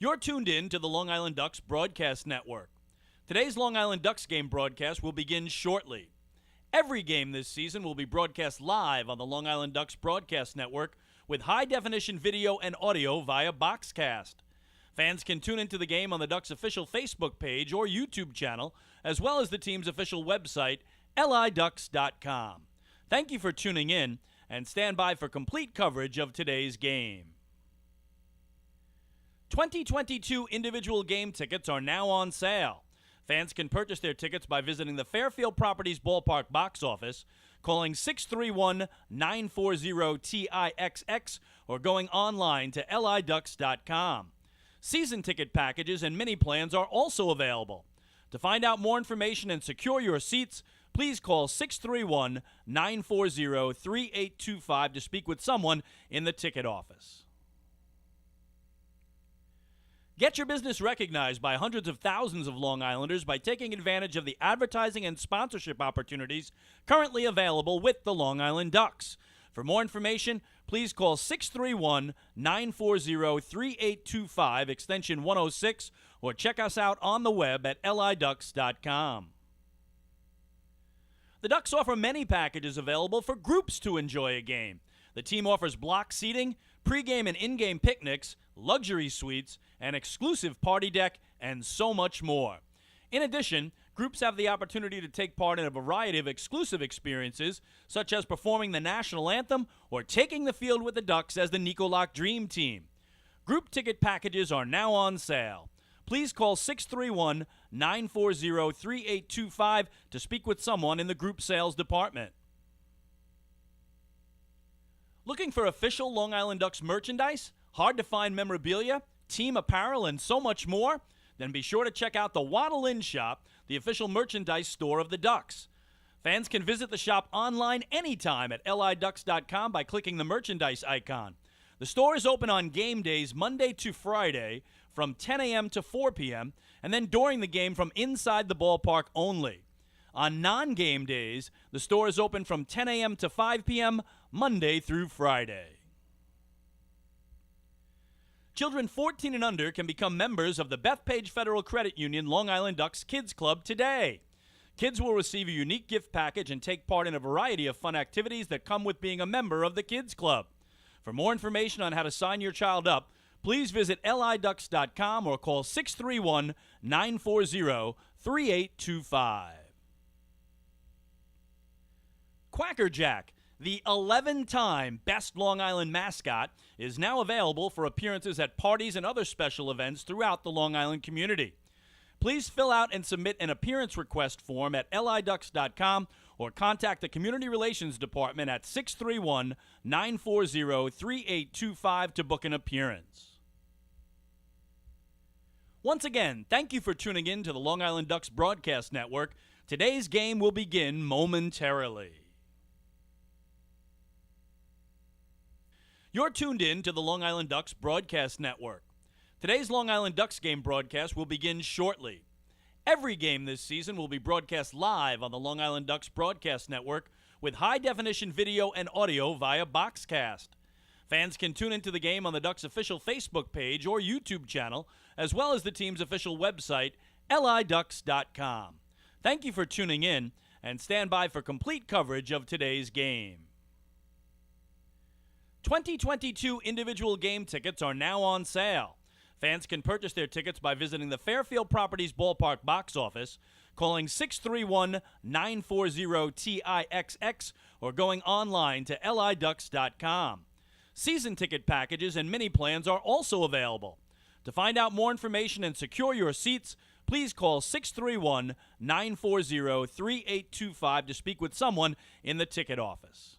You're tuned in to the Long Island Ducks Broadcast Network. Today's Long Island Ducks game broadcast will begin shortly. Every game this season will be broadcast live on the Long Island Ducks Broadcast Network with high-definition video and audio via Boxcast. Fans can tune into the game on the Ducks' official Facebook page or YouTube channel, as well as the team's official website, liducks.com. Thank you for tuning in, and stand by for complete coverage of today's game. 2022 individual game tickets are now on sale. Fans can purchase their tickets by visiting the Fairfield Properties Ballpark box office, calling 631-940-TIXX, or going online to liducks.com. Season ticket packages and mini plans are also available. To find out more information and secure your seats, please call 631-940-3825 to speak with someone in the ticket office. Get your business recognized by hundreds of thousands of Long Islanders by taking advantage of the advertising and sponsorship opportunities currently available with the Long Island Ducks. For more information, please call 631-940-3825, extension 106, or check us out on the web at liducks.com. The Ducks offer many packages available for groups to enjoy a game. The team offers block seating, pregame and in-game picnics, luxury suites, an exclusive party deck, and so much more. In addition, groups have the opportunity to take part in a variety of exclusive experiences, such as performing the national anthem or taking the field with the Ducks as the Nicolak Dream Team. Group ticket packages are now on sale. Please call 631-940-3825 to speak with someone in the group sales department. Looking for official Long Island Ducks merchandise, hard-to-find memorabilia, team apparel, and so much more? Then be sure to check out the Waddle Inn Shop, the official merchandise store of the Ducks. Fans can visit the shop online anytime at liducks.com by clicking the merchandise icon. The store is open on game days Monday to Friday from 10 a.m. to 4 p.m., and then during the game from inside the ballpark only. On non-game days, the store is open from 10 a.m. to 5 p.m. Monday through Friday. Children 14 and under can become members of the Bethpage Federal Credit Union Long Island Ducks Kids Club today. Kids will receive a unique gift package and take part in a variety of fun activities that come with being a member of the Kids Club. For more information on how to sign your child up, please visit liducks.com or call 631-940-3825. Quacker Jack, the 11-time Best Long Island mascot, is now available for appearances at parties and other special events throughout the Long Island community. Please fill out and submit an appearance request form at liducks.com or contact the Community Relations Department at 631-940-3825 to book an appearance. Once again, thank you for tuning in to the Long Island Ducks Broadcast Network. Today's game will begin momentarily. You're tuned in to the Long Island Ducks Broadcast Network. Today's Long Island Ducks game broadcast will begin shortly. Every game this season will be broadcast live on the Long Island Ducks Broadcast Network with high-definition video and audio via Boxcast. Fans can tune into the game on the Ducks' official Facebook page or YouTube channel, as well as the team's official website, liducks.com. Thank you for tuning in, and stand by for complete coverage of today's game. 2022 individual game tickets are now on sale. Fans can purchase their tickets by visiting the Fairfield Properties Ballpark box office, calling 631-940-TIXX, or going online to liducks.com. Season ticket packages and mini plans are also available. To find out more information and secure your seats, please call 631-940-3825 to speak with someone in the ticket office.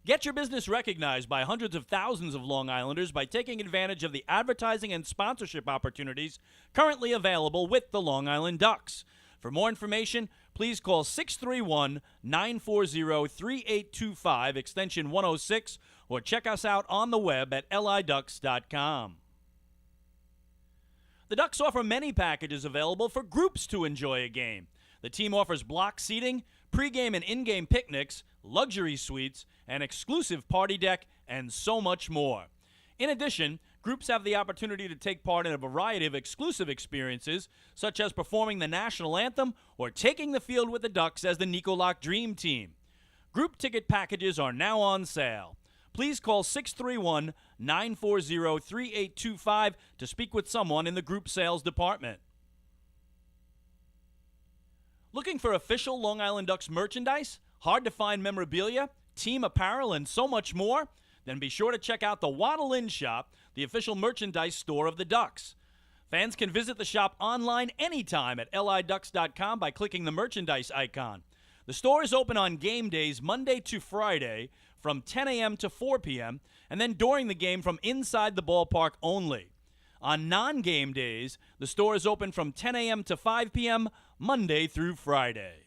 Get your business recognized by hundreds of thousands of Long Islanders by taking advantage of the advertising and sponsorship opportunities currently available with the Long Island Ducks. For more information, please call 631-940-3825, extension 106, or check us out on the web at liducks.com. The Ducks offer many packages available for groups to enjoy a game. The team offers block seating, pregame and in-game picnics, luxury suites, an exclusive party deck, and so much more. In addition, groups have the opportunity to take part in a variety of exclusive experiences, such as performing the national anthem or taking the field with the Ducks as the Nicolak Dream Team. Group ticket packages are now on sale. Please call 631-940-3825 to speak with someone in the group sales department. Looking for official Long Island Ducks merchandise, hard-to-find memorabilia, team apparel, and so much more? Then be sure to check out the Waddle Inn Shop, the official merchandise store of the Ducks. Fans can visit the shop online anytime at liducks.com by clicking the merchandise icon. The store is open on game days Monday to Friday from 10 a.m. to 4 p.m., and then during the game from inside the ballpark only. On non-game days, the store is open from 10 a.m. to 5 p.m. Monday through Friday.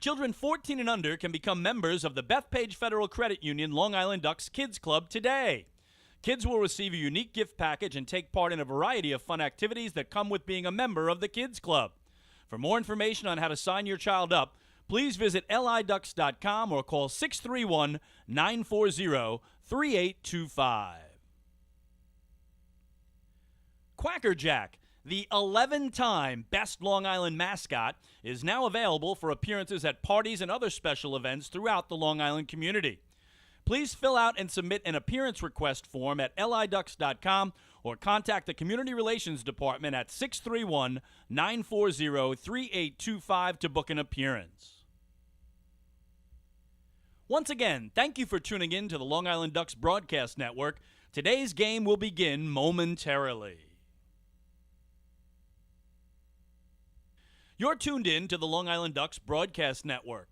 Children 14 and under can become members of the Bethpage Federal Credit Union Long Island Ducks Kids Club today. Kids will receive a unique gift package and take part in a variety of fun activities that come with being a member of the Kids Club. For more information on how to sign your child up, please visit liducks.com or call 631-940-3825. Quacker Jack, the 11-time Best Long Island mascot, is now available for appearances at parties and other special events throughout the Long Island community. Please fill out and submit an appearance request form at liducks.com or contact the Community Relations Department at 631-940-3825 to book an appearance. Once again, thank you for tuning in to the Long Island Ducks Broadcast Network. Today's game will begin momentarily. You're tuned in to the Long Island Ducks Broadcast Network.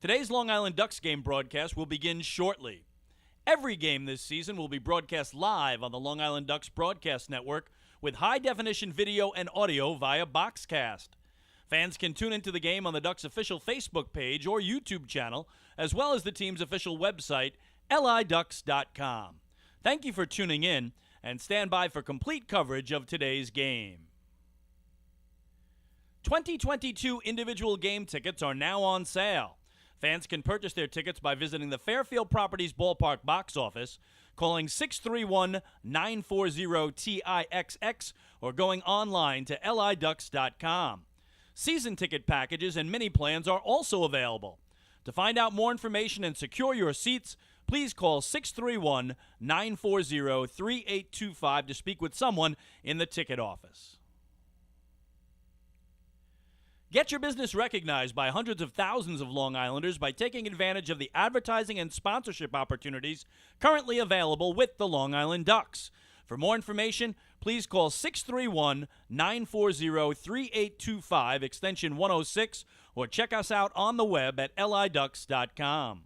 Today's Long Island Ducks game broadcast will begin shortly. Every game this season will be broadcast live on the Long Island Ducks Broadcast Network with high-definition video and audio via Boxcast. Fans can tune into the game on the Ducks' official Facebook page or YouTube channel, as well as the team's official website, liducks.com. Thank you for tuning in, and stand by for complete coverage of today's game. 2022 individual game tickets are now on sale. Fans can purchase their tickets by visiting the Fairfield Properties Ballpark box office, calling 631-940-TIXX, or going online to liducks.com. Season ticket packages and mini plans are also available. To find out more information and secure your seats, please call 631-940-3825 to speak with someone in the ticket office. Get your business recognized by hundreds of thousands of Long Islanders by taking advantage of the advertising and sponsorship opportunities currently available with the Long Island Ducks. For more information, please call 631-940-3825, extension 106, or check us out on the web at liducks.com.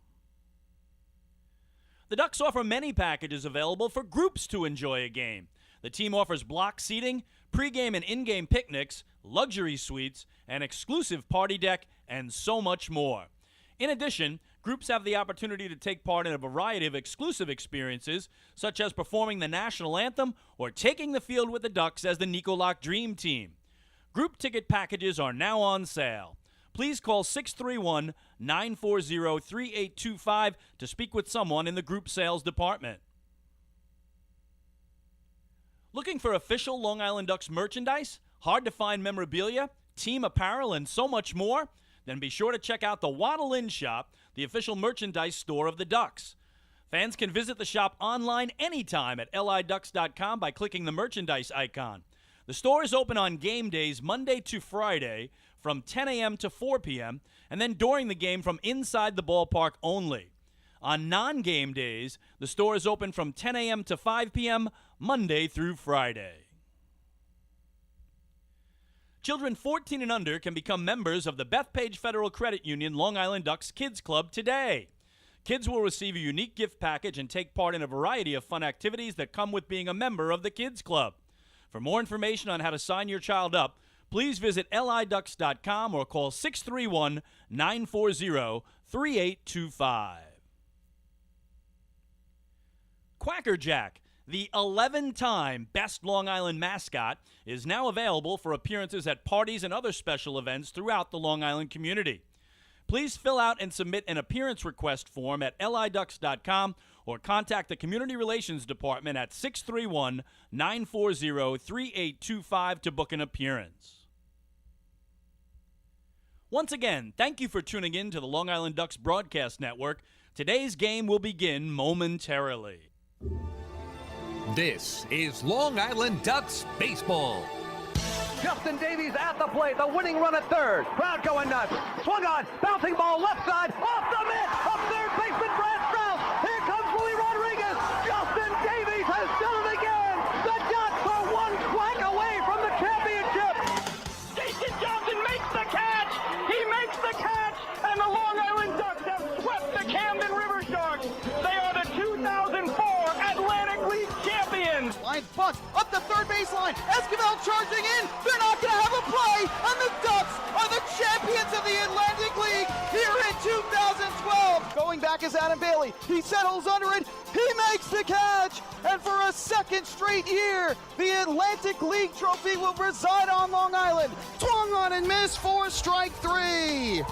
The Ducks offer many packages available for groups to enjoy a game. The team offers block seating, pregame and in-game picnics, luxury suites, an exclusive party deck, and so much more. In addition, groups have the opportunity to take part in a variety of exclusive experiences, such as performing the national anthem or taking the field with the Ducks as the Nicolak Dream Team. Group ticket packages are now on sale. Please call 631-940-3825 to speak with someone in the group sales department. Looking for official Long Island Ducks merchandise, hard-to-find memorabilia, team apparel, and so much more? Then be sure to check out the Waddle Inn Shop, the official merchandise store of the Ducks. Fans can visit the shop online anytime at liducks.com by clicking the merchandise icon. The store is open on game days Monday to Friday from 10 a.m. to 4 p.m., and then during the game from inside the ballpark only. On non-game days, the store is open from 10 a.m. to 5 p.m. Monday through Friday. Children 14 and under can become members of the Bethpage Federal Credit Union Long Island Ducks Kids Club today. Kids will receive a unique gift package and take part in a variety of fun activities that come with being a member of the Kids Club. For more information on how to sign your child up, please visit liducks.com or call 631-940-3825. Quacker Jack, the 11-time Best Long Island mascot, is now available for appearances at parties and other special events throughout the Long Island community. Please fill out and submit an appearance request form at liducks.com or contact the Community Relations Department at 631-940-3825 to book an appearance. Once again, thank you for tuning in to the Long Island Ducks Broadcast Network. Today's game will begin momentarily. This is Long Island Ducks baseball. Justin Davies at the plate, the winning run at third. Crowd going nuts. Swung on, bouncing ball left side, off the mitt, up third baseman Brad Strauss. Here comes Willie Rodriguez. Justin Davies has done it again. The Ducks are one strike away from the championship. Jason Johnson makes the catch. He makes the catch, and the Long Island Ducks have swept the Camden River Sharks. They are the 2004 Atlantic League champions. Line bunt up the third baseline. Esquivel charging in. They're not going to have a play, and the Ducks are the champions of the Atlantic League here in 2012. Going back is Adam Bailey. He settles under it. He makes the catch, and for a second straight year, the Atlantic League trophy will reside on Long Island. Swung on and missed for strike three.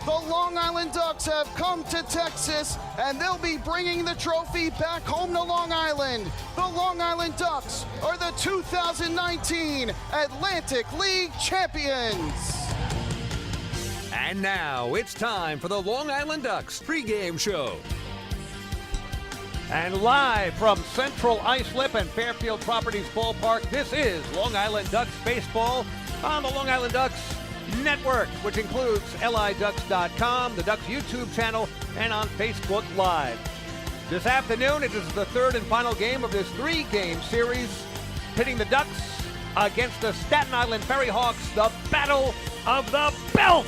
The Long Island Ducks have come to Texas, and they'll be bringing the trophy back home to Long Island. The Long Island Ducks are the 2019 Atlantic League champions. And now it's time for the Long Island Ducks pregame show. And live from Central Islip and Fairfield Properties Ballpark, this is Long Island Ducks baseball on the Long Island Ducks Network, which includes liducks.com, the Ducks YouTube channel, and on Facebook Live. This afternoon, it is the third and final game of this three-game series, pitting the Ducks against the Staten Island FerryHawks, the Battle of the Belt.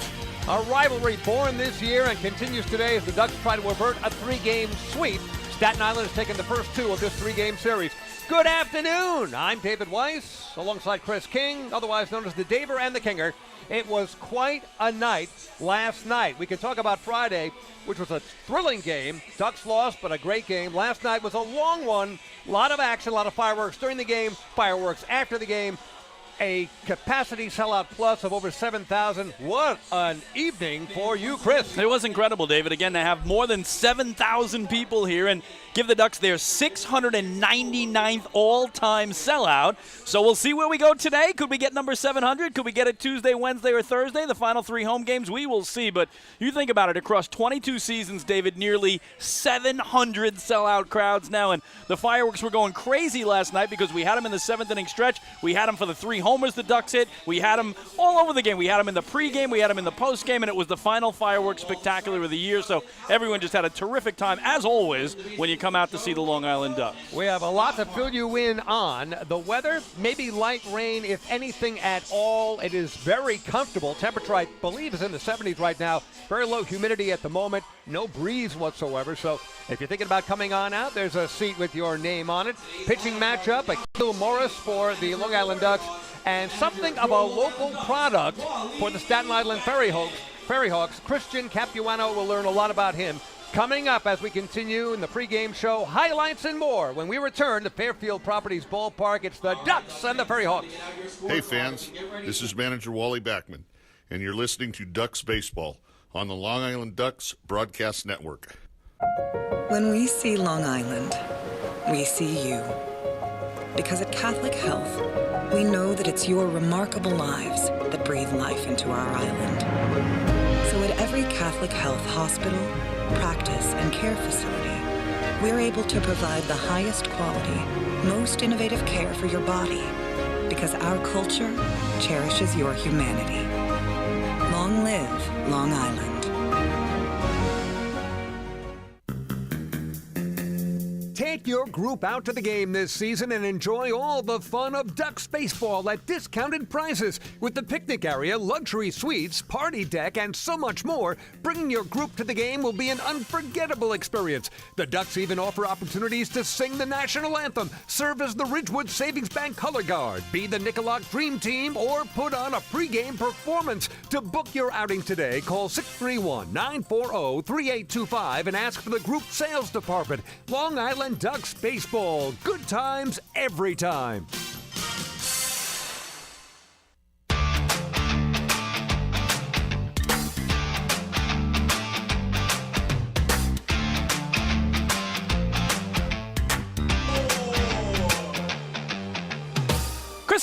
A rivalry born this year and continues today as the Ducks try to avert a three-game sweep. Staten Island has taken the first two of this three-game series. Good afternoon. I'm David Weiss, alongside Chris King, otherwise known as the Daver and the Kinger. It was quite a night last night. We can talk about Friday, which was a thrilling game. Ducks lost, but a great game. Last night was a long one. A lot of action, a lot of fireworks during the game, fireworks after the game. A capacity sellout plus of over 7,000. What an evening for you, Chris. It was incredible, David. Again, to have more than 7,000 people here and give the Ducks their 699th all-time sellout. So we'll see where we go today. Could we get number 700? Could we get it Tuesday, Wednesday, or Thursday? The final three home games, we will see. But you think about it, across 22 seasons, David, nearly 700 sellout crowds now. And the fireworks were going crazy last night because we had them in the seventh inning stretch. We had them for the three homers the Ducks hit. We had them all over the game. We had them in the pregame. We had them in the postgame. And it was the final fireworks spectacular of the year. So everyone just had a terrific time, as always, when you come out to see the Long Island Ducks. We have a lot to fill you in on. The weather, maybe light rain, if anything at all. It is very comfortable. Temperature, I believe, is in the 70s right now. Very low humidity at the moment. No breeze whatsoever. So if you're thinking about coming on out, there's a seat with your name on it. Pitching matchup, Akil Morris for the Long Island Ducks, and something of a local product for the Staten Island FerryHawks. Christian Capuano will learn a lot about him coming up as we continue in the pregame show. Highlights and more when we return to Fairfield Properties Ballpark. It's the Ducks and the FerryHawks. Hey fans, this is manager Wally Backman, and you're listening to Ducks Baseball on the Long Island Ducks Broadcast Network. When we see Long Island, we see you. Because at Catholic Health, we know that it's your remarkable lives that breathe life into our island. So at every Catholic Health hospital, practice, and care facility, we're able to provide the highest quality, most innovative care for your body, because our culture cherishes your humanity. Long live Long Island. Take your group out to the game this season and enjoy all the fun of Ducks baseball at discounted prices with the picnic area, luxury suites, party deck, and so much more. Bringing your group to the game will be an unforgettable experience. The Ducks even offer opportunities to sing the national anthem, serve as the Ridgewood Savings Bank color guard, be the Nicolak Dream Team, or put on a pregame performance. To book your outing today, call 631-940-3825 and ask for the group sales department. Long Island Ducks baseball. Good times every time.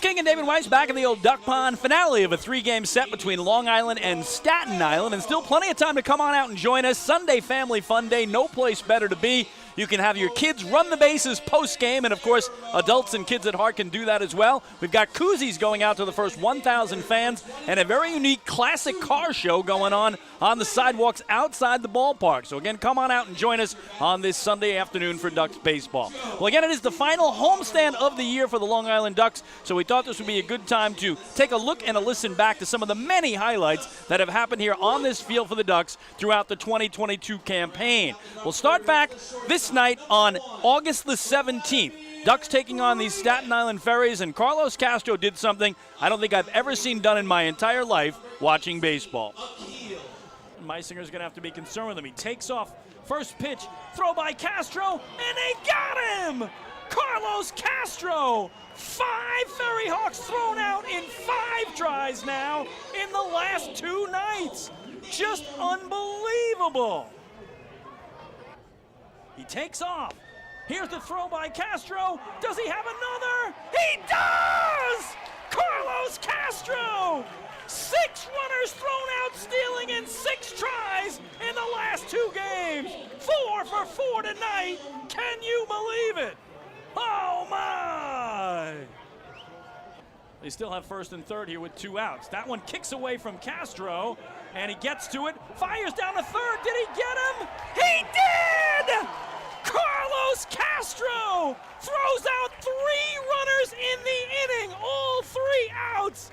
King and David Weiss back in the old Duck Pond. Finale of a 3-game set between Long Island and Staten Island, and still plenty of time to come on out and join us. Sunday Family Fun Day, no place better to be. You can have your kids run the bases post-game, and of course, adults and kids at heart can do that as well. We've got koozies going out to the first 1,000 fans, and a very unique classic car show going on the sidewalks outside the ballpark. So again, come on out and join us on this Sunday afternoon for Ducks baseball. Well, again, it is the final homestand of the year for the Long Island Ducks, so we thought this would be a good time to take a look and a listen back to some of the many highlights that have happened here on this field for the Ducks throughout the 2022 campaign. We'll start back this night on August the 17th. Ducks taking on these Staten Island Ferries, and Carlos Castro did something I don't think I've ever seen done in my entire life watching baseball. Meisinger's going to have to be concerned with him. He takes off. First pitch, throw by Castro, and they got him! Carlos Castro! 5 FerryHawks thrown out in 5 tries now in the last 2 nights. Just unbelievable. He takes off. Here's the throw by Castro. Does he have another? He does! Carlos Castro! 6 runners thrown out stealing in 6 tries in the last 2 games. 4 for 4 tonight. Can you believe it? Oh my! They still have first and third here with 2 outs. That one kicks away from Castro, and he gets to it, fires down to third. Did he get him? He did! Carlos Castro throws out 3 runners in the inning, all 3 outs.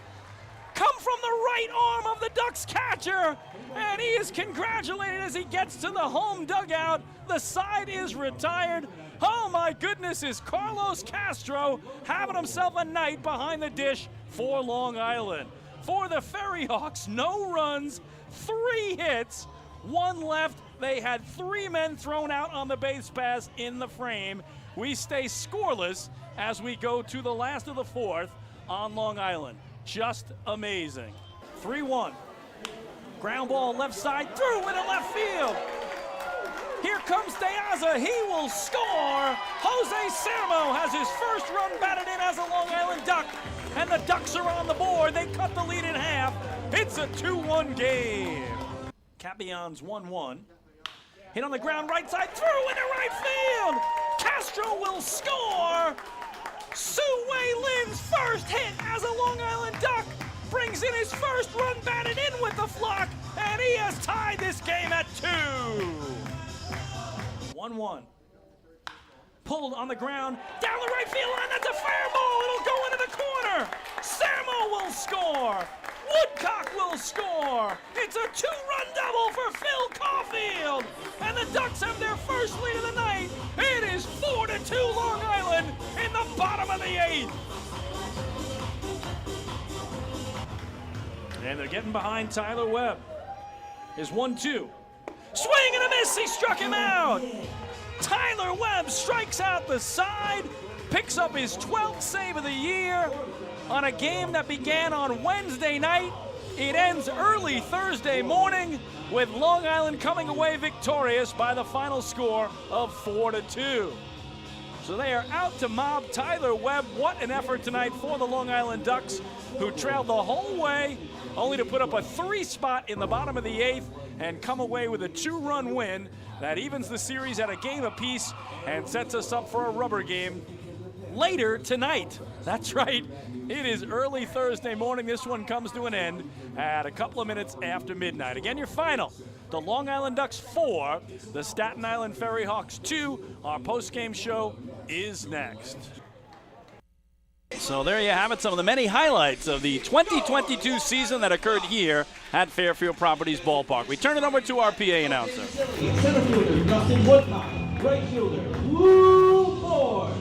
Come from the right arm of the Ducks catcher, and he is congratulated as he gets to the home dugout. The side is retired. Oh my goodness, is Carlos Castro having himself a night behind the dish for Long Island. For the FerryHawks, no runs, 3 hits, 1 left. They had 3 men thrown out on the base pass in the frame. We stay scoreless as we go to the last of the 4th on Long Island. Just amazing. 3-1. Ground ball left side, through into left field. Here comes Deaza. He will score. Jose Sermo has his first run batted in as a Long Island Duck. And the Ducks are on the board. They cut the lead in half. It's a 2-1 game. Capion's 1-1. Hit on the ground, right side, through into right field. Castro will score. Su-Wei Lin's first hit as a Long Island Duck brings in his first run batted in with the flock, and he has tied this game at 2. 1-1. Pulled on the ground, down the right field line, that's a fair ball, it'll go into the corner. Sermo will score. Woodcock will score. It's a 2-run double for Phil Caulfield. And the Ducks have their first lead of the night. It is 4-2 Long Island in the bottom of the 8th. And they're getting behind Tyler Webb. His 1-2. Swing and a miss, he struck him out. Tyler Webb strikes out the side, picks up his 12th save of the year. On a game that began on Wednesday night, it ends early Thursday morning with Long Island coming away victorious by the final score of 4-2. So they are out to mob Tyler Webb. What an effort tonight for the Long Island Ducks, who trailed the whole way, only to put up a 3 spot in the bottom of the 8th and come away with a 2-run win that evens the series at a game apiece and sets us up for a rubber game later tonight. That's right. It is early Thursday morning. This one comes to an end at a couple of minutes after midnight. Again, your final. The Long Island Ducks 4, the Staten Island FerryHawks 2. Our post-game show is next. So there you have it, some of the many highlights of the 2022 season that occurred here at Fairfield Properties Ballpark. We turn it over to our PA announcer. Center fielder, Dustin Woodcock. Right fielder, Lou Ford.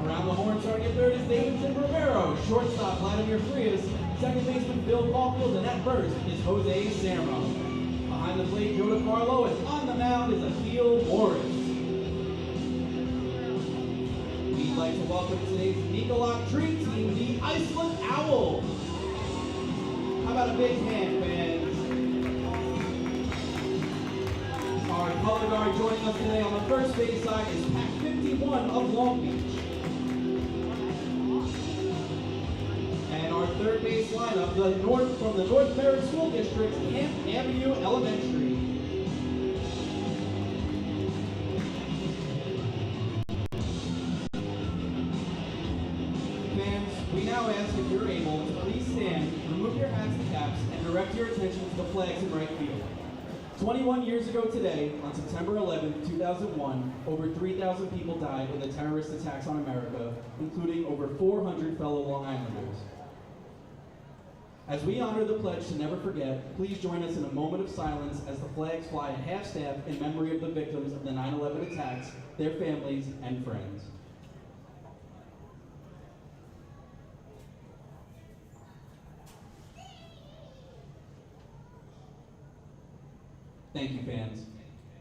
Around the horn, starting at third is Davidson Romero. Shortstop, Vladimir Frias. Second baseman, Bill Caulfield. And at first is Jose Sermo. Behind the plate, Joe DeCarlo. And on the mound is Akil Morris. We'd like to welcome today's Nicolak Tree Team, the Islip Owls. How about a big hand, fans? Our color guard joining us today on the first base side is Pack 51 of Long Beach. third base lineup from the North Merritt School District's Camp Avenue Elementary. Fans, we now ask if you're able to please stand, remove your hats and caps, and direct your attention to the flags in right field. 21 years ago today, on September 11, 2001, over 3,000 people died in the terrorist attacks on America, including over 400 fellow Long Islanders. As we honor the pledge to never forget, please join us in a moment of silence as the flags fly at half-staff in memory of the victims of the 9/11 attacks, their families, and friends. Thank you, fans.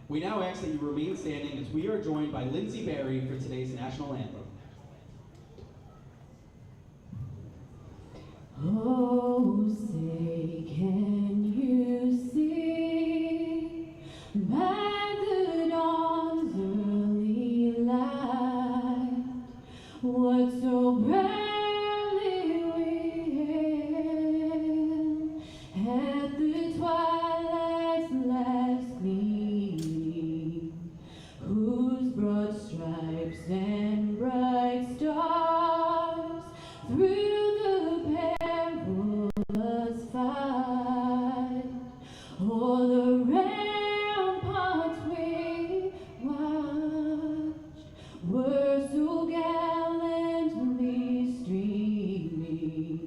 We now ask that you remain standing as we are joined by Lindsay Barry for today's national anthem. Oh, say, can you see by the dawn's early light what so proudly we hailed at the twilight's last gleaming, whose broad stripes and bright stars through the perilous fight o'er the ramparts we watched were so gallantly streaming,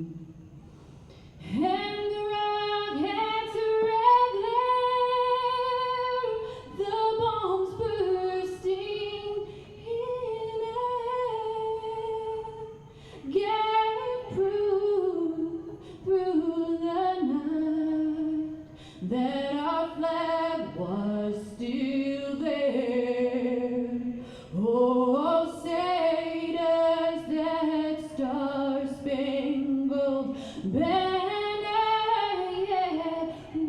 and the rockets red glare, the bombs bursting in air, gave proof through the night that our flag was still there. Oh, say does that star-spangled banner yet wave?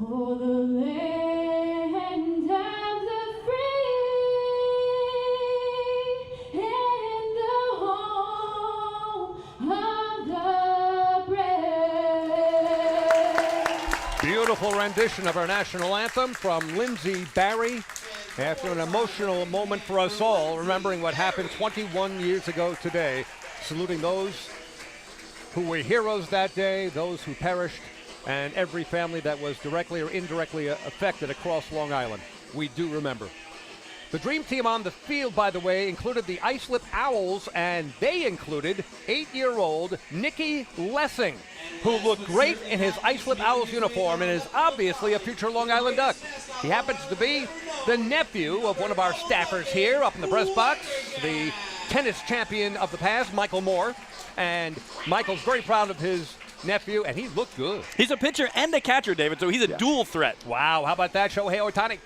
Oh, the land of the free and the home of the brave. Beautiful rendition of our national anthem from Lindsay Barry. After an emotional moment for us all, remembering what happened 21 years ago today, saluting those who were heroes that day, those who perished, and every family that was directly or indirectly affected across Long Island. We do remember. The dream team on the field, by the way, included the Islip Owls, and they included 8-year-old Nicky Lessing, who looked great in his Islip Owls uniform and is obviously a future Long Island Duck. He happens to be the nephew of one of our staffers here up in the press box, the tennis champion of the past, Michael Moore. And Michael's very proud of his nephew, and he looked good. He's a pitcher and a catcher, David, so he's a dual threat. Wow, how about that, Shohei Ohtani?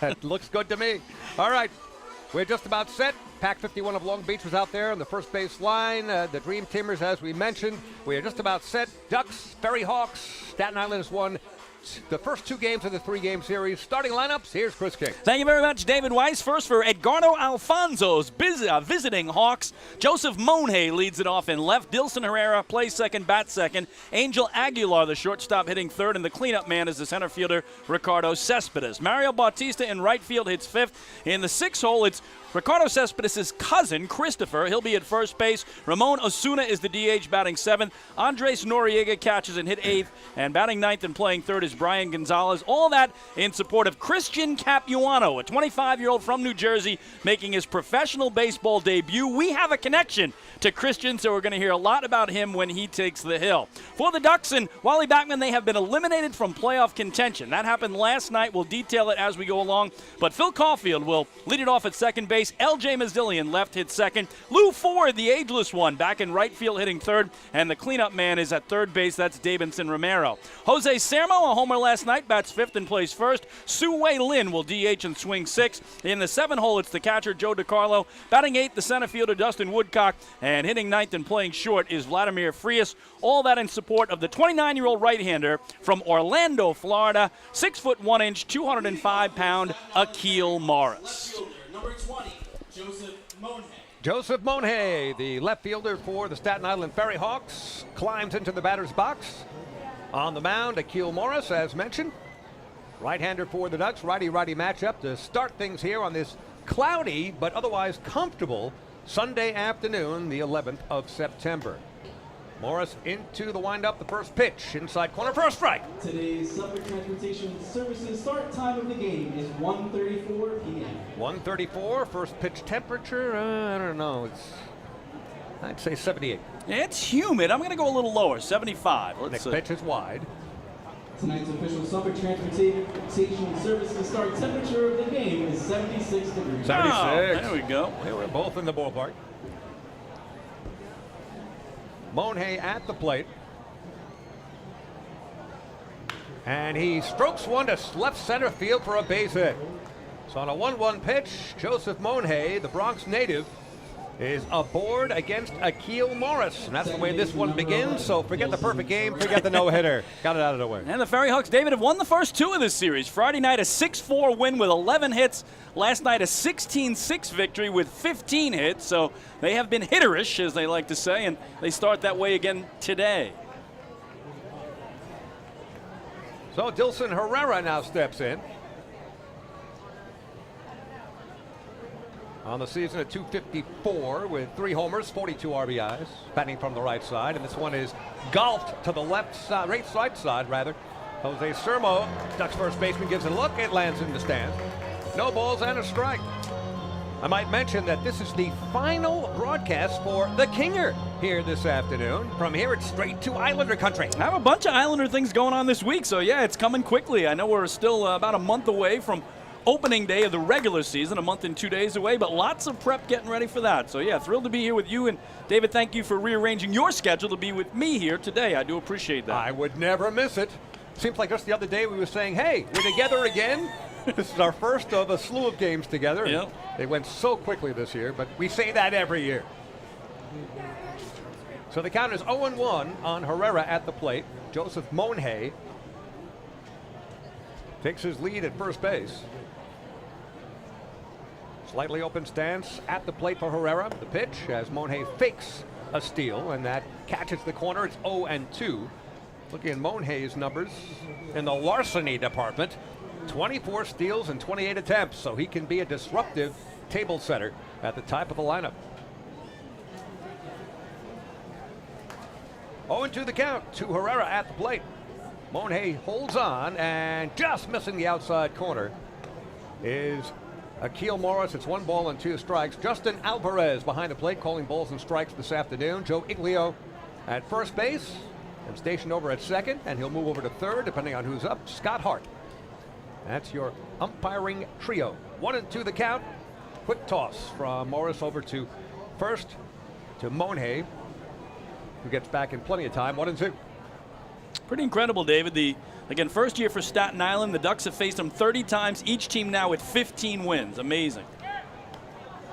That looks good to me. All right, we're just about set. Pack 51 of Long Beach was out there on the first base line. The Dream Teamers, as we mentioned, we are just about set. Ducks, FerryHawks, Staten Island has won the first 2 games of the 3-game series. Starting lineups, here's Chris King. Thank you very much, David Weiss. First for Edgardo Alfonso's visiting Hawks. Joseph Monhay leads it off in left. Dilson Herrera plays second, bats second. Angel Aguilar, the shortstop, hitting third, and the cleanup man is the center fielder, Ricardo Cespedes. Mario Bautista in right field hits fifth. In the 6th hole, it's Ricardo Cespedes' cousin, Christopher. He'll be at first base. Ramon Osuna is the DH, batting 7th. Andres Noriega catches and hit 8th. And batting 9th and playing 3rd is Brian Gonzalez. All that in support of Christian Capuano, a 25-year-old from New Jersey, making his professional baseball debut. We have a connection to Christian, so we're going to hear a lot about him when he takes the hill. For the Ducks and Wally Backman, they have been eliminated from playoff contention. That happened last night. We'll detail it as we go along. But Phil Caulfield will lead it off at second base. L.J. Mazzillion left hit second. Lou Ford, the ageless one, back in right field hitting third. And the cleanup man is at third base. That's Davidson Romero. Jose Sermo, a homer last night, bats 5th and plays 1st. Sue-Wei Lin will DH and swing 6th. In the 7th hole, it's the catcher, Joe DiCarlo. Batting 8th, the center fielder, Dustin Woodcock. And hitting 9th and playing short is Vladimir Frias. All that in support of the 29-year-old right-hander from Orlando, Florida, 6'1", 205-pound Akil Morris. Number 20, Joseph Monhay. Joseph Monhay, the left fielder for the Staten Island FerryHawks, climbs into the batter's box. On the mound, Akil Morris, as mentioned. Right-hander for the Ducks, righty-righty matchup to start things here on this cloudy but otherwise comfortable Sunday afternoon, the 11th of September. Morris into the windup, the first pitch, inside corner for a strike. Today's Suffolk Transportation Services start time of the game is 1:34 p.m. 1:34, first pitch temperature, I don't know, I'd say 78. It's humid. I'm going to go a little lower, 75. Let's Next see. pitch is wide. Tonight's official Suffolk Transportation Services start temperature of the game is 76 degrees. 76. Oh, there we go. They were both in the ballpark. Monhay at the plate. And he strokes one to left center field for a base hit. So on a 1-1 pitch, Joseph Monhay, the Bronx native, is aboard against Akil Morris. And that's the way this one begins. So forget the perfect game, forget the no-hitter. Got it out of the way. And the FerryHawks, David, have won the first 2 of this series. Friday night, a 6-4 win with 11 hits. Last night, a 16-6 victory with 15 hits. So they have been hitterish, as they like to say, and they start that way again today. So Dilson Herrera now steps in. On the season at 254 with 3 homers, 42 RBIs, batting from the right side. And this one is golfed to the left side, right side rather. Jose Sermo, Ducks first baseman, gives it a look. It lands in the stands. No balls and a strike. I might mention that this is the final broadcast for the Kinger here this afternoon. From here, it's straight to Islander country. I have a bunch of Islander things going on this week, so yeah, it's coming quickly. I know we're still about a month away from opening day of the regular season, a month and 2 days away, but lots of prep getting ready for that. So yeah, thrilled to be here with you. And David, thank you for rearranging your schedule to be with me here today. I do appreciate that. I would never miss it. Seems like just the other day we were saying, hey, we're together again. This is our first of a slew of games together. Yep. They went so quickly this year, but we say that every year. So the count is 0-1 on Herrera at the plate. Joseph Monhay takes his lead at first base. Slightly open stance at the plate for Herrera. The pitch as Monhay fakes a steal, and that catches the corner. It's 0-2. Looking at Monhay's numbers in the larceny department, 24 steals and 28 attempts, so he can be a disruptive table setter at the top of the lineup. 0-2 the count to Herrera at the plate. Monhay holds on, and just missing the outside corner is Akil Morris. It's 1 ball and 2 strikes. Justin Alvarez behind the plate calling balls and strikes this afternoon. Joe Iglio at first base and stationed over at second, and he'll move over to third depending on who's up. Scott Hart. That's your umpiring trio. 1-2 the count. Quick toss from Morris over to first to Monhay, who gets back in plenty of time. 1-2. Pretty incredible, David. Again, first year for Staten Island. The Ducks have faced them 30 times, each team now with 15 wins. Amazing.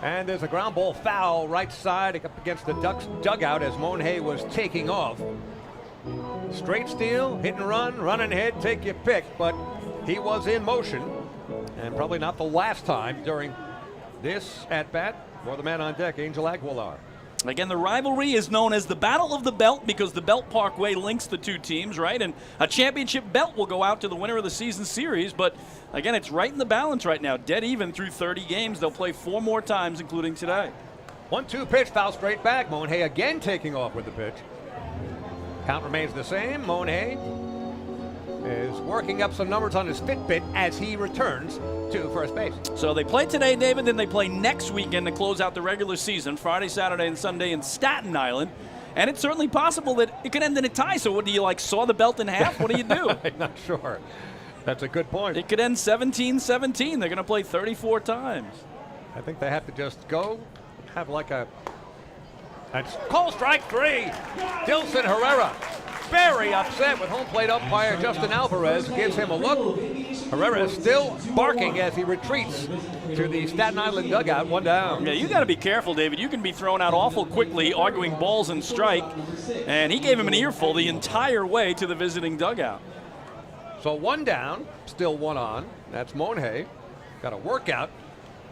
And there's a ground ball foul right side up against the Ducks dugout as Monhay was taking off. Straight steal, hit and run and hit, take your pick, but he was in motion, and probably not the last time during this at-bat for the man on deck, Angel Aguilar. Again, the rivalry is known as the Battle of the Belt because the Belt Parkway links the two teams, right? And a championship belt will go out to the winner of the season series. But again, it's right in the balance right now. Dead even through 30 games. They'll play 4 more times, including today. 1-2 pitch, foul straight back. Monhay again taking off with the pitch. Count remains the same. Monhay is working up some numbers on his Fitbit as he returns to first base. So they play today, David, then they play next weekend to close out the regular season, Friday, Saturday, and Sunday in Staten Island. And it's certainly possible that it could end in a tie. So what do you, like, saw the belt in half? What do you do? I'm not sure. That's a good point. It could end 17-17. They're going to play 34 times. I think they have to just go have like a call strike 3. Dilson Herrera very upset with home plate umpire Justin Alvarez. Gives him a look. Herrera still barking as he retreats to the Staten Island dugout, 1 down. Yeah, you got to be careful, David. You can be thrown out awful quickly, arguing balls and strike. And he gave him an earful the entire way to the visiting dugout. So 1 down, still 1 on. That's Monhay. Got a workout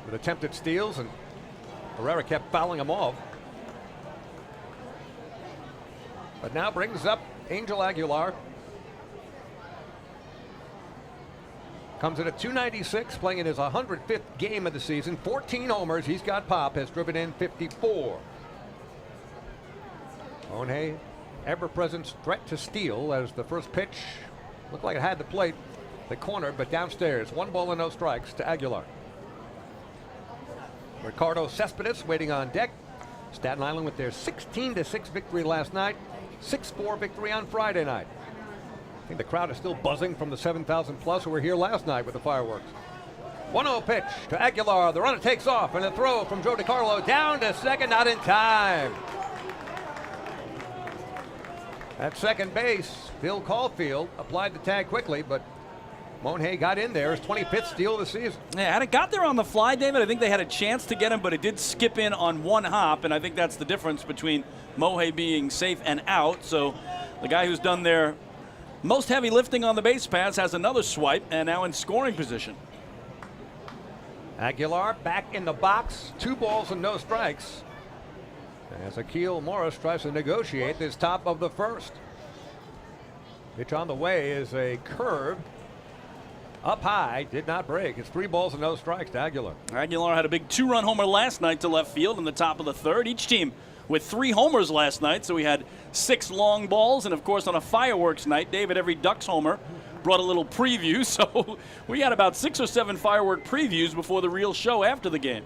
with attempted steals, and Herrera kept fouling him off. But now brings up Angel Aguilar. Comes in at 296, playing in his 105th game of the season. 14 homers. He's got pop, has driven in 54. Monhay, ever-present threat to steal as the first pitch looked like it had the plate. They cornered, but downstairs. 1 ball and no strikes to Aguilar. Ricardo Cespedes waiting on deck. Staten Island with their 16-6 victory last night. 6-4 victory on Friday night. I think the crowd is still buzzing from the 7,000 plus who were here last night with the fireworks. 1-0 pitch to Aguilar. The runner takes off, and a throw from Joe DiCarlo down to second, not in time. At second base, Phil Caulfield applied the tag quickly, but Monhay got in there. His 25th steal of the season. Yeah, had it got there on the fly, David, I think they had a chance to get him, but it did skip in on 1 hop, and I think that's the difference between Monhay being safe and out. So the guy who's done their most heavy lifting on the base paths has another swipe and now in scoring position. Aguilar back in the box. 2 balls and no strikes. As Akil Morris tries to negotiate this top of the first. Pitch on the way is a curve. Up high, did not break. It's 3 balls and no strikes to Aguilar. Aguilar had a big 2-run homer last night to left field in the top of the third. Each team with 3 homers last night, so we had 6 long balls. And, of course, on a fireworks night, David, every Ducks homer brought a little preview. So we had about 6 or 7 firework previews before the real show after the game.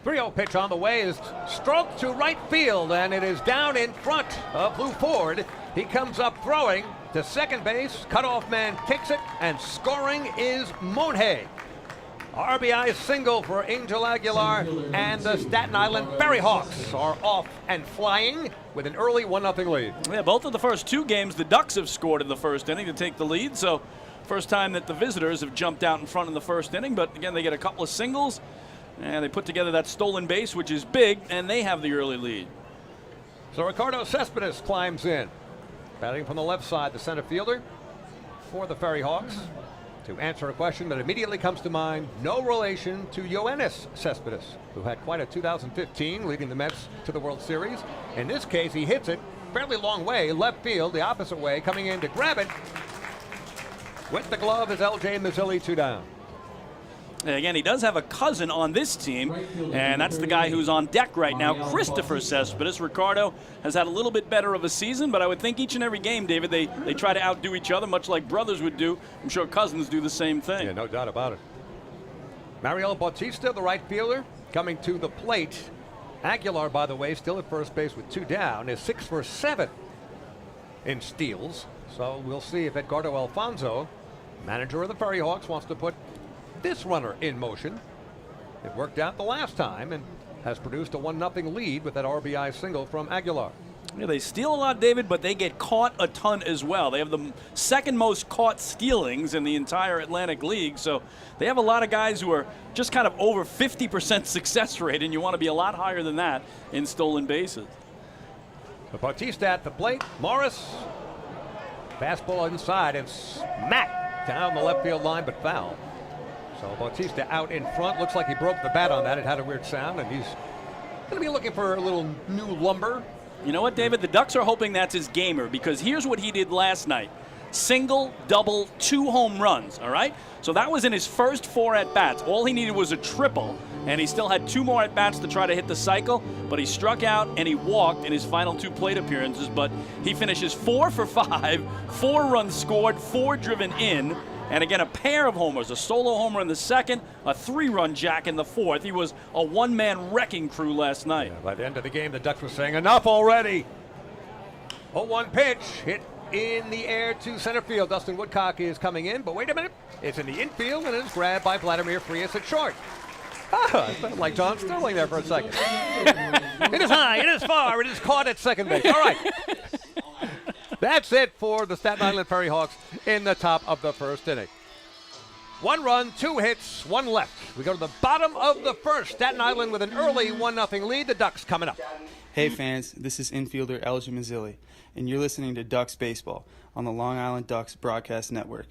3-0 pitch on the way is stroked to right field, and it is down in front of Lou Ford. He comes up throwing to second base. Cutoff man kicks it, and scoring is Monhay. RBI single for Angel Aguilar, and the Staten Island FerryHawks are off and flying with an early 1-0 lead. Yeah, both of the first 2 games, the Ducks have scored in the first inning to take the lead. So first time that the visitors have jumped out in front in the first inning. But again, they get a couple of singles, and they put together that stolen base, which is big, and they have the early lead. So Ricardo Cespedes climbs in. Batting from the left side, the center fielder for the FerryHawks. To answer a question that immediately comes to mind, no relation to Yoenis Cespedes, who had quite a 2015, leading the Mets to the World Series. In this case, he hits it fairly long way, left field, the opposite way, coming in to grab it. With the glove is L.J. Mazzilli, 2 down. And again, he does have a cousin on this team, and that's the guy who's on deck right now, Christopher Cespedes. Ricardo has had a little bit better of a season, but I would think each and every game, David, they try to outdo each other, much like brothers would do. I'm sure cousins do the same thing. Yeah, no doubt about it. Mariel Bautista, the right fielder, coming to the plate. Aguilar, by the way, still at first base with 2 down, is 6 for 7 in steals. So we'll see if Edgardo Alfonso, manager of the FerryHawks, wants to put this runner in motion. It worked out the last time and has produced a 1-0 lead with that RBI single from Aguilar. Yeah, they steal a lot, David, but they get caught a ton as well. They have the second most caught stealings in the entire Atlantic League, so they have a lot of guys who are just kind of over 50% success rate, and you want to be a lot higher than that in stolen bases. So Bautista at the plate. Morris, fastball inside and smack down the left field line, but foul. So Bautista out in front. Looks like he broke the bat on that. It had a weird sound, and he's going to be looking for a little new lumber. You know what, David? The Ducks are hoping that's his gamer, because here's what he did last night. Single, double, 2 home runs, all right? So that was in his first 4 at-bats. All he needed was a triple, and he still had 2 more at-bats to try to hit the cycle, but he struck out and he walked in his final 2 plate appearances, but he finishes 4 for 5, 4 runs scored, 4 driven in, and again, a pair of homers, a solo homer in the second, a 3-run jack in the fourth. He was a one-man wrecking crew last night. Yeah, by the end of the game, the Ducks were saying, enough already. 0-1 pitch, hit in the air to center field. Dustin Woodcock is coming in, but wait a minute. It's in the infield, and it's grabbed by Vladimir Frias at short. I felt like John Sterling there for a second. It is high, it is far, it is caught at second base. All right. That's it for the Staten Island FerryHawks in the top of the first inning. 1 run, 2 hits, 1 left. We go to the bottom of the first. Staten Island with an early 1-0 lead. The Ducks coming up. Hey fans, this is infielder Elgin Mazzilli, and you're listening to Ducks Baseball on the Long Island Ducks Broadcast Network.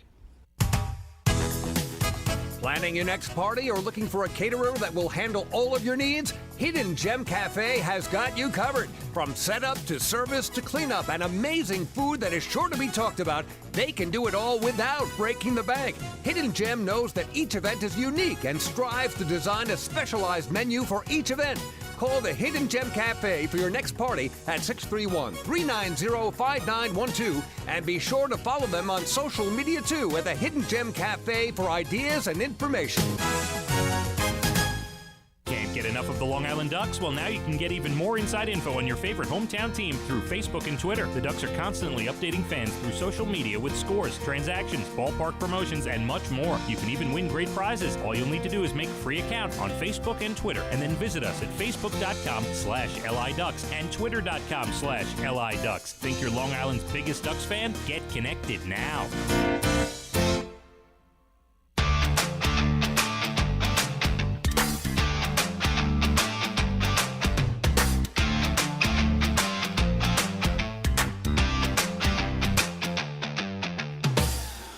Planning your next party or looking for a caterer that will handle all of your needs? Hidden Gem Cafe has got you covered. From setup to service to cleanup and amazing food that is sure to be talked about, they can do it all without breaking the bank. Hidden Gem knows that each event is unique and strives to design a specialized menu for each event. Call the Hidden Gem Cafe for your next party at 631-390-5912 and be sure to follow them on social media too at the Hidden Gem Cafe for ideas and information. Can't get enough of the Long Island Ducks? Well, now you can get even more inside info on your favorite hometown team through Facebook and Twitter. The Ducks are constantly updating fans through social media with scores, transactions, ballpark promotions, and much more. You can even win great prizes. All you'll need to do is make a free account on Facebook and Twitter, and then visit us at facebook.com/LIDucks and twitter.com/LIDucks. Think you're Long Island's biggest Ducks fan? Get connected now.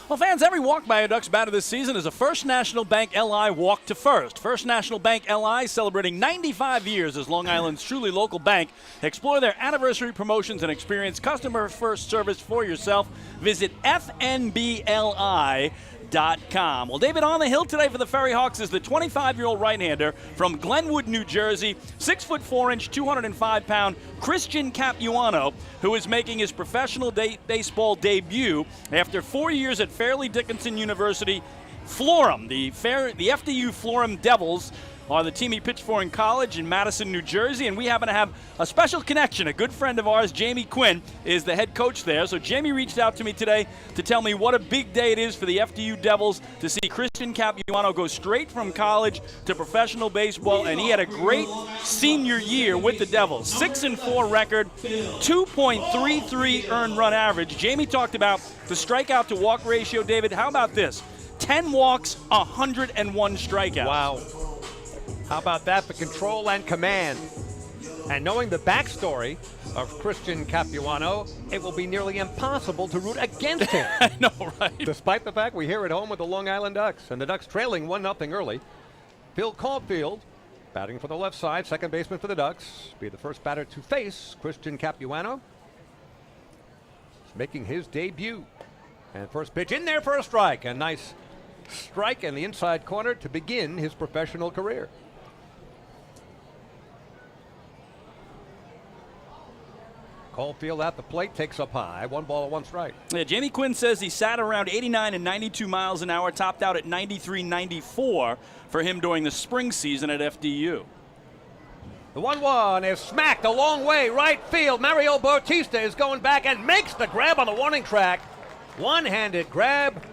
Well, fans, every walk by a Ducks batter this season is a First National Bank LI walk to first. First National Bank LI celebrating 95 years as Long Island's truly local bank. Explore their anniversary promotions and experience customer-first service for yourself. Visit FNBLI.com. Well, David, on the hill today for the FerryHawks is the 25-year-old right-hander from Glenwood, New Jersey, 6'4", 205-pound Christian Capuano, who is making his professional baseball debut after 4 years at Fairleigh Dickinson University. Florham, the FDU Florham Devils, are the team he pitched for in college in Madison, New Jersey, and we happen to have a special connection. A good friend of ours, Jamie Quinn, is the head coach there. So Jamie reached out to me today to tell me what a big day it is for the FDU Devils to see Christian Capuano go straight from college to professional baseball, and he had a great senior year with the Devils. 6-4 record, 2.33 earned run average. Jamie talked about the strikeout to walk ratio. David, how about this? 10 walks, 101 strikeouts. Wow. How about that for control and command? And knowing the backstory of Christian Capuano, it will be nearly impossible to root against him. I know, right? Despite the fact we're here at home with the Long Island Ducks, and the Ducks trailing 1-0 early. Phil Caulfield batting for the left side, second baseman for the Ducks, be the first batter to face Christian Capuano. He's making his debut. And first pitch in there for a strike. A nice strike in the inside corner to begin his professional career. Caulfield at the plate, takes up high. 1 ball, 1 strike. Yeah, Jamie Quinn says he sat around 89 and 92 miles an hour, topped out at 93, 94 for him during the spring season at FDU. The 1-1 is smacked a long way right field. Mario Bautista is going back and makes the grab on the warning track. One-handed grab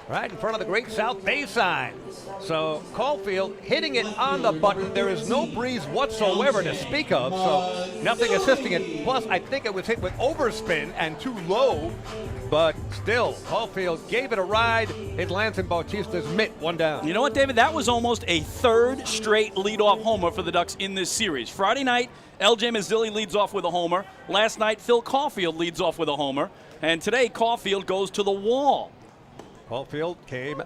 right in front of the Great South Bay sign. So Caulfield hitting it on the button. There is no breeze whatsoever to speak of, so nothing assisting it. Plus, I think it was hit with overspin and too low, but still, Caulfield gave it a ride. It lands in Bautista's mitt, 1 down. You know what, David? That was almost a third straight leadoff homer for the Ducks in this series. Friday night, L.J. Mazzilli leads off with a homer. Last night, Phil Caulfield leads off with a homer. And today, Caulfield goes to the wall. Caulfield came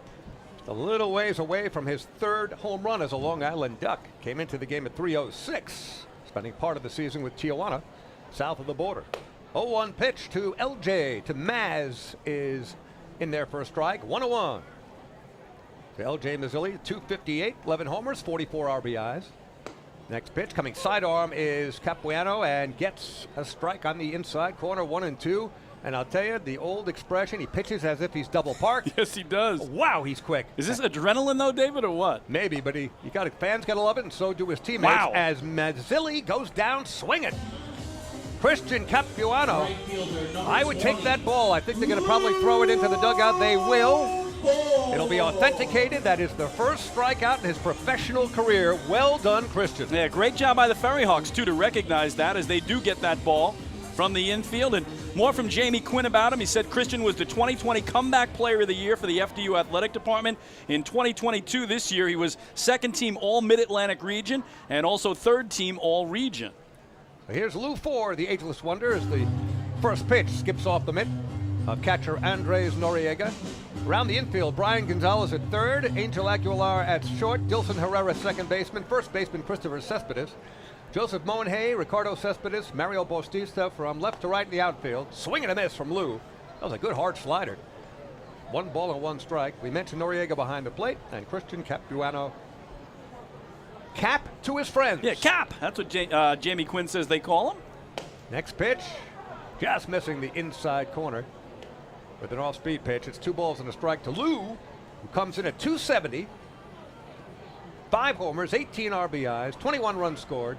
a little ways away from his third home run as a Long Island Duck. Came into the game at 306, spending part of the season with Tijuana, south of the border. 0-1 pitch to LJ, to Maz is in there for a strike. 1-1 to LJ Mazzilli, 258, 11 homers, 44 RBIs. Next pitch coming sidearm is Capuano and gets a strike on the inside corner, 1-2. And I'll tell you, the old expression, he pitches as if he's double parked. Yes, he does. Wow, he's quick. Is this adrenaline, though, David, or what? Maybe, but fans got to love it, and so do his teammates. Wow. As Mazzilli goes down swinging. Christian Capuano, I would take that ball. I think they're going to probably throw it into the dugout. They will. It'll be authenticated. That is the first strikeout in his professional career. Well done, Christian. Yeah, great job by the FerryHawks, too, to recognize that as they do get that ball. from the infield. And more from Jamie Quinn about him. He said Christian was the 2020 Comeback Player of the Year for the FDU Athletic Department. In 2022, this year, he was second-team All-Mid-Atlantic Region and also third-team All-Region. Here's Lou Ford, the ageless wonder, as the first pitch skips off the mitt of catcher Andres Noriega. Around the infield, Brian Gonzalez at third, Angel Aguilar at short, Dilson Herrera second baseman, first baseman Christopher Cespedes, Joseph Monhay, Ricardo Cespedes, Mario Bautista from left to right in the outfield. Swing and a miss from Lou. That was a good hard slider. 1 ball and 1 strike. We mentioned Noriega behind the plate, and Christian Capuano. Cap to his friends. Yeah, Cap. That's what Jamie Quinn says they call him. Next pitch, just missing the inside corner with an off-speed pitch. It's 2 balls and a strike to Lou, who comes in at 270. 5 homers, 18 RBIs, 21 runs scored,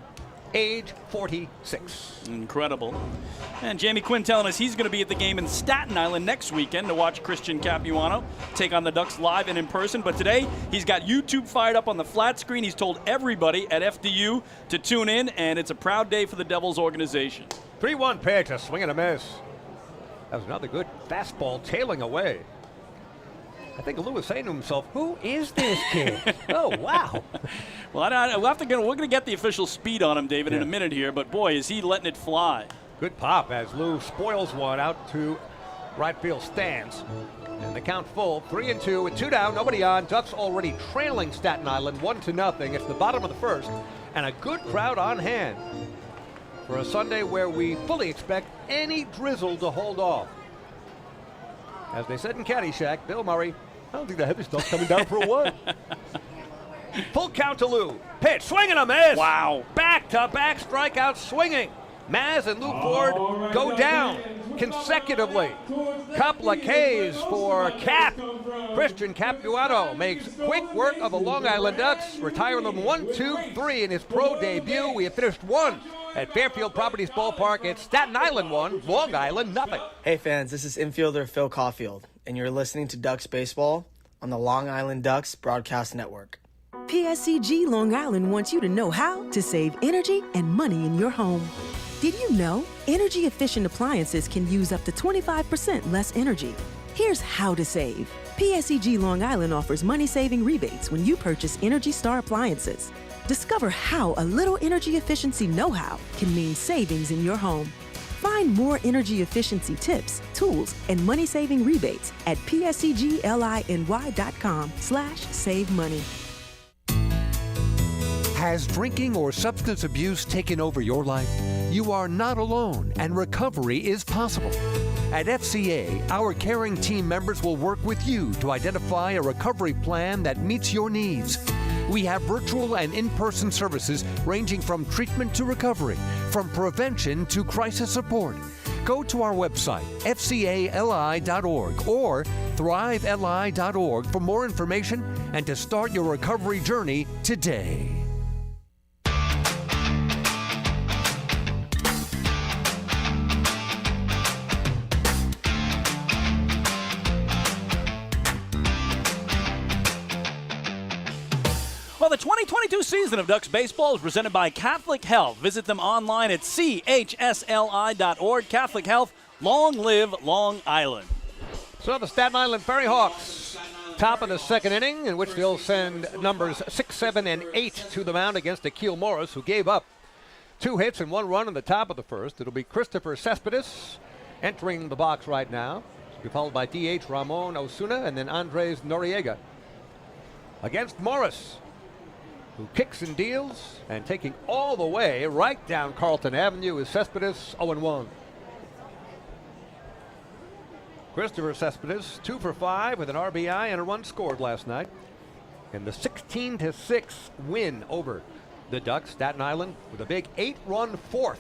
age 46. Incredible. And Jamie Quinn telling us he's going to be at the game in Staten Island next weekend to watch Christian Capuano take on the Ducks live and in person. But today, he's got YouTube fired up on the flat screen. He's told everybody at FDU to tune in, and it's a proud day for the Devils organization. 3-1 pitch, a swing and a miss. That was another good fastball tailing away. I think Lou was saying to himself, who is this kid? Oh, wow. Well, we're going to get the official speed on him, David, in a minute here, but boy, is he letting it fly. Good pop as Lou spoils one out to right field stands. And the count full, 3-2 with 2 down, nobody on. Ducks already trailing Staten Island 1-0. It's the bottom of the first, and a good crowd on hand for a Sunday where we fully expect any drizzle to hold off. As they said in Caddyshack, Bill Murray, I don't think the heavy stuff's coming down for a while. Full count to Lou. Pitch, swing and a miss. Wow. Back-to-back strikeouts swinging. Maz and Lou Ford go down consecutively. Couple of Ks for Cap. Christian Capuano makes quick work of the Long Island Ducks, retiring them 1-2-3 in his pro debut. We have finished 1 at Fairfield Properties Ballpark. It's Staten Island 1, Long Island nothing. Hey fans, this is infielder Phil Caulfield, and you're listening to Ducks Baseball on the Long Island Ducks Broadcast Network. PSCG Long Island wants you to know how to save energy and money in your home. Did you know energy-efficient appliances can use up to 25% less energy? Here's how to save. PSCG Long Island offers money-saving rebates when you purchase Energy Star appliances. Discover how a little energy efficiency know-how can mean savings in your home. Find more energy efficiency tips, tools, and money-saving rebates at pscgliny.com/save money. Has drinking or substance abuse taken over your life? You are not alone, and recovery is possible. At FCA, our caring team members will work with you to identify a recovery plan that meets your needs. We have virtual and in-person services ranging from treatment to recovery, from prevention to crisis support. Go to our website, fcali.org or thriveli.org for more information and to start your recovery journey today. Well, the 2022 season of Ducks Baseball is presented by Catholic Health. Visit them online at chsli.org. Catholic Health, long live Long Island. So the Staten Island FerryHawks, top of the second inning, in which they'll send numbers 6, 7, and 8 to the mound against Akil Morris, who gave up 2 hits and 1 run in the top of the first. It'll be Christopher Cespedes entering the box right now. He'll be followed by DH Ramon Osuna and then Andres Noriega. Against Morris, who kicks and deals, and taking all the way right down Carlton Avenue is Cespedes, 0-1. Christopher Cespedes, 2 for 5 with an RBI and a run scored last night in the 16-6 win over the Ducks. Staten Island with a big 8-run fourth,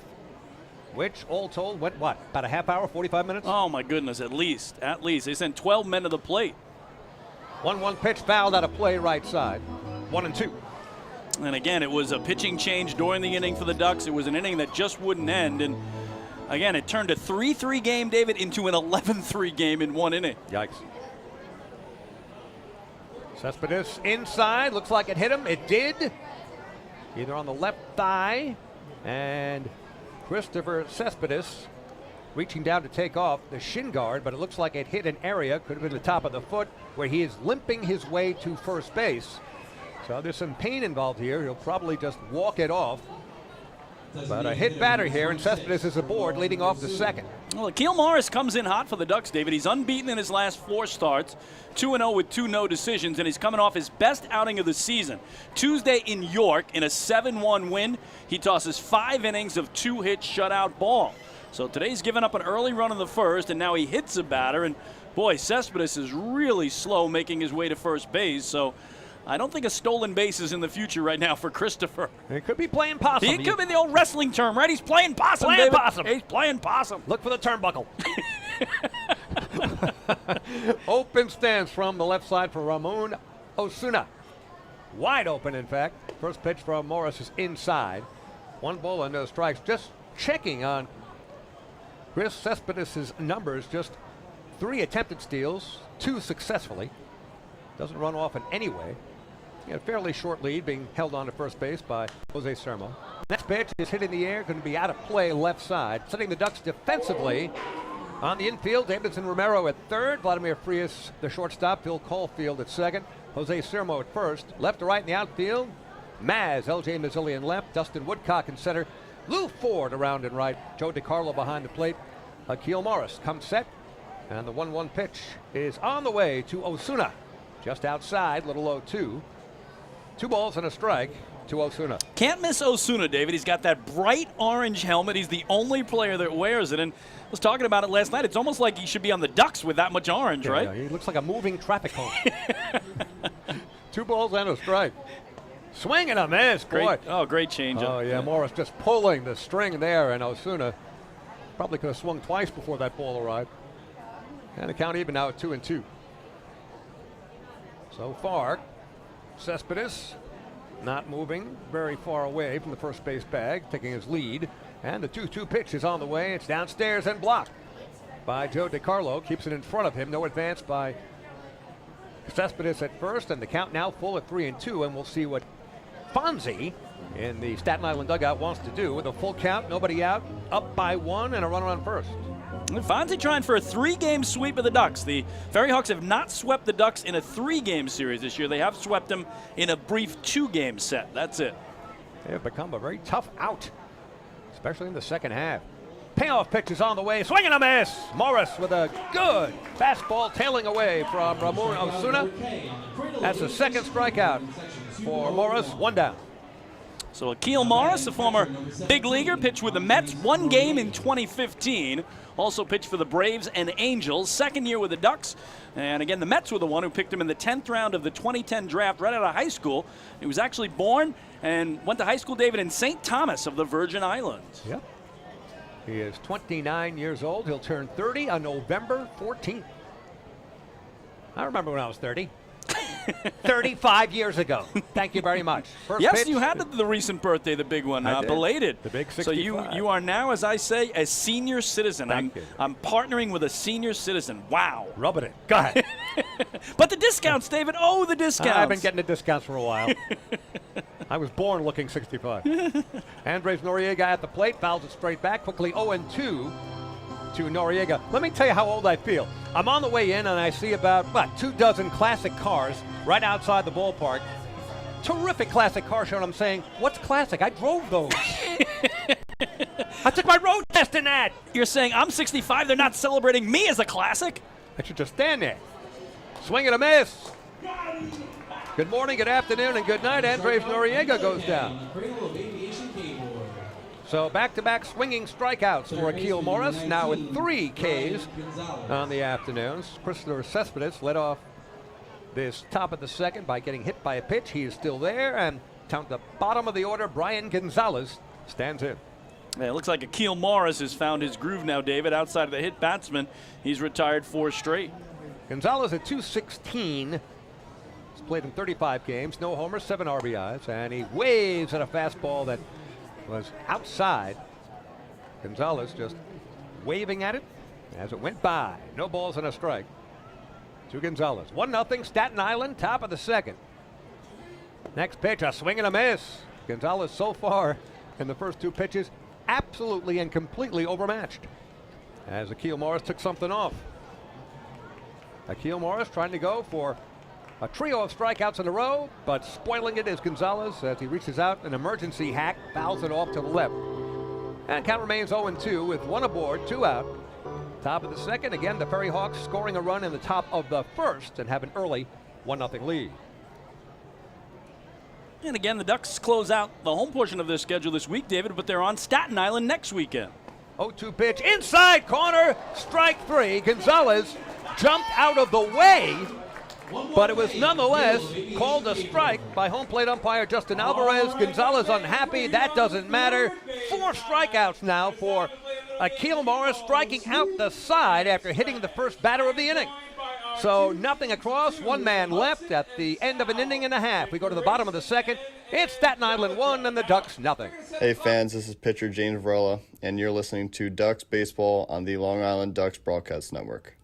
which all told went what, about a half hour, 45 minutes? Oh my goodness, at least. They sent 12 men to the plate. 1-1 pitch fouled out of play right side. 1-2. And again, it was a pitching change during the inning for the Ducks. It was an inning that just wouldn't end. And again, it turned a 3-3 game, David, into an 11-3 game in 1 inning. Yikes. Cespedes inside. Looks like it hit him. It did. Either on the left thigh. And Christopher Cespedes reaching down to take off the shin guard, but it looks like it hit an area, could have been the top of the foot, where he is limping his way to first base. So there's some pain involved here. He'll probably just walk it off. But a hit batter here, and Cespedes is aboard, leading off the second. Well, Akil Morris comes in hot for the Ducks, David. He's unbeaten in his last 4 starts, 2-0 with 2 no decisions, and he's coming off his best outing of the season. Tuesday in York, in a 7-1 win, he tosses 5 innings of 2-hit shutout ball. So today's given up an early run in the first, and now he hits a batter, and boy, Cespedes is really slow making his way to first base, so I don't think a stolen base is in the future right now for Christopher. He could be playing possum. He could be the old wrestling term, right? He's playing possum, Playing David. possum. He's playing possum. Look for the turnbuckle. Open stance from the left side for Ramon Osuna. Wide open, in fact. First pitch from Morris is inside. 1 ball and no strikes. Just checking on Chris Cespedes' numbers. Just 3 attempted steals, 2 successfully. Doesn't run off in any way. He had a fairly short lead, being held on to first base by Jose Sermo. Next pitch is hit in the air, going to be out of play left side. Setting the Ducks defensively on the infield. Davidson Romero at third. Vladimir Frias, the shortstop. Phil Caulfield at second. Jose Sermo at first. Left to right in the outfield. Maz, LJ Mazzilli in left. Dustin Woodcock in center. Lou Ford around and right. Joe DiCarlo behind the plate. Akil Morris comes set. And the 1-1 pitch is on the way to Osuna. Just outside, little 0-2. 2 balls and a strike to Osuna. Can't miss Osuna, David. He's got that bright orange helmet. He's the only player that wears it. And I was talking about it last night. It's almost like he should be on the Ducks with that much orange, right? Yeah, he looks like a moving traffic cone. 2 balls and a strike. Swing and a miss, boy. Great changeup. Oh, yeah, Morris just pulling the string there, and Osuna probably could have swung twice before that ball arrived. And the count even now at 2-2. So far, Cespedes not moving very far away from the first base bag, taking his lead. And the 2-2 pitch is on the way. It's downstairs and blocked by Joe DiCarlo. Keeps it in front of him. No advance by Cespedes at first. And the count now full at 3-2. And we'll see what Fonzie in the Staten Island dugout wants to do with a full count. Nobody out. Up by 1 and a runner on first. Fonzie trying for a 3-game sweep of the Ducks. The FerryHawks have not swept the Ducks in a 3-game series this year. They have swept them in a brief 2-game set. That's it. They have become a very tough out, especially in the second half. Payoff pitch is on the way. Swing and a miss. Morris with a good fastball tailing away from Ramon Osuna. That's the second strikeout for Morris. 1 down. So Akil Morris, a former big leaguer, pitched with the Mets 1 game in 2015. Also pitched for the Braves and Angels. 2nd year with the Ducks. And again, the Mets were the one who picked him in the 10th round of the 2010 draft right out of high school. He was actually born and went to high school, David, in St. Thomas of the Virgin Islands. Yep. He is 29 years old. He'll turn 30 on November 14th. I remember when I was 30. 35 years ago. Thank you very much. First yes, pitch. You had the recent birthday, the big one, belated. The big 65. So you are now, as I say, a senior citizen. Thank you. I'm partnering with a senior citizzen. Wow. Rubbing it. Go ahead. But the discounts, David. Oh, the discounts. I've been getting the discounts for a while. I was born looking 65. Andres Noriega at the plate. Fouls it straight back. Quickly 0-2 to Noriega. Let me tell you how old I feel. I'm on the way in and I see about 24 classic cars right outside the ballpark. Terrific classic car show, and I'm saying, what's classic? I drove those. I took my road test in that. You're saying I'm 65, they're not celebrating me as a classic? I should just stand there. Swing and a miss. Good morning, good afternoon, and good night. Andres Noriega goes down. So back-to-back swinging strikeouts for Akil Morris, now with 3 Ks on the afternoons. Christopher Cespedes led off this top of the second by getting hit by a pitch. He is still there, and down the bottom of the order, Brian Gonzalez stands in. Yeah, it looks like Akil Morris has found his groove now, David. Outside of the hit batsman, he's retired 4 straight. Gonzalez at 216. He's played in 35 games, no homers, 7 RBIs, and he waves at a fastball that was outside. Gonzalez just waving at it as it went by. No balls and a strike to Gonzalez. 1-0 Staten Island, top of the second. Next pitch, a swing and a miss. Gonzalez so far in the first 2 pitches absolutely and completely overmatched. as Akil Morris took something off. Akil Morris trying to go for a trio of strikeouts in a row, but spoiling it is Gonzalez as he reaches out an emergency hack, fouls it off to the left. And count remains 0-2 with 1 aboard, 2 out. Top of the second, again, the FerryHawks scoring a run in the top of the first and have an early 1-0 lead. And again, the Ducks close out the home portion of their schedule this week, David, but they're on Staten Island next weekend. 0-2 pitch, inside corner, strike 3. Gonzalez jumped out of the way, but it was nonetheless called a strike by home plate umpire Justin Alvarez. Gonzalez unhappy, that doesn't matter. 4 strikeouts now for Akil Morris, striking out the side after hitting the first batter of the inning. So nothing across, 1 man left at the end of an inning and a half. We go to the bottom of the second. It's Staten Island 1 and the Ducks nothing. Hey fans, this is pitcher James Varela, and you're listening to Ducks Baseball on the Long Island Ducks Broadcast Network.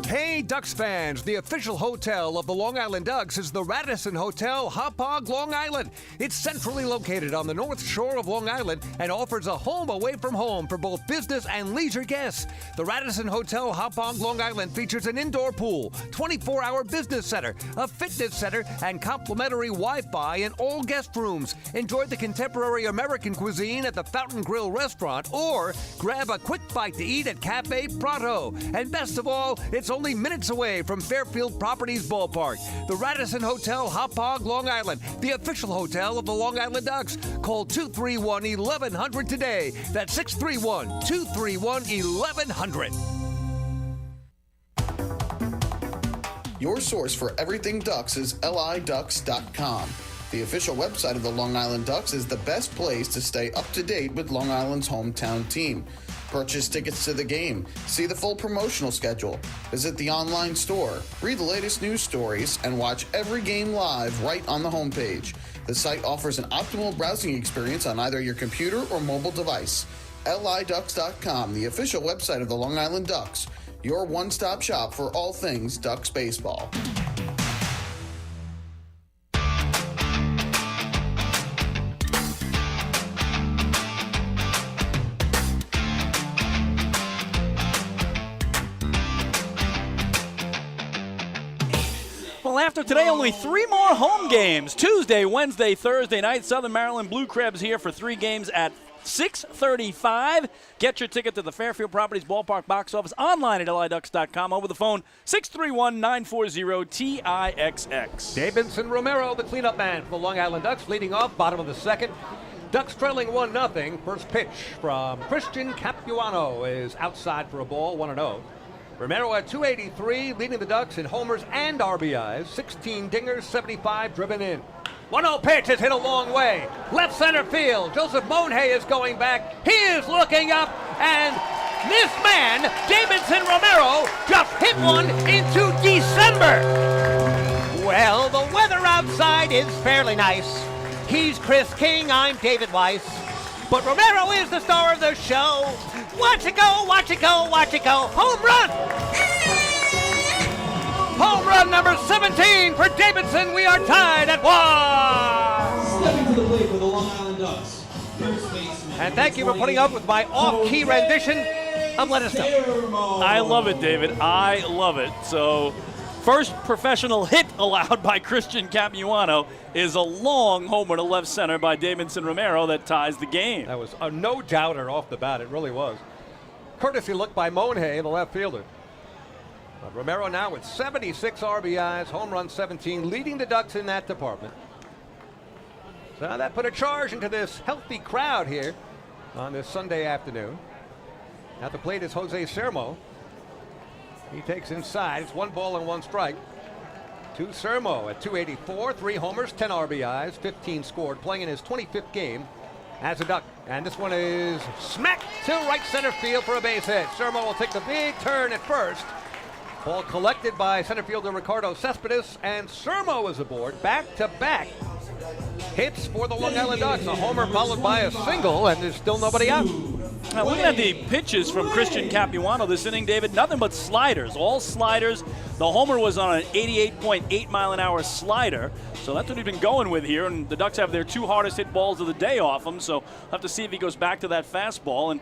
Hey, Ducks fans, the official hotel of the Long Island Ducks is the Radisson Hotel, Hauppauge, Long Island. It's centrally located on the north shore of Long Island and offers a home away from home for both business and leisure guests. The Radisson Hotel, Hauppauge, Long Island features an indoor pool, 24-hour business center, a fitness center, and complimentary Wi-Fi in all guest rooms. Enjoy the contemporary American cuisine at the Fountain Grill restaurant or grab a quick bite to eat at Cafe Prato. And best of all, it's only minutes away from Fairfield Properties Ballpark. The Radisson Hotel, Hauppauge, Long Island, the official hotel of the Long Island Ducks. Call 231-1100 today. That's 631-231-1100. Your source for everything Ducks is liducks.com. The official website of the Long Island Ducks is the best place to stay up to date with Long Island's hometown team. Purchase tickets to the game, see the full promotional schedule, visit the online store, read the latest news stories, and watch every game live right on the homepage. The site offers an optimal browsing experience on either your computer or mobile device. liducks.com, the official website of the Long Island Ducks, your one-stop shop for all things Ducks baseball. Well, after today, only 3 more home games. Tuesday, Wednesday, Thursday night. Southern Maryland Blue Crabs here for 3 games at 6:35. Get your ticket to the Fairfield Properties Ballpark box office online at liducks.com. Over the phone, 631-940-TIXX. Davidson Romero, the cleanup man for the Long Island Ducks, leading off, bottom of the second. Ducks trailing 1-0. First pitch from Christian Capuano is outside for a ball, 1-0. Romero at 283, leading the Ducks in homers and RBIs. 16 dingers, 75 driven in. 1-0 pitch is hit a long way. Left center field. Joseph Monhay is going back. He is looking up, and this man, Davidson Romero, just hit one into December. Well, the weather outside is fairly nice. He's Chris King, I'm David Weiss. But Romero is the star of the show. Watch it go, watch it go, watch it go. Home run! Home run number 17 for Davidson. We are tied at 1. Stepping to the plate for the Long Island Ducks. And thank you for putting up with my off-key rendition of Let Us Know. I love it, David. I love it. So, first professional hit allowed by Christian Capuano is a long homer to left center by Davidson Romero that ties the game. That was a no-doubter off the bat. It really was. Courtesy look by Monhay, the left fielder. But Romero now with 76 RBIs, home run 17, leading the Ducks in that department. So that put a charge into this healthy crowd here on this Sunday afternoon. At the plate is Jose Sermo. He takes inside. It's 1 ball and 1 strike. To Sermo at 284, 3 homers, 10 RBIs, 15 scored, playing in his 25th game as a Duck. And this one is smacked to right center field for a base hit. Sermo will take the big turn at first. Ball collected by center fielder Ricardo Cespedes, and Sermo is aboard. Back-to-back hits for the Long Island Ducks. A homer followed by a single, and there's still nobody out. Now, looking at the pitches from Christian Capuano this inning, David, nothing but sliders, all sliders. The homer was on an 88.8 mile an hour slider, so that's what he's been going with here. And the Ducks have their 2 hardest hit balls of the day off him, so we'll have to see if he goes back to that fastball. And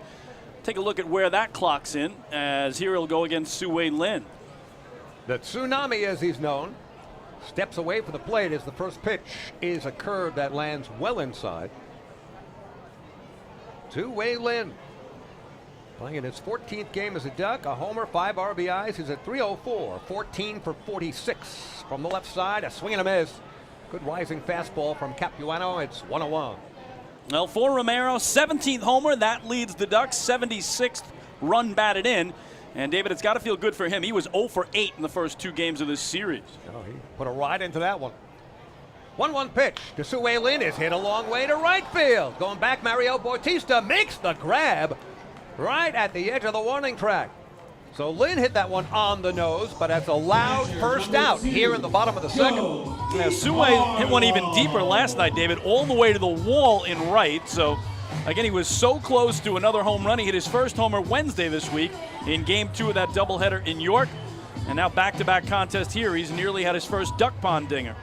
take a look at where that clocks in, as here he'll go against Sue Lin. The Tsunami, as he's known, steps away from the plate as the first pitch is a curve that lands well inside. Sue Lin, playing in his 14th game as a Duck, a homer, 5 RBIs. He's at 304, 14 for 46. From the left side, a swing and a miss. Good rising fastball from Capuano. It's 1-1. Well, for Romero, 17th homer. That leads the Ducks. 76th run batted in. And, David, it's got to feel good for him. He was 0 for 8 in the first 2 games of this series. Oh, he put a ride into that one. 1-1 pitch to Sue Lin is hit a long way to right field. Going back, Mario Bautista makes the grab right at the edge of the warning track. So Lin hit that one on the nose, but that's a loud first out here in the bottom of the second. Yeah, Sue hit one even deeper last night, David, all the way to the wall in right. So, again, he was so close to another home run. He hit his first homer Wednesday this week in Game 2 of that doubleheader in York. And now back-to-back contest here. He's nearly had his first duck pond dinger.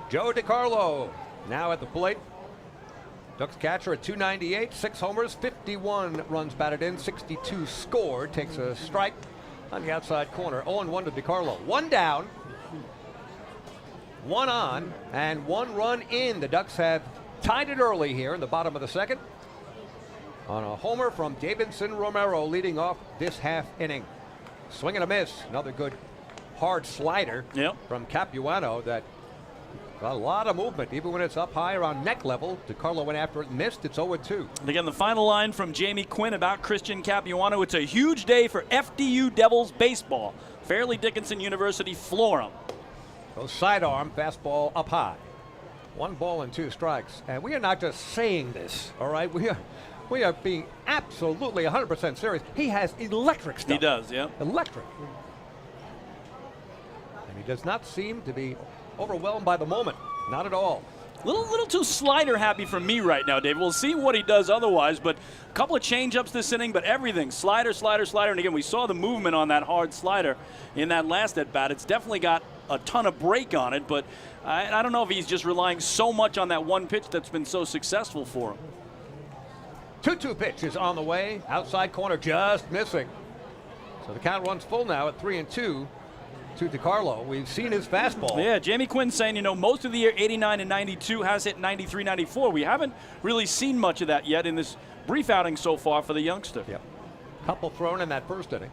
Joe DiCarlo now at the plate. Ducks catcher at 298, 6 homers, 51 runs batted in, 62 scored. Takes a strike on the outside corner. 0-1 to DiCarlo. 1 down, 1 on, and 1 run in. The Ducks have tied it early here in the bottom of the second on a homer from Davidson Romero leading off this half inning. Swing and a miss. Another good hard slider from Capuano that got a lot of movement, even when it's up high around neck level. DiCarlo went after it, missed. It's 0-2. And again, the final line from Jamie Quinn about Christian Capuano. It's a huge day for FDU Devils baseball. Fairleigh Dickinson University floor 'em. Goes sidearm, fastball up high. 1 ball and 2 strikes. And we are not just saying this, all right? We are being absolutely 100% serious. He has electric stuff. He does, yeah. Electric. And he does not seem to be overwhelmed by the moment. Not at all. Little too slider happy for me right now, David. We'll see what he does otherwise, but a couple of change-ups this inning, but everything. Slider, slider, slider. And again, we saw the movement on that hard slider in that last at-bat. It's definitely got a ton of break on it, but I don't know if he's just relying so much on that one pitch that's been so successful for him. 2-2 pitch is on the way. Outside corner just missing. So the count runs full now at 3-2. To DiCarlo. We've seen his fastball. Yeah, Jamie Quinn saying, most of the year 89 and 92 has hit 93, 94. We haven't really seen much of that yet in this brief outing so far for the youngster. Yep. Couple thrown in that first inning.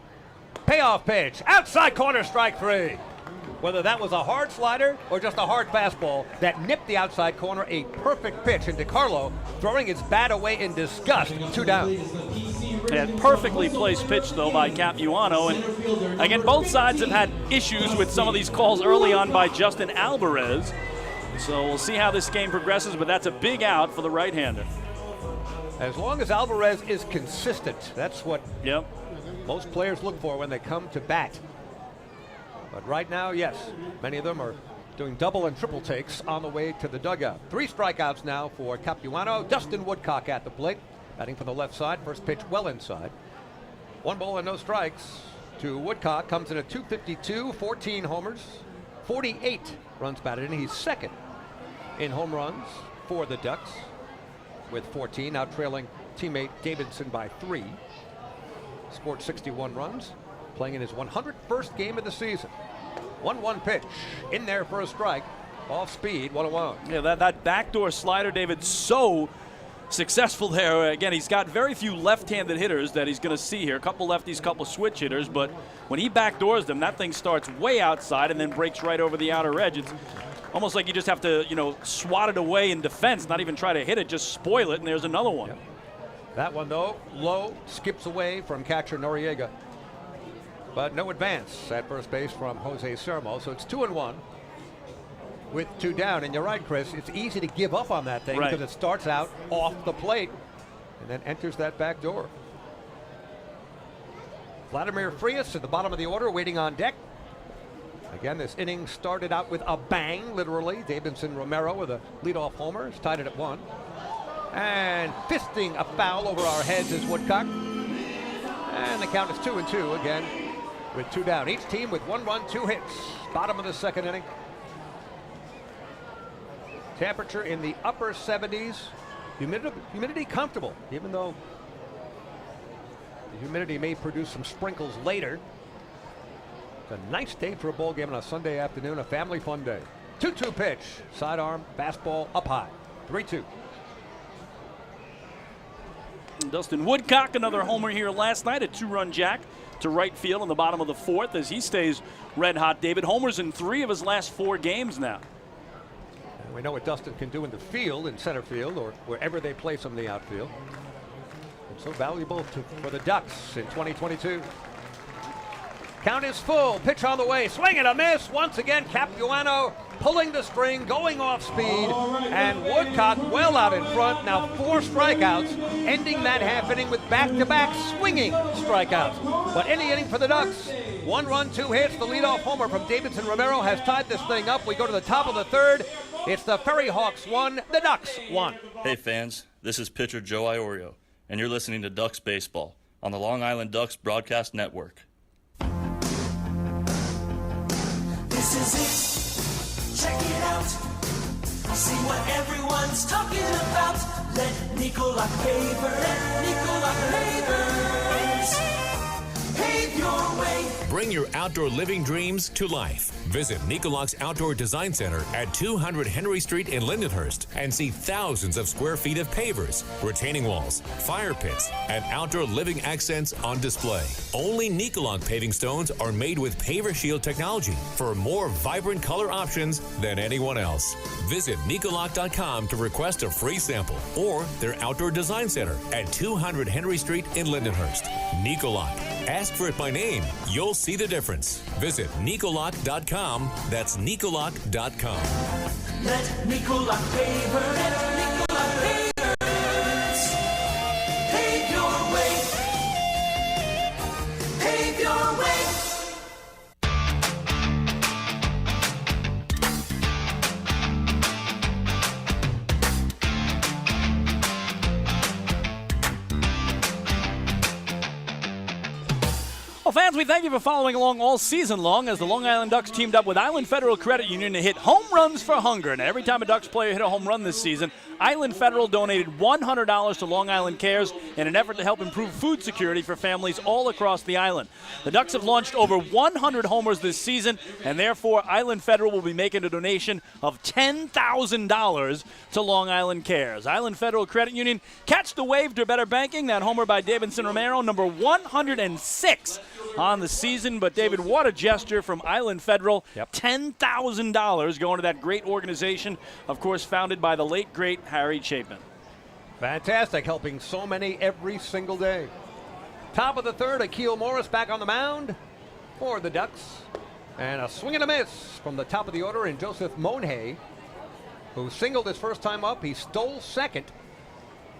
Payoff pitch. Outside corner, strike 3. Whether that was a hard slider or just a hard fastball that nipped the outside corner, a perfect pitch. And DiCarlo throwing his bat away in disgust. 2 down. And perfectly placed pitch, though, by Capuano. And again, both sides have had issues with some of these calls early on by Justin Alvarez. So we'll see how this game progresses, but that's a big out for the right-hander. As long as Alvarez is consistent, that's what most players look for when they come to bat. But right now, yes, many of them are doing double and triple takes on the way to the dugout. 3 strikeouts now for Capuano. Dustin Woodcock at the plate. Batting from the left side, first pitch well inside. 1 ball and no strikes to Woodcock. Comes in at 252, 14 homers, 48 runs batted in. He's second in home runs for the Ducks with 14, now trailing teammate Davidson by 3. Scored 61 runs, playing in his 101st game of the season. 1-1 pitch in there for a strike, off speed, 1-1. Yeah, that backdoor slider, David, so successful there. Again, he's got very few left-handed hitters that he's going to see here. A couple lefties, couple switch hitters, but when he backdoors them, that thing starts way outside and then breaks right over the outer edge. It's almost like you just have to, swat it away in defense, not even try to hit it, just spoil it, and there's another one. Yep. That one, though, low, skips away from catcher Noriega. But no advance at first base from Jose Sermo, so it's 2-1. With 2 down, and you're right, Chris, it's easy to give up on that thing because it starts out off the plate and then enters that back door. Vladimir Frias at the bottom of the order, waiting on deck. Again, this inning started out with a bang, literally. Davidson Romero with a leadoff homer. It's tied it at 1. And fisting a foul over our heads is Woodcock. And the count is 2-2 again with 2 down. Each team with 1 run, 2 hits. Bottom of the second inning. Temperature in the upper 70s. Humidity comfortable, even though The humidity may produce some sprinkles later. It's a nice day for a ball game on a Sunday afternoon, a family fun day. 2-2 pitch, sidearm, fastball up high. 3-2. Dustin Woodcock, another homer here last night, a 2-run jack to right field in the bottom of the 4th as he stays red hot. David, homers in 3 of his last 4 games now. And we know what Dustin can do in the field, in center field, or wherever they place him in the outfield. And so valuable for the Ducks in 2022. Count is full. Pitch on the way. Swing and a miss. Once again, Capuano pulling the string, going off speed. And Woodcock well out in front. Now 4 strikeouts, ending that half inning with back-to-back swinging strikeouts. But any inning for the Ducks. 1 run, 2 hits. The leadoff homer from Davidson Romero has tied this thing up. We go to the top of the 3rd. It's the FerryHawks 1, the Ducks 1. Hey fans, this is pitcher Joe Iorio, and you're listening to Ducks Baseball on the Long Island Ducks Broadcast Network. This is it. Check it out. See what everyone's talking about. Let Nicolak pave your way. Bring your outdoor living dreams to life. Visit Nicolak's Outdoor Design Center at 200 Henry Street in Lindenhurst and see thousands of square feet of pavers, retaining walls, fire pits, and outdoor living accents on display. Only Nicolak paving stones are made with Paver Shield technology for more vibrant color options than anyone else. Visit Nicolak.com to request a free sample or their Outdoor Design Center at 200 Henry Street in Lindenhurst. Nicolak. Ask for it by name. You'll see the difference. Visit Nicolak.com. That's Nicolak.com. Let Nicolak pavers pave your way. Pave your way. Well, fans, we thank you for following along all season long as the Long Island Ducks teamed up with Island Federal Credit Union to hit home runs for hunger. And every time a Ducks player hit a home run this season, Island Federal donated $100 to Long Island Cares in an effort to help improve food security for families all across the island. The Ducks have launched over 100 homers this season, and therefore Island Federal will be making a donation of $10,000 to Long Island Cares. Island Federal Credit Union, catch the wave to better banking. That homer by Davidson Romero, number 106 on the season. But David, what a gesture from Island Federal. $10,000 going to that great organization, of course, founded by the late, great Harry Chapin. Fantastic, helping so many every single day. Top of the 3rd, Akil Morris back on the mound for the Ducks. And a swing and a miss from the top of the order in Joseph Monhay, who singled his first time up. He stole second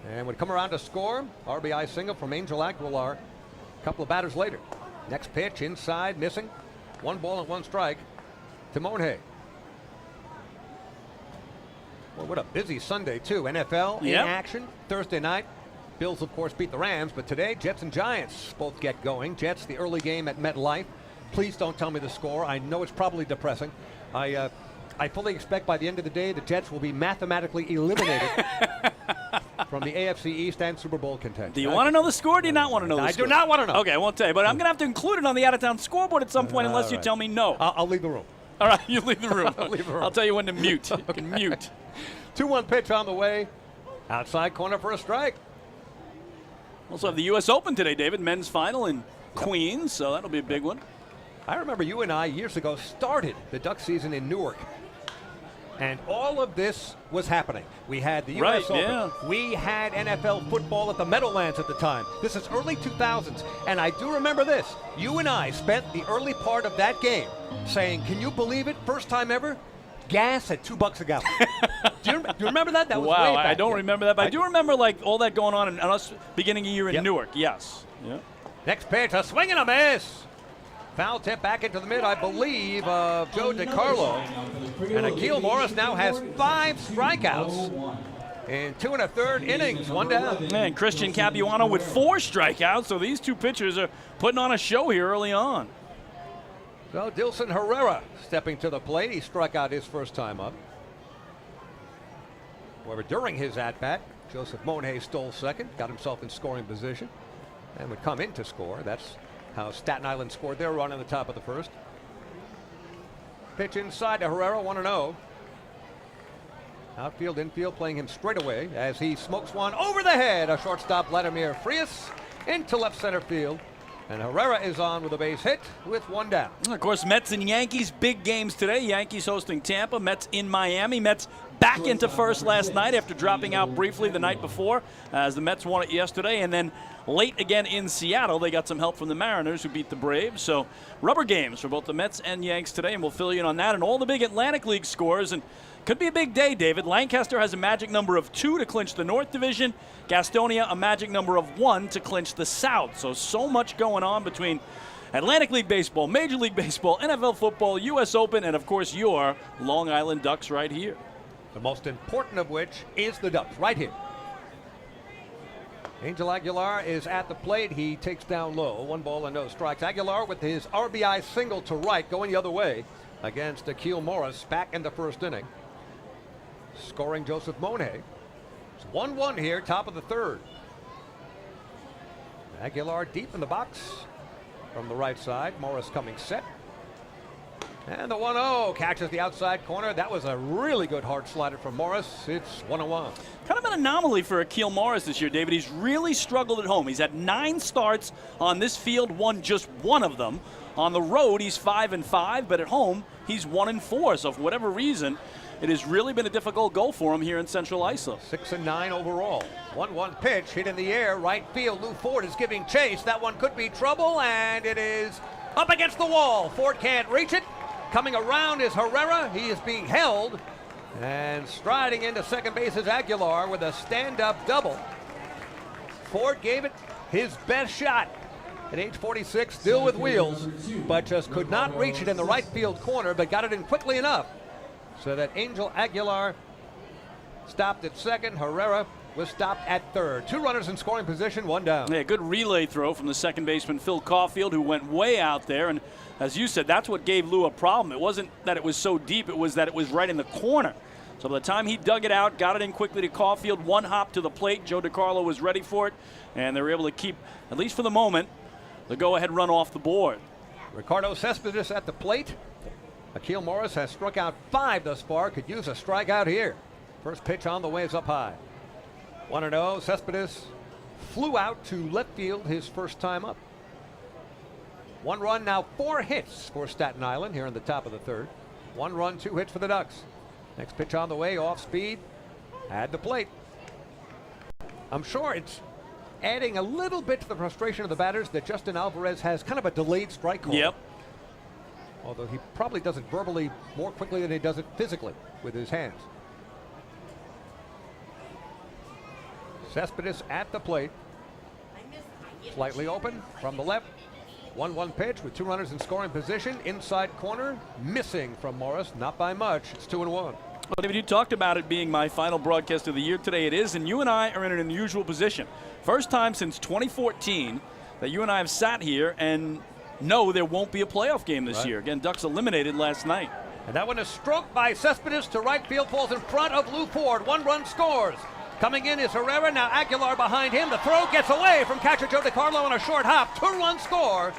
and would come around to score. RBI single from Angel Aguilar a couple of batters later. Next pitch, inside, missing. 1 ball and 1 strike to Monhay. Well, what a busy Sunday, too. NFL in action Thursday night. Bills, of course, beat the Rams, but today, Jets and Giants both get going. Jets, the early game at MetLife. Please don't tell me the score. I know it's probably depressing. I fully expect by the end of the day, the Jets will be mathematically eliminated from the AFC East and Super Bowl contention. Do you want to know the score or do you not want to know the score? I do not want to know. Okay, I won't tell you, but I'm going to have to include it on the out-of-town scoreboard at some point unless you tell me no. I'll leave the room. All right, you leave the room. I'll leave the room. I'll tell you when to mute. You can mute. 2-1 pitch on the way. Outside corner for a strike. Also have the U.S. Open today, David. Men's final in Queens, so that'll be a big one. I remember you and I years ago started the Duck season in Newark. And all of this was happening. We had the U.S. Open. Yeah. We had NFL football at the Meadowlands at the time. This is early 2000s. And I do remember this. You and I spent the early part of that game saying, can you believe it? First time ever? Gas at $2 a gallon. do you remember that? That was wow, way back I don't then. remember that. But I do remember like all that going on and us beginning a year in Newark. Yes. Yep. Next pitch, a swing and a miss. Foul tip back into the mid, I believe, of Joe DiCarlo. And Akil Morris now has 5 strikeouts in 2 1/3 innings, 1 down. And Christian Capuano with 4 strikeouts, so these two pitchers are putting on a show here early on. So Dilson Herrera stepping to the plate. He struck out his first time up. However, during his at-bat, Joseph Monhay stole second, got himself in scoring position. and would come in to score. That's how Staten Island scored their run in the top of the first. Pitch inside to Herrera, 1-0. Outfield, infield, playing him straight away as he smokes one over the head. A shortstop, Vladimir Frias, into left center field. And Herrera is on with a base hit with one down. Of course, Mets and Yankees, big games today. Yankees hosting Tampa, Mets in Miami. Mets back into first last night after dropping out briefly the night before as the Mets won it yesterday. And then late again in Seattle, they got some help from the Mariners who beat the Braves. So rubber games for both the Mets and Yanks today, and we'll fill you in on that and all the big Atlantic League scores. And could be a big day, David. Lancaster has a magic number of 2 to clinch the North Division. Gastonia a magic number of 1 to clinch the South. So much going on between Atlantic League Baseball, Major League Baseball, NFL football, U.S. Open, and of course your Long Island Ducks right here. The most important of which is the Ducks right here. Angel Aguilar is at the plate. He takes down low. 1 ball and no strikes. Aguilar with his RBI single to right, going the other way against Akil Morris back in the first inning. Scoring Joseph Monet. It's 1-1 here, top of the third. Aguilar deep in the box from the right side. Morris coming set. And the 1-0 catches the outside corner. That was a really good hard slider from Morris. It's 1-1. Kind of an anomaly for Akil Morris this year, David. He's really struggled at home. He's had 9 starts on this field, won just 1 of them. On the road, he's 5-5, but at home, he's 1-4. So for whatever reason, it has really been a difficult goal for him here in Central Islip. 6-9 overall. 1-1 pitch hit in the air, right field. Lou Ford is giving chase. That one could be trouble, and it is up against the wall. Ford can't reach it. Coming around is Herrera. He is being held, and striding into second base is Aguilar with a stand-up double. Ford gave it his best shot at age 46, still with wheels, but just could not reach it in the right field corner, but got it in quickly enough so that Angel Aguilar stopped at second. Herrera was stopped at third. 2 runners in scoring position, 1 down. Yeah, good relay throw from the second baseman, Phil Caulfield, who went way out there. And as you said, that's what gave Lou a problem. It wasn't that it was so deep, it was that it was right in the corner. So by the time he dug it out, got it in quickly to Caulfield, 1 hop to the plate. Joe DiCarlo was ready for it, and they were able to keep, at least for the moment, the go-ahead run off the board. Ricardo Cespedes at the plate. Akil Morris has struck out 5 thus far. Could use a strikeout here. First pitch on the way is up high. 1-0. Cespedes flew out to left field his first time up. 1 run, now 4 hits for Staten Island here in the top of the third. 1 run, 2 hits for the Ducks. Next pitch on the way, off speed, at the plate. I'm sure it's adding a little bit to the frustration of the batters that Justin Alvarez has kind of a delayed strike call. Yep. Although he probably does it verbally more quickly than he does it physically with his hands. Cespedes at the plate. Slightly open from the left. 1-1 pitch with 2 runners in scoring position. Inside corner, missing from Morris, not by much. It's 2-1. Well, David, you talked about it being my final broadcast of the year today. It is, and you and I are in an unusual position. First time since 2014 that you and I have sat here and know there won't be a playoff game this year. Again, Ducks eliminated last night. And that one is stroked by Cespedes to right field, falls in front of Lou Ford. 1 run scores. Coming in is Herrera, now Aguilar behind him. The throw gets away from catcher Joe DiCarlo on a short hop. 2-run score.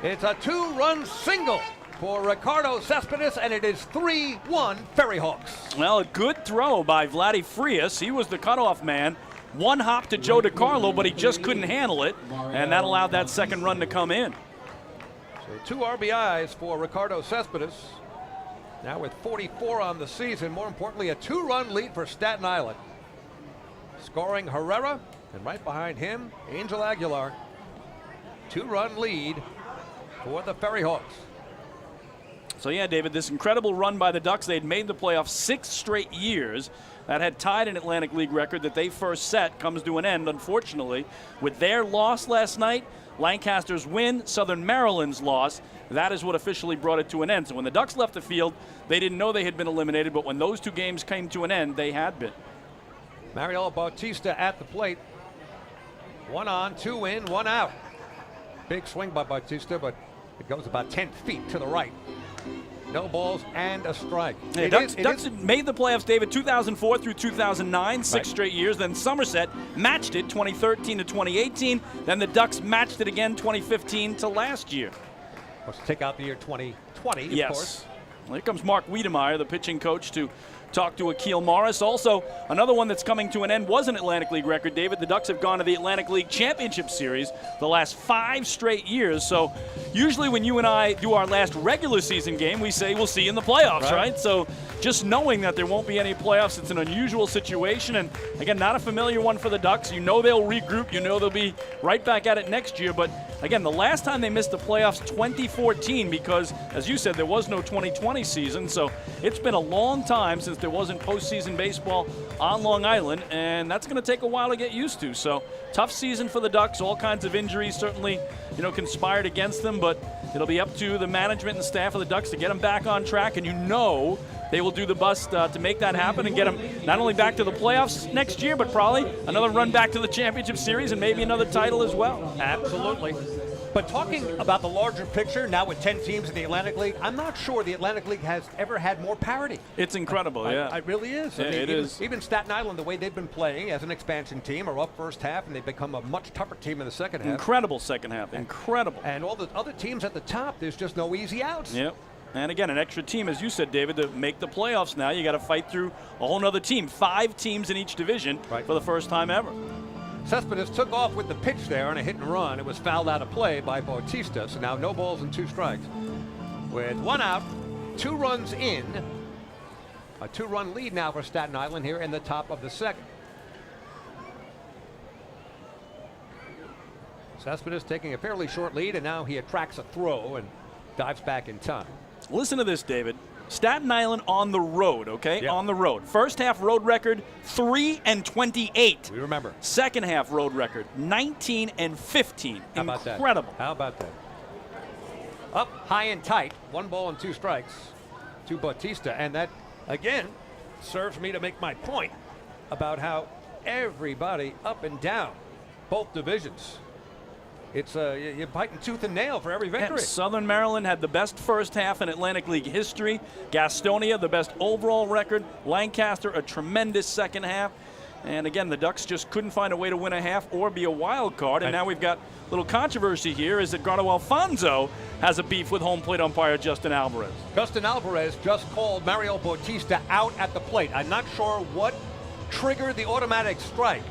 It's a 2-run single for Ricardo Cespedes, and it is 3-1 FerryHawks. Well, a good throw by Vladdy Frias. He was the cutoff man. 1 hop to Joe DiCarlo, but he just couldn't handle it, and that allowed that second run to come in. So 2 RBIs for Ricardo Cespedes. Now with 44 on the season. More importantly, a 2-run lead for Staten Island. Scoring Herrera, and right behind him, Angel Aguilar. 2-run lead for the FerryHawks. So yeah, David, this incredible run by the Ducks. They had made the playoffs 6 straight years. That had tied an Atlantic League record that they first set, comes to an end, unfortunately. With their loss last night, Lancaster's win, Southern Maryland's loss, that is what officially brought it to an end. So when the Ducks left the field, they didn't know they had been eliminated, but when those 2 games came to an end, they had been. Mariel Bautista at the plate. 1 on, 2 in, 1 out. Big swing by Bautista, but it goes about 10 feet to the right. no balls, and a strike. Yeah, Ducks made the playoffs, David, 2004 through 2009, six straight years. Then Somerset matched it 2013 to 2018. Then the Ducks matched it again 2015 to last year. Let's take out the year 2020, yes. Of course. Well, here comes Mark Wiedemeyer, the pitching coach, to talk to Akil Morris. Also, another one that's coming to an end was an Atlantic League record, David. The Ducks have gone to the Atlantic League Championship Series the last 5 straight years. So usually when you and I do our last regular season game, we say we'll see you in the playoffs, right? So just knowing that there won't be any playoffs, it's an unusual situation. And again, not a familiar one for the Ducks. You know they'll regroup. You know they'll be right back at it next year. But again, the last time they missed the playoffs, 2014, because as you said, there was no 2020 season. So it's been a long time since there wasn't postseason baseball on Long Island, and that's going to take a while to get used to. So tough season for the Ducks. All kinds of injuries certainly, conspired against them, but it'll be up to the management and staff of the Ducks to get them back on track, and they will do the best to make that happen and get them not only back to the playoffs next year, but probably another run back to the championship series and maybe another title as well. Absolutely. But talking about the larger picture, now with 10 teams in the Atlantic League, I'm not sure the Atlantic League has ever had more parity. It's incredible, yeah. It really is. Yeah, it is. Even Staten Island, the way they've been playing as an expansion team, are up first half, and they've become a much tougher team in the second half. Incredible second half. Incredible. And all the other teams at the top, there's just no easy outs. Yep. And again, an extra team, as you said, David, to make the playoffs now. You got to fight through a whole other team. 5 teams in each division for the first time ever. Cespedes took off with the pitch there on a hit and run. It was fouled out of play by Bautista, so now no balls and 2 strikes. With 1 out, 2 runs in. A 2-run lead now for Staten Island here in the top of the second. Cespedes taking a fairly short lead, and now he attracts a throw and dives back in time. Listen to this, David. Staten Island on the road, okay? Yep. On the road. First half road record, 3-28. We remember. Second half road record, 19-15. How about Incredible. That? How about that? Up high and tight, 1 ball and 2 strikes to Bautista. And that, again, serves me to make my point about how everybody up and down, both divisions, it's you're fighting tooth and nail for every victory. Yeah, Southern Maryland had the best first half in Atlantic League history. Gastonia, the best overall record. Lancaster, a tremendous second half. And again, the Ducks just couldn't find a way to win a half or be a wild card. And now we've got a little controversy here is that Edgardo Alfonso has a beef with home plate umpire Justin Alvarez. Justin Alvarez just called Mario Bautista out at the plate. I'm not sure what triggered the automatic strike,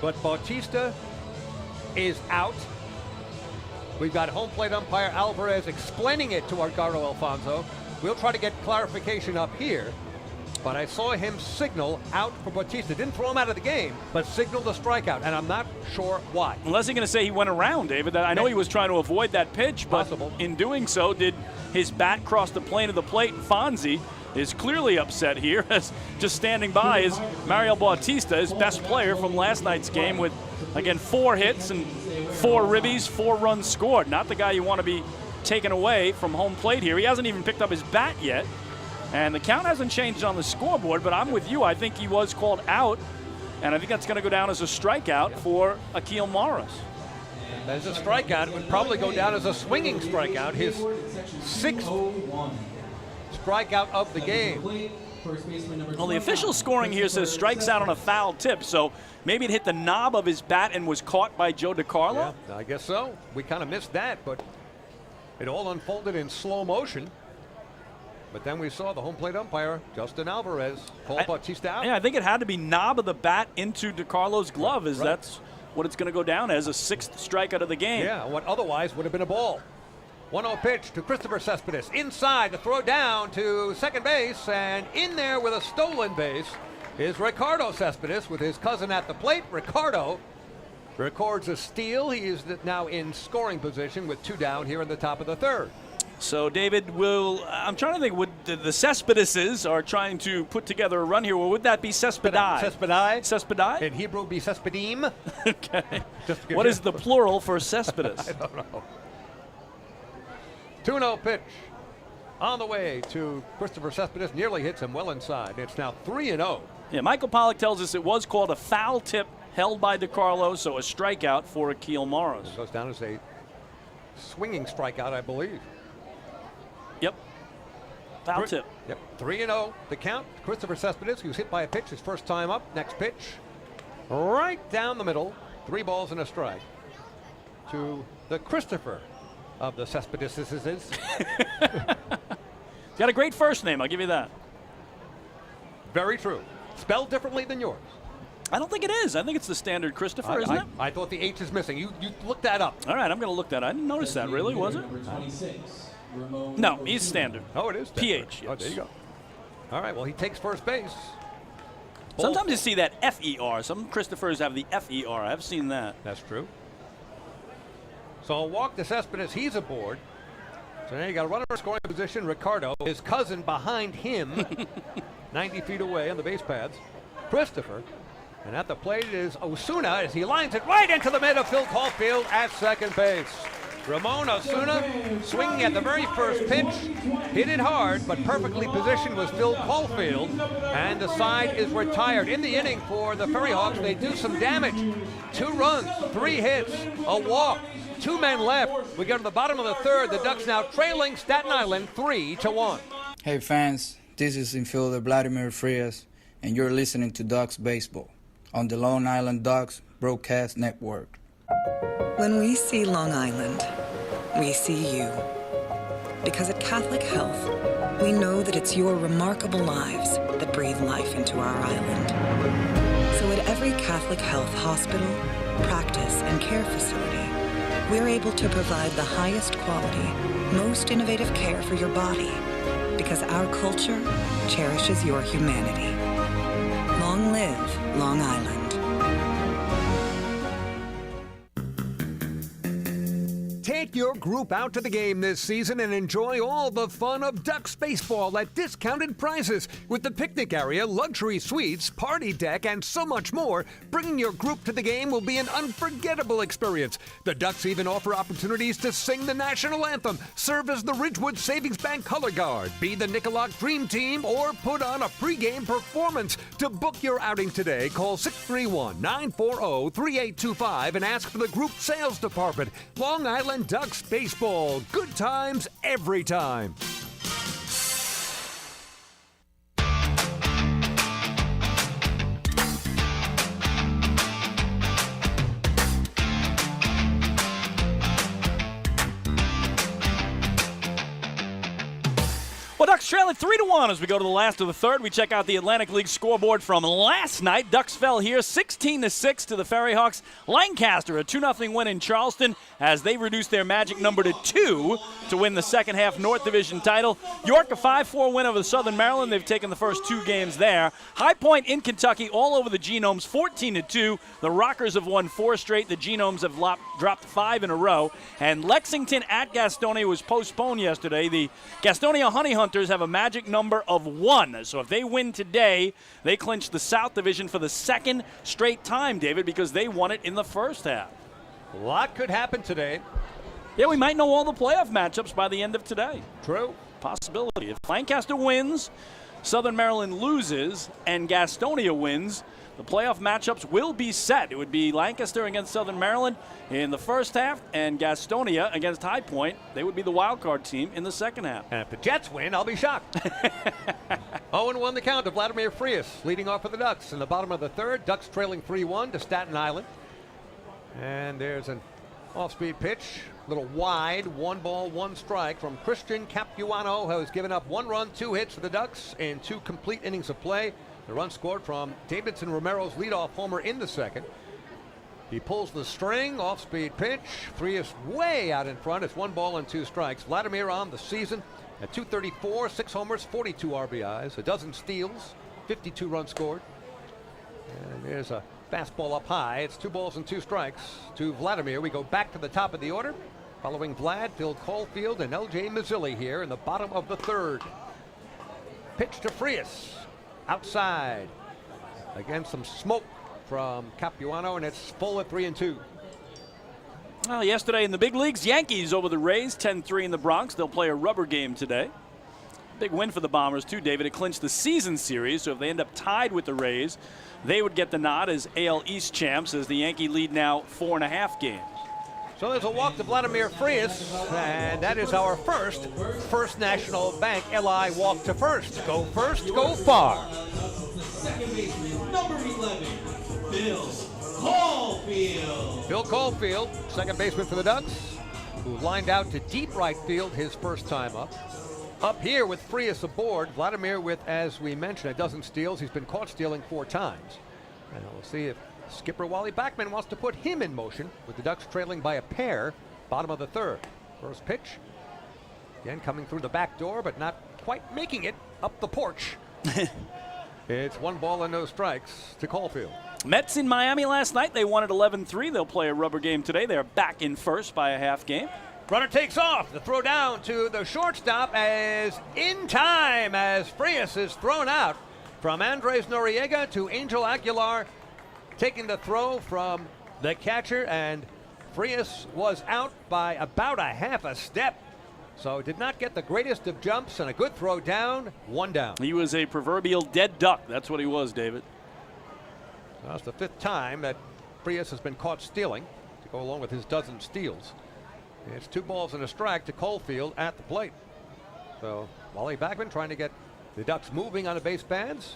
but Bautista is out. We've got home plate umpire Alvarez explaining it to Edgardo Alfonso. We'll try to get clarification up here, but I saw him signal out for Bautista. Didn't throw him out of the game, but signaled a strikeout, and I'm not sure why. Unless he's going to say he went around, David. I know he was trying to avoid that pitch, but in doing so, did his bat cross the plane of the plate? Fonzie is clearly upset here, as just standing by is Mario Bautista, his best player from last night's game with, again, 4 hits and 4 ribbies, 4 runs scored. Not the guy you want to be taken away from home plate here. He hasn't even picked up his bat yet. And the count hasn't changed on the scoreboard, but I'm with you. I think he was called out, and I think that's going to go down as a strikeout for Akil Morris. As a strikeout, it would probably go down as a swinging strikeout. His 6th strikeout of the game. Well, the official scoring here says strikes out on a foul tip, so maybe it hit the knob of his bat and was caught by Joe DiCarlo? Yeah, I guess so. We kind of missed that, but it all unfolded in slow motion. But then we saw the home plate umpire, Justin Alvarez, call Bautista out. Yeah, I think it had to be knob of the bat into DiCarlo's glove, that's what it's going to go down as, a 6th strikeout of the game. Yeah, what otherwise would have been a ball. 1-0 pitch to Christopher Cespedes. Inside, the throw down to second base, and in there with a stolen base is Ricardo Cespedes with his cousin at the plate. Ricardo records a steal. He is now in scoring position with 2 down here in the top of the 3rd. So, David, I'm trying to think, would the Cespedeses are trying to put together a run here, or would that be Cespedi? Cespedi. Cespedi? In Hebrew, be Cespedim. Okay. What is the plural for Cespedes? I don't know. 2-0 pitch on the way to Christopher Cespedes. Nearly hits him well inside. It's now 3-0. Yeah, Michael Pollack tells us it was called a foul tip held by DiCarlo, so a strikeout for Akil Morris. It goes down as a swinging strikeout, I believe. Yep. Foul tip. Yep, 3-0 the count. Christopher Cespedes, who's hit by a pitch his first time up. Next pitch, right down the middle. 3 balls and a strike to the Christopher of the Cespedes. Got a great first name, I'll give you that. Very true. Spelled differently than yours. I don't think it is. I think it's the standard Christopher, isn't it? I thought the H is missing. You looked that up. All right, I'm going to look that up. I didn't notice that, really, was it? Number 26, Ramon. No, he's standard. Oh, it is standard. PH, Oh, yes. there you go. All right, well, he takes first base. Sometimes you see that F-E-R. Some Christophers have the F-E-R. I've seen that. That's true. So a walk to Cespedes. He's aboard. So now you got a runner in scoring position. Ricardo, his cousin behind him, 90 feet away on the base paths. Christopher. And at the plate is Osuna as he lines it right into the mid of Phil Caulfield at second base. Ramon Osuna swinging at the very first pitch. Hit it hard, but perfectly positioned was Phil Caulfield. And the side is retired. In the inning for the FerryHawks, they do some damage. 2 runs, 3 hits, a walk. 2 men left. We go to the bottom of the third. The Ducks now trailing Staten Island 3-1. Hey fans, this is infielder Vladimir Frias, and you're listening to Ducks Baseball on the Long Island Ducks Broadcast Network. When we see Long Island, we see you. Because at Catholic Health, we know that it's your remarkable lives that breathe life into our island. So at every Catholic Health hospital, practice, and care facility, we're able to provide the highest quality, most innovative care for your body, because our culture cherishes your humanity. Long live Long Island. Take your group out to the game this season and enjoy all the fun of Ducks baseball at discounted prices with the picnic area, luxury suites, party deck, and so much more. Bringing your group to the game will be an unforgettable experience. The Ducks even offer opportunities to sing the national anthem, serve as the Ridgewood Savings Bank color guard, be the Nickolock Dream Team, or put on a pregame performance. To book your outing today, call 631-940-3825 and ask for the group sales department. Long Island Ducks baseball. Good times every time. Well, Ducks trailing 3-1 as we go to the last of the third. We check out the Atlantic League scoreboard from last night. Ducks fell here 16-6 to the FerryHawks. Lancaster, a 2-0 win in Charleston as they reduced their magic number to 2 to win the second half North Division title. York, a 5-4 win over Southern Maryland. They've taken the first 2 games there. High Point in Kentucky, all over the Genomes, 14-2. The Rockers have won 4 straight. The Genomes have dropped 5 in a row. And Lexington at Gastonia was postponed yesterday. The Gastonia Honey Hunters have a magic number of 1. So if they win today, they clinch the South Division for the second straight time, David, because they won it in the first half. A lot could happen today. Yeah, we might know all the playoff matchups by the end of today. True. Possibility. If Lancaster wins, Southern Maryland loses, and Gastonia wins, the playoff matchups will be set. It would be Lancaster against Southern Maryland in the first half and Gastonia against High Point. They would be the wild card team in the second half. And if the Jets win, I'll be shocked. 0-1 the count of Vladimir Frias leading off for the Ducks. In the bottom of the third, Ducks trailing 3-1 to Staten Island. And there's an off-speed pitch, a little wide, 1 ball, 1 strike from Christian Capuano, who has given up 1 run, 2 hits for the Ducks in 2 complete innings of play. The run scored from Davidson Romero's leadoff homer in the second. He pulls the string, off-speed pitch. Frias way out in front. It's 1 ball and 2 strikes. Vladimir on the season at .234, 6 homers, 42 RBIs, a dozen steals, 52 runs scored. And there's a fastball up high. It's 2 balls and 2 strikes to Vladimir. We go back to the top of the order. Following Vlad, Phil Caulfield, and L.J. Mazzilli here in the bottom of the third. Pitch to Frias. Outside. Again, some smoke from Capuano, and it's full at 3-2. Well, yesterday in the big leagues, Yankees over the Rays, 10-3 in the Bronx. They'll play a rubber game today. Big win for the Bombers, too, David. It clinched the season series, so if they end up tied with the Rays, they would get the nod as AL East champs as the Yankee lead now 4.5 games. So there's a walk to Vladimir Frias, and that is our First National Bank LI walk to first. Go first, go far. Second baseman, number 11, Bill Caulfield. Bill Caulfield, second baseman for the Ducks, who lined out to deep right field his first time up. Up here with Frias aboard, Vladimir with, as we mentioned, a dozen steals. He's been caught stealing 4 times. And we'll see if skipper Wally Backman wants to put him in motion with the Ducks trailing by a pair, bottom of the third. First pitch, again coming through the back door, but not quite making it up the porch. It's 1 ball and no strikes to Caulfield. Mets in Miami last night. They won at 11-3. They'll play a rubber game today. They're back in first by a half game. Runner takes off. The throw down to the shortstop as in time as Frias is thrown out from Andres Noriega to Angel Aguilar, taking the throw from the catcher, and Frias was out by about a half a step. So did not get the greatest of jumps, and a good throw down, 1 down. He was a proverbial dead duck. That's what he was, David. That's the 5th time that Frias has been caught stealing to go along with his dozen steals. It's 2 balls and a strike to Caulfield at the plate. So Wally Backman trying to get the Ducks moving on the base paths.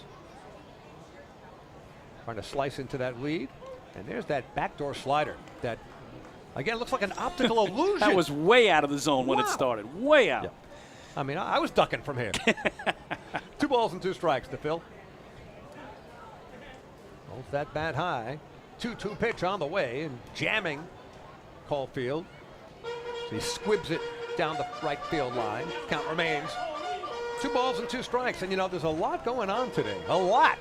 Trying to slice into that lead. And there's that backdoor slider that, again, looks like an optical illusion. That was way out of the zone when it started. Way out. Yeah. I mean, I was ducking from here. 2 balls and 2 strikes to Phil. Holds that bat high. 2-2 pitch on the way and jamming Caulfield. So he squibs it down the right field line. Count remains 2 balls and 2 strikes. And, you know, there's a lot going on today. A lot.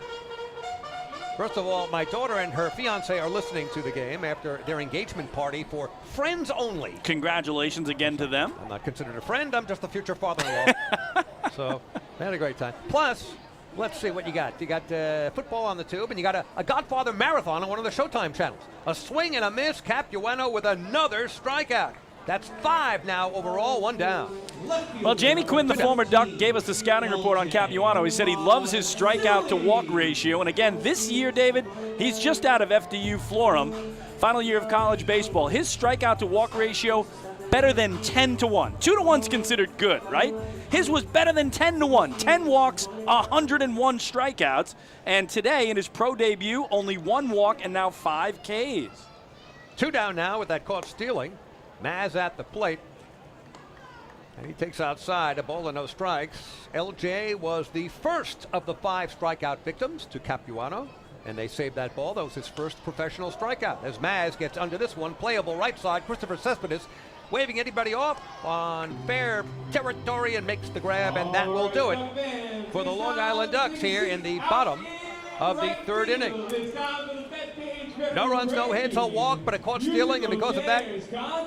First of all, my daughter and her fiance are listening to the game after their engagement party for friends only. Congratulations again to them. I'm not considered a friend. I'm just a future father-in-law. So they had a great time. Plus, let's see what you got. You got football on the tube, and you got a Godfather marathon on one of the Showtime channels. A swing and a miss. Capuano with another strikeout. That's 5 now overall, 1 down. Well, Jamie Quinn, the former Duck, gave us the scouting report on Capuano. He said he loves his strikeout to walk ratio. And again, this year, David, he's just out of FDU Florham, final year of college baseball. His strikeout to walk ratio, better than 10-1. 2-1's considered good, right? His was better than 10-1. 10 walks, 101 strikeouts. And today, in his pro debut, only 1 walk and now 5 Ks. 2 down now with that caught stealing. Maz at the plate. And he takes outside, a ball and no strikes. LJ was the first of the 5 strikeout victims to Capuano, and they saved that ball. That was his first professional strikeout. As Maz gets under this one, playable right side, Christopher Cespedes waving anybody off on fair territory and makes the grab, and that will do it for the Long Island Ducks here in the bottom of the 3rd inning. No runs, no hits, a walk, but a caught stealing, and because of that,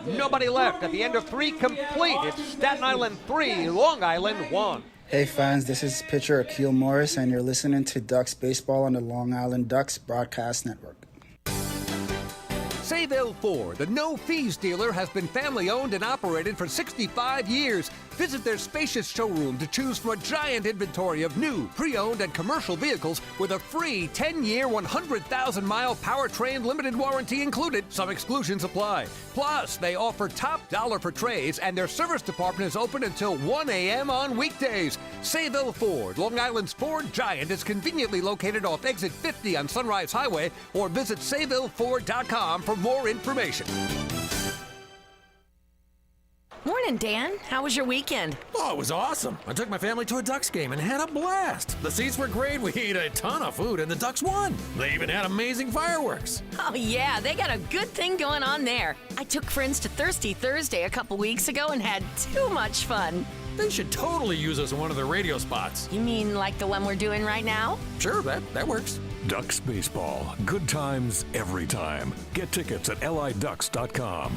nobody left. At the end of 3 complete, it's Staten Island 3, Long Island 1. Hey fans, this is pitcher Akil Morris, and you're listening to Ducks Baseball on the Long Island Ducks Broadcast Network. Sayville Ford, the no-fees dealer, has been family-owned and operated for 65 years. Visit their spacious showroom to choose from a giant inventory of new, pre-owned, and commercial vehicles with a free 10-year, 100,000-mile powertrain limited warranty included. Some exclusions apply. Plus, they offer top dollar for trades, and their service department is open until 1 a.m. on weekdays. Sayville Ford, Long Island's Ford giant, is conveniently located off exit 50 on Sunrise Highway, or visit SayvilleFord.com for more information. Morning, Dan. How was your weekend? Oh, it was awesome. I took my family to a Ducks game and had a blast. The seats were great. We ate a ton of food, and the Ducks won. They even had amazing fireworks. Oh, yeah. They got a good thing going on there. I took friends to Thirsty Thursday a couple weeks ago and had too much fun. They should totally use us in one of their radio spots. You mean like the one we're doing right now? Sure, that works. Ducks Baseball. Good times every time. Get tickets at liducks.com.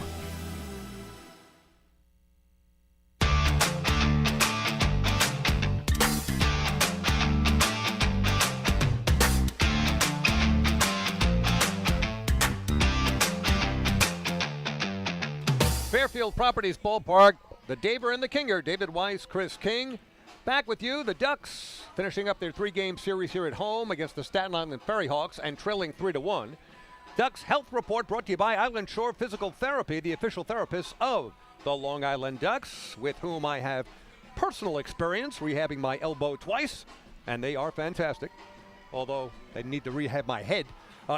Fairfield Properties Ballpark, the Daver and the Kinger, David Weiss, Chris King. Back with you, the Ducks finishing up their 3-game series here at home against the Staten Island FerryHawks and trailing 3-1. Ducks Health Report brought to you by Island Shore Physical Therapy, the official therapist of the Long Island Ducks, with whom I have personal experience rehabbing my elbow twice, and they are fantastic, although they need to rehab my head.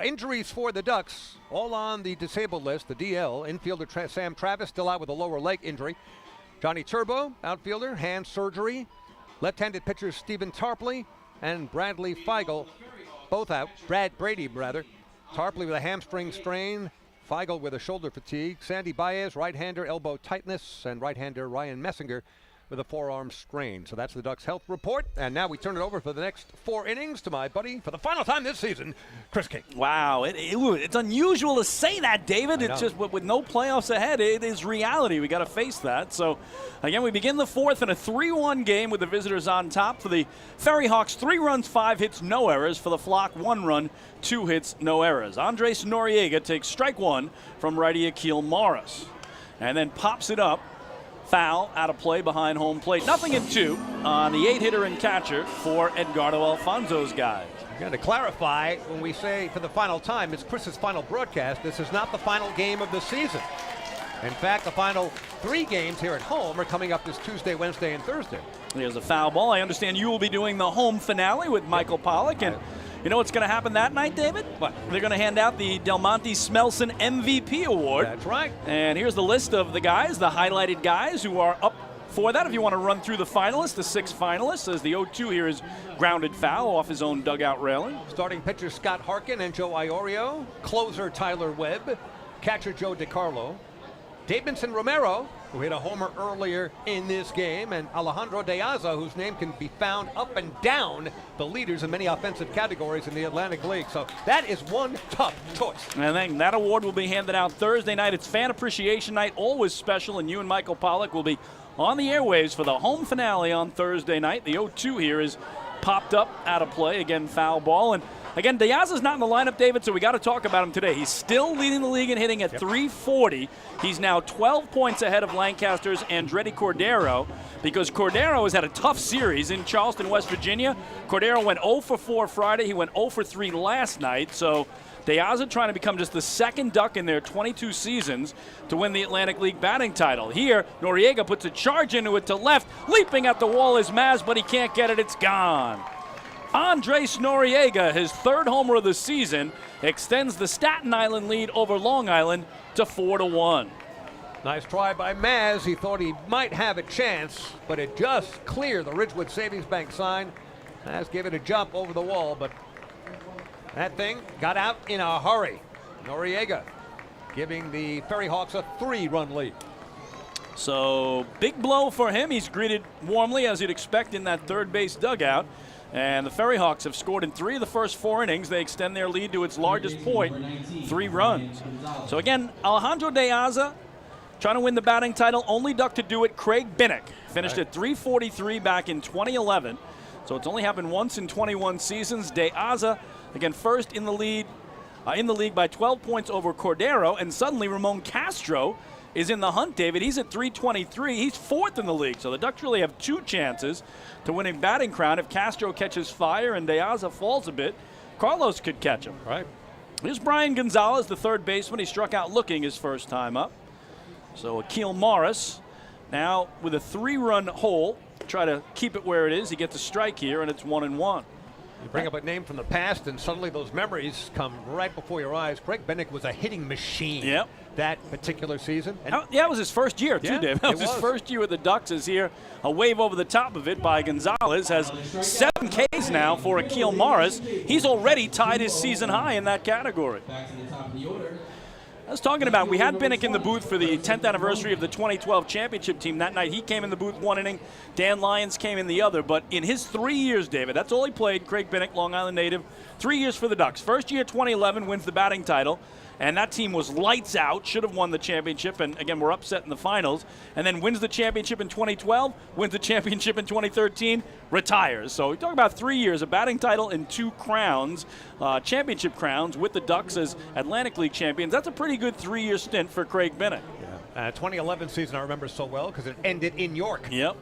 Injuries for the Ducks, all on the disabled list. The DL, infielder Sam Travis still out with a lower leg injury. Johnny Turbo, outfielder, hand surgery. Left-handed pitchers Stephen Tarpley and Bradley Feigl, both out. Brady, rather. Tarpley with a hamstring strain. Feigl with a shoulder fatigue. Sandy Baez, right-hander, elbow tightness. And right-hander Ryan Messinger with a forearm strain. So that's the Ducks Health Report. And now we turn it over for the next 4 innings to my buddy, for the final time this season, Chris King. Wow, it's unusual to say that, David. It's just with no playoffs ahead, it is reality. We got to face that. So, again, we begin the fourth in a 3-1 game with the visitors on top. For the FerryHawks, 3 runs, 5 hits, no errors. For the Flock, 1 run, 2 hits, no errors. Andres Noriega takes strike 1 from righty Akil Morris, and then pops it up. Foul out of play behind home plate. 0-2 on the 8-hitter and catcher for Edgardo Alfonso's guys. Got to clarify, when we say for the final time, it's Chris's final broadcast. This is not the final game of the season. In fact, the final 3 games here at home are coming up this Tuesday, Wednesday, and Thursday. There's a foul ball. I understand you will be doing the home finale with Michael Pollock. And you know what's going to happen that night, David? What? They're going to hand out the Del Monte Smelson MVP Award. That's right. And here's the list of the guys, the highlighted guys who are up for that. If you want to run through the finalists, the 6 finalists, as the 0-2 here is grounded foul off his own dugout railing. Starting pitcher Scott Harkin and Joe Iorio. Closer Tyler Webb. Catcher Joe DiCarlo. Davidson Romero, who hit a homer earlier in this game, and Alejandro De Aza, whose name can be found up and down the leaders in many offensive categories in the Atlantic League. So that is one tough choice. And then that award will be handed out Thursday night. It's Fan Appreciation Night, always special, and you and Michael Pollock will be on the airwaves for the home finale on Thursday night. The 0-2 here is popped up out of play. Again, foul ball. And again, De Aza's not in the lineup, David, so we got to talk about him today. He's still leading the league in hitting at .340. He's now 12 points ahead of Lancaster's Andretti Cordero, because Cordero has had a tough series in Charleston, West Virginia. Cordero went 0 for 4 Friday. He went 0 for 3 last night. So De Aza trying to become just the second Duck in their 22 seasons to win the Atlantic League batting title. Here, Noriega puts a charge into it to left. Leaping at the wall is Maz, but he can't get it. It's gone. Andres Noriega, his 3rd homer of the season, extends the Staten Island lead over Long Island to 4-1. Nice try by Maz. He thought he might have a chance, but it just cleared the Ridgewood Savings Bank sign. Maz gave it a jump over the wall, but that thing got out in a hurry. Noriega giving the FerryHawks a 3-run lead. So big blow for him. He's greeted warmly, as you'd expect, in that third base dugout. And the FerryHawks have scored in 3 of the first 4 innings. They extend their lead to its largest point, 3 runs. So again, Alejandro De Aza trying to win the batting title. Only Duck to do it, Craig Binnick. Finished at .343 back in 2011. So it's only happened once in 21 seasons. De Aza, again, first in the lead, in the league by 12 points over Cordero. And suddenly Ramon Castro is in the hunt, David. He's at .323. He's 4th in the league. So the Ducks really have 2 chances to winning batting crown. If Castro catches fire and De Aza falls a bit, Carlos could catch him. Right. Here's Brian Gonzalez, the 3rd baseman. He struck out looking his first time up. So Akil Morris now with a 3-run hole. Try to keep it where it is. He gets a strike here, and it's 1-1. You bring up a name from the past, and suddenly those memories come right before your eyes. Craig Binnick was a hitting machine that particular season. And yeah, it was his first year, too, Dave. That was his first year with the Ducks. Is here a wave over the top of it by Gonzalez. Has 7 Ks now for Akil Morris. He's already tied his season high in that category. Back to the top of the order. I was talking about, we had Binnick in the booth for the 10th anniversary of the 2012 championship team. That night he came in the booth 1 inning. Dan Lyons came in the other. But in his 3 years, David, that's all he played, Craig Binnick, Long Island native, 3 years for the Ducks. First year, 2011, wins the batting title. And that team was lights out, should have won the championship, and again, we're upset in the finals. And then wins the championship in 2012, wins the championship in 2013, retires. So we talk about 3 years, a batting title and 2 crowns, championship crowns with the Ducks as Atlantic League champions. That's a pretty good 3-year stint for Craig Binnick. 2011 season I remember so well because it ended in York. Yep.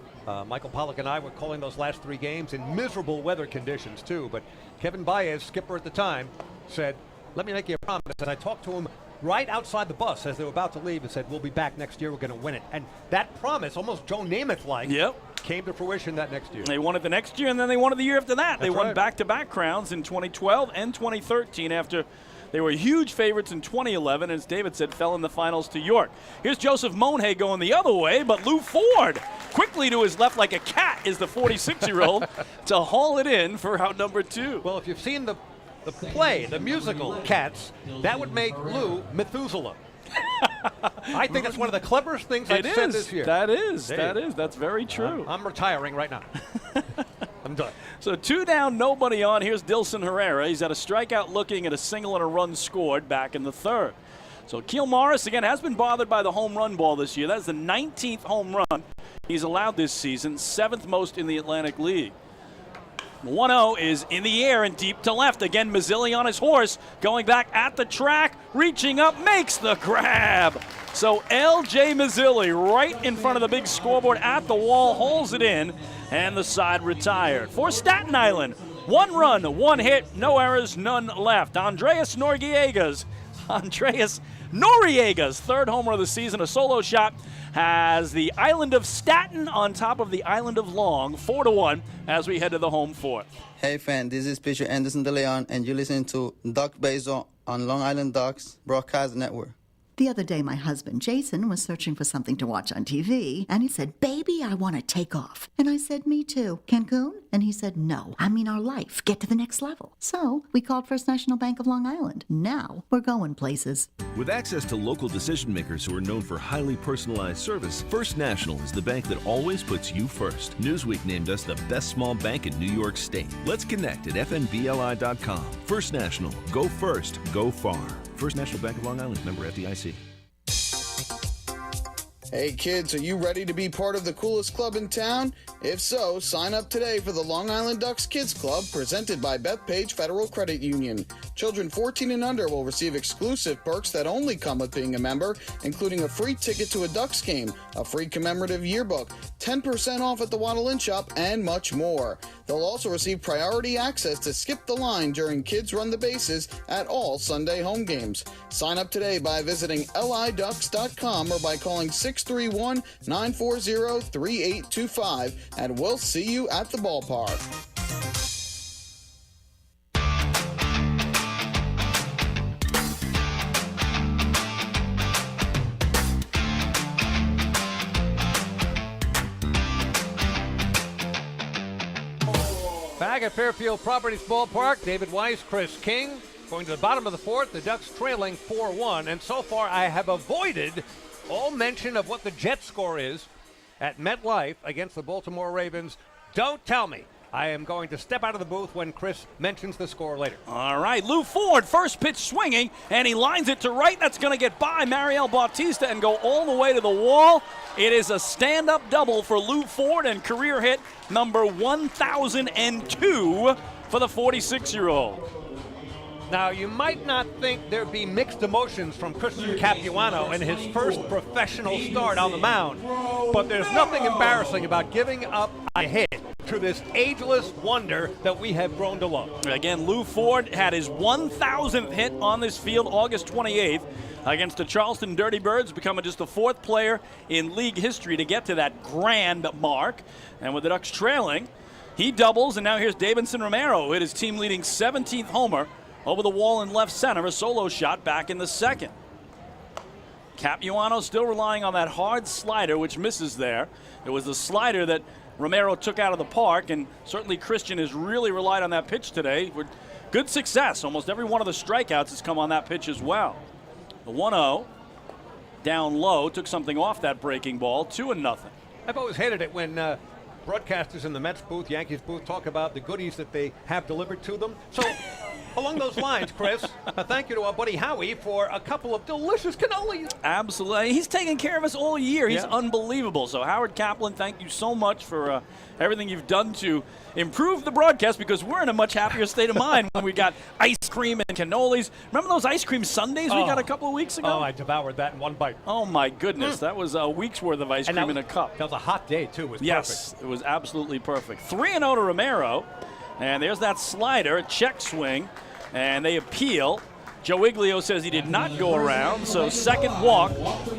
Michael Pollock and I were calling those last 3 games in miserable weather conditions too, but Kevin Baez, skipper at the time, said, let me make you a promise. And I talked to him right outside the bus as they were about to leave and said, we'll be back next year, we're going to win it. And that promise, almost Joe Namath-like, came to fruition that next year. They won it the next year, and then they won it the year after that. They won back-to-back crowns in 2012 and 2013 after they were huge favorites in 2011, and as David said, fell in the finals to York. Here's Joseph Monhay going the other way, but Lou Ford, quickly to his left like a cat, is the 46-year-old to haul it in for out number 2. Well, if you've seen the play, the musical Cats, that would make Lou Methuselah. I think that's one of the cleverest things I've said this year. That is. That's very true. I'm retiring right now. I'm done. So 2 down, nobody on. Here's Dilson Herrera. He's at a strikeout looking at a single and a run scored back in the 3rd. So Keel Morris, again, has been bothered by the home run ball this year. That's the 19th home run he's allowed this season, 7th most in the Atlantic League. 1-0 is in the air and deep to left. Again, Mazzilli on his horse, going back at the track, reaching up, makes the grab. So L.J. Mazzilli right in front of the big scoreboard at the wall, holds it in, and the side retired. For Staten Island, 1 run, 1 hit, no errors, none left. Andreas Noriega's 3rd homer of the season, a solo shot, has the island of Staten on top of the island of Long, 4-1 as we head to the home 4th. Hey fan, this is pitcher Anderson De Leon, and you're listening to Duck Baseball on Long Island Ducks Broadcast Network. The other day, my husband, Jason, was searching for something to watch on TV, and he said, "Baby, I want to take off." And I said, "Me too. Cancun?" And he said, "No, I mean our life. Get to the next level." So we called First National Bank of Long Island. Now we're going places. With access to local decision makers who are known for highly personalized service, First National is the bank that always puts you first. Newsweek named us the best small bank in New York State. Let's connect at fnbli.com. First National. Go first. Go far. First National Bank of Long Island, member FDIC. Hey kids, are you ready to be part of the coolest club in town? If so, sign up today for the Long Island Ducks Kids Club presented by Bethpage Federal Credit Union. Children 14 and under will receive exclusive perks that only come with being a member, including a free ticket to a Ducks game, a free commemorative yearbook, 10% off at the Waddle Inn Shop, and much more. They'll also receive priority access to skip the line during Kids Run the Bases at all Sunday home games. Sign up today by visiting liducks.com or by calling 631-940-3825, and we'll see you at the ballpark. Back at Fairfield Properties Ballpark, David Weiss, Chris King, going to the bottom of the 4th, the Ducks trailing 4-1, and so far I have avoided all mention of what the Jet score is at MetLife against the Baltimore Ravens. Don't tell me. I am going to step out of the booth when Chris mentions the score later. All right, Lou Ford, first pitch swinging, and he lines it to right. That's going to get by Mariel Bautista and go all the way to the wall. It is a stand-up double for Lou Ford and career hit number 1,002 for the 46-year-old. Now, you might not think there'd be mixed emotions from Christian Capuano in his first professional start on the mound, but there's nothing embarrassing about giving up a hit to this ageless wonder that we have grown to love. Again, Lou Ford had his 1,000th hit on this field August 28th against the Charleston Dirty Birds, becoming just the 4th player in league history to get to that grand mark. And with the Ducks trailing, he doubles, and now here's Davidson Romero, who hit his team-leading 17th homer over the wall in left center, a solo shot back in the 2nd. Capuano still relying on that hard slider, which misses there. It was the slider that Romero took out of the park, and certainly Christian has really relied on that pitch today with good success. Almost every one of the strikeouts has come on that pitch as well. The 1-0 down low, took something off that breaking ball, 2-0. I've always hated it when broadcasters in the Mets booth, Yankees booth, talk about the goodies that they have delivered to them. So along those lines, Chris, a thank you to our buddy Howie for a couple of delicious cannolis. Absolutely. He's taken care of us all year. He's unbelievable. So Howard Kaplan, thank you so much for everything you've done to improve the broadcast, because we're in a much happier state of mind when we got ice cream and cannolis. Remember those ice cream sundaes we got a couple of weeks ago? Oh, I devoured that in one bite. Oh, my goodness. That was a week's worth of ice cream in a cup. That was a hot day, too. It was perfect. It was absolutely perfect. 3-0 to Romero. And there's that slider, a check swing, and they appeal. Joe Iglio says he did not go around, so second walk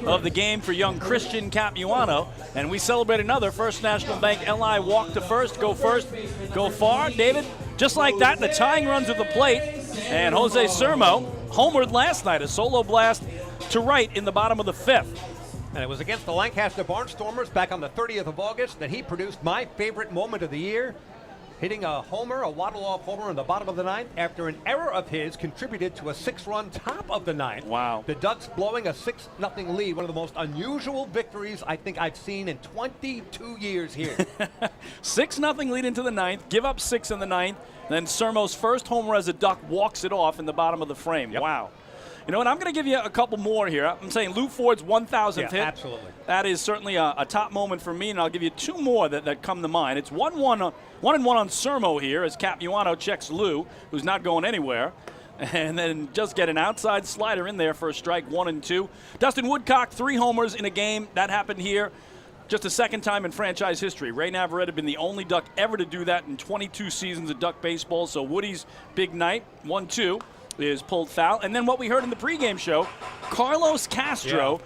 of the game for young Christian Capuano. And we celebrate another First National Bank LI walk to first, go far. David, just like that, the tying runs at the plate. And Jose Sermo homered last night, a solo blast to right in the bottom of the fifth. And it was against the Lancaster Barnstormers back on the 30th of August that he produced my favorite moment of the year, hitting a homer, a waddle-off homer in the bottom of the ninth after an error of his contributed to a 6-run top of the ninth. Wow. The Ducks blowing a 6-0 lead, one of the most unusual victories I think I've seen in 22 years here. 6-0 lead into the ninth, give up 6 in the ninth, then Sermo's first homer as a Duck walks it off in the bottom of the frame. Yep. Wow. You know what, I'm going to give you a couple more here. I'm saying Lou Ford's 1,000th hit. Absolutely. That is certainly a top moment for me, and I'll give you 2 more that come to mind. It's 1-1 on Sermo here as Capuano checks Lou, who's not going anywhere, and then just get an outside slider in there for a strike, 1-2. Dustin Woodcock, 3 homers in a game. That happened here just the second time in franchise history. Ray Navarrete had been the only Duck ever to do that in 22 seasons of Duck baseball, so Woody's big night, 1-2. Is pulled foul. And then what we heard in the pregame show, Carlos Castro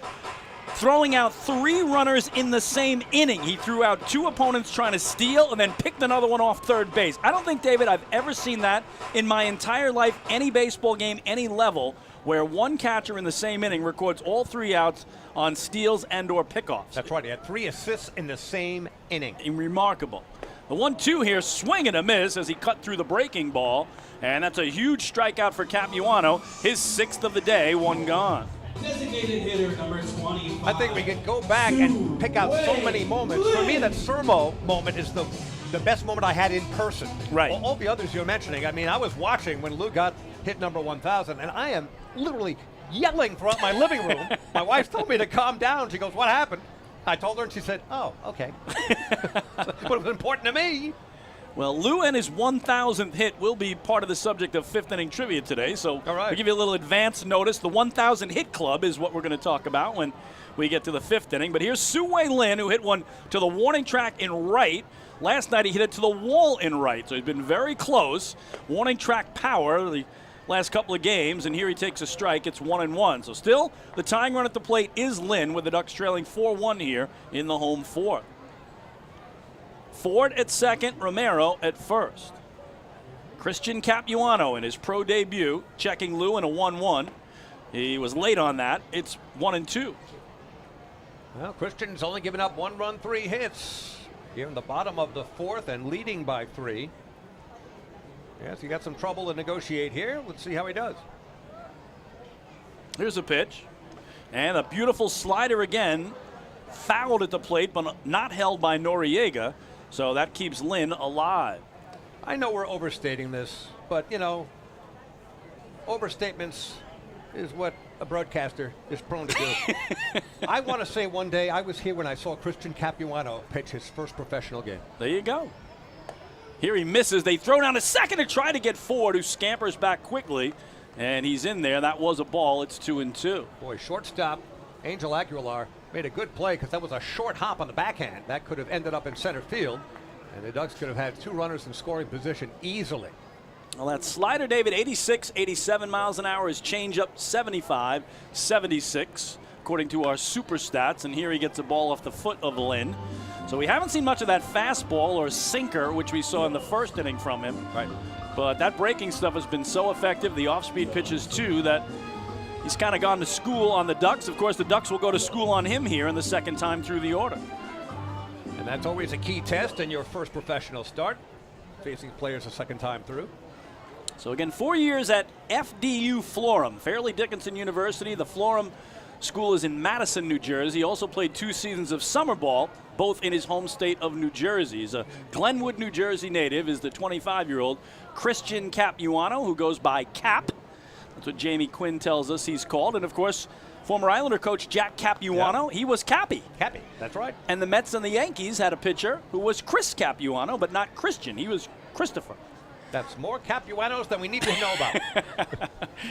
throwing out 3 runners in the same inning. He threw out 2 opponents trying to steal and then picked another one off third base. I don't think, David, I've ever seen that in my entire life, any baseball game, any level, where one catcher in the same inning records all 3 outs on steals and or pickoffs. That's right. He had 3 assists in the same inning. Remarkable. The 1-2 here, swing and a miss as he cut through the breaking ball. And that's a huge strikeout for Capuano. His 6th of the day, 1 gone. Designated hitter number 25. I think we can go back and pick out so many moments. For me, that Sermo moment is the best moment I had in person. Right. All the others you're mentioning, I mean, I was watching when Lou got hit number 1,000, and I am literally yelling throughout my living room. My wife told me to calm down. She goes, "What happened?" I told her, and she said, "Oh, okay." But it was important to me. Well, Lou and his 1,000th hit will be part of the subject of 5th inning trivia today. So I'll give you a little advance notice. The 1,000 hit club is what we're going to talk about when we get to the 5th inning. But here's Sue-Wei Lin, who hit one to the warning track in right. Last night he hit it to the wall in right. So he's been very close. Warning track power the last couple of games. And here he takes a strike. It's 1-1. So still the tying run at the plate is Lin, with the Ducks trailing 4-1 here in the home 4th. Ford at second, Romero at first. Christian Capuano in his pro debut, checking Lou in a 1-1. He was late on that. It's 1-2. Well, Christian's only given up 1 run, 3 hits. Here in the bottom of the 4th and leading by 3. Yes, he got some trouble to negotiate here. Let's see how he does. Here's a pitch. And a beautiful slider again. Fouled at the plate, but not held by Noriega. So that keeps Lin alive. I know we're overstating this, but, you know, overstatements is what a broadcaster is prone to do. I want to say one day I was here when I saw Christian Capuano pitch his first professional game. There you go. Here he misses. They throw down a second to try to get Ford, who scampers back quickly, and he's in there. That was a ball. It's 2-2. Boy, shortstop Angel Aguilar made a good play because that was a short hop on the backhand. That could have ended up in center field, and the Ducks could have had 2 runners in scoring position easily. Well, that slider, David, 86, 87 miles an hour. His changeup, 75, 76, according to our super stats. And here he gets a ball off the foot of Lin. So we haven't seen much of that fastball or sinker, which we saw in the first inning from him. Right. But that breaking stuff has been so effective, the off-speed pitches too, that he's kind of gone to school on the Ducks. Of course, the Ducks will go to school on him here in the second time through the order. And that's always a key test in your first professional start, facing players a second time through. So again, 4 years at FDU Florham, Fairleigh Dickinson University. The Florham school is in Madison, New Jersey. He also played 2 seasons of summer ball, both in his home state of New Jersey. He's a Glenwood, New Jersey native, is the 25-year-old Christian Capuano, who goes by Cap. That's what Jamie Quinn tells us he's called. And, of course, former Islander coach Jack Capuano, he was Cappy. Cappy, that's right. And the Mets and the Yankees had a pitcher who was Chris Capuano, but not Christian. He was Christopher. That's more Capuanos than we need to know about.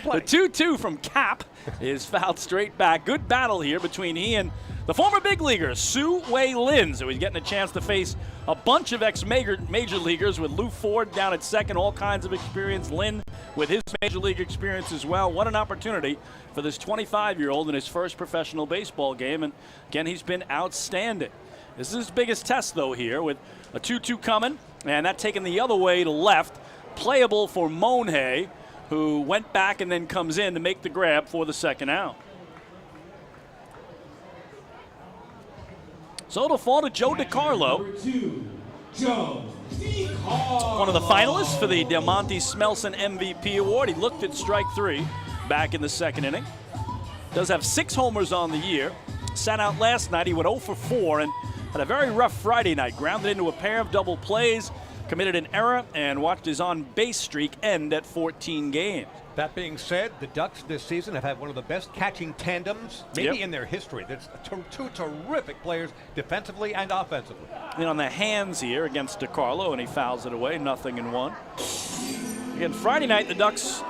The 2-2 from Cap is fouled straight back. Good battle here between he and the former big leaguer, Sue-Wei Lin. So he's getting a chance to face a bunch of ex-major leaguers with Lou Ford down at second, all kinds of experience. Lynn with his major league experience as well. What an opportunity for this 25-year-old in his first professional baseball game. And again, he's been outstanding. This is his biggest test, though, here with a 2-2 coming, and that taken the other way to left. Playable for Monhay, who went back and then comes in to make the grab for the second out. So it'll fall to Joe DiCarlo. One of the finalists for the Del Monte Smelson MVP Award. He looked at strike 3 back in the second inning. Does have 6 homers on the year. Sat out last night. He went 0 for 4 and had a very rough Friday night. Grounded into a pair of double plays, committed an error, and watched his on-base streak end at 14 games. That being said, the Ducks this season have had one of the best catching tandems, maybe in their history. There's two terrific players defensively and offensively. And on the hands here against DiCarlo, and he fouls it away, 0-1. Again, Friday night, the Ducks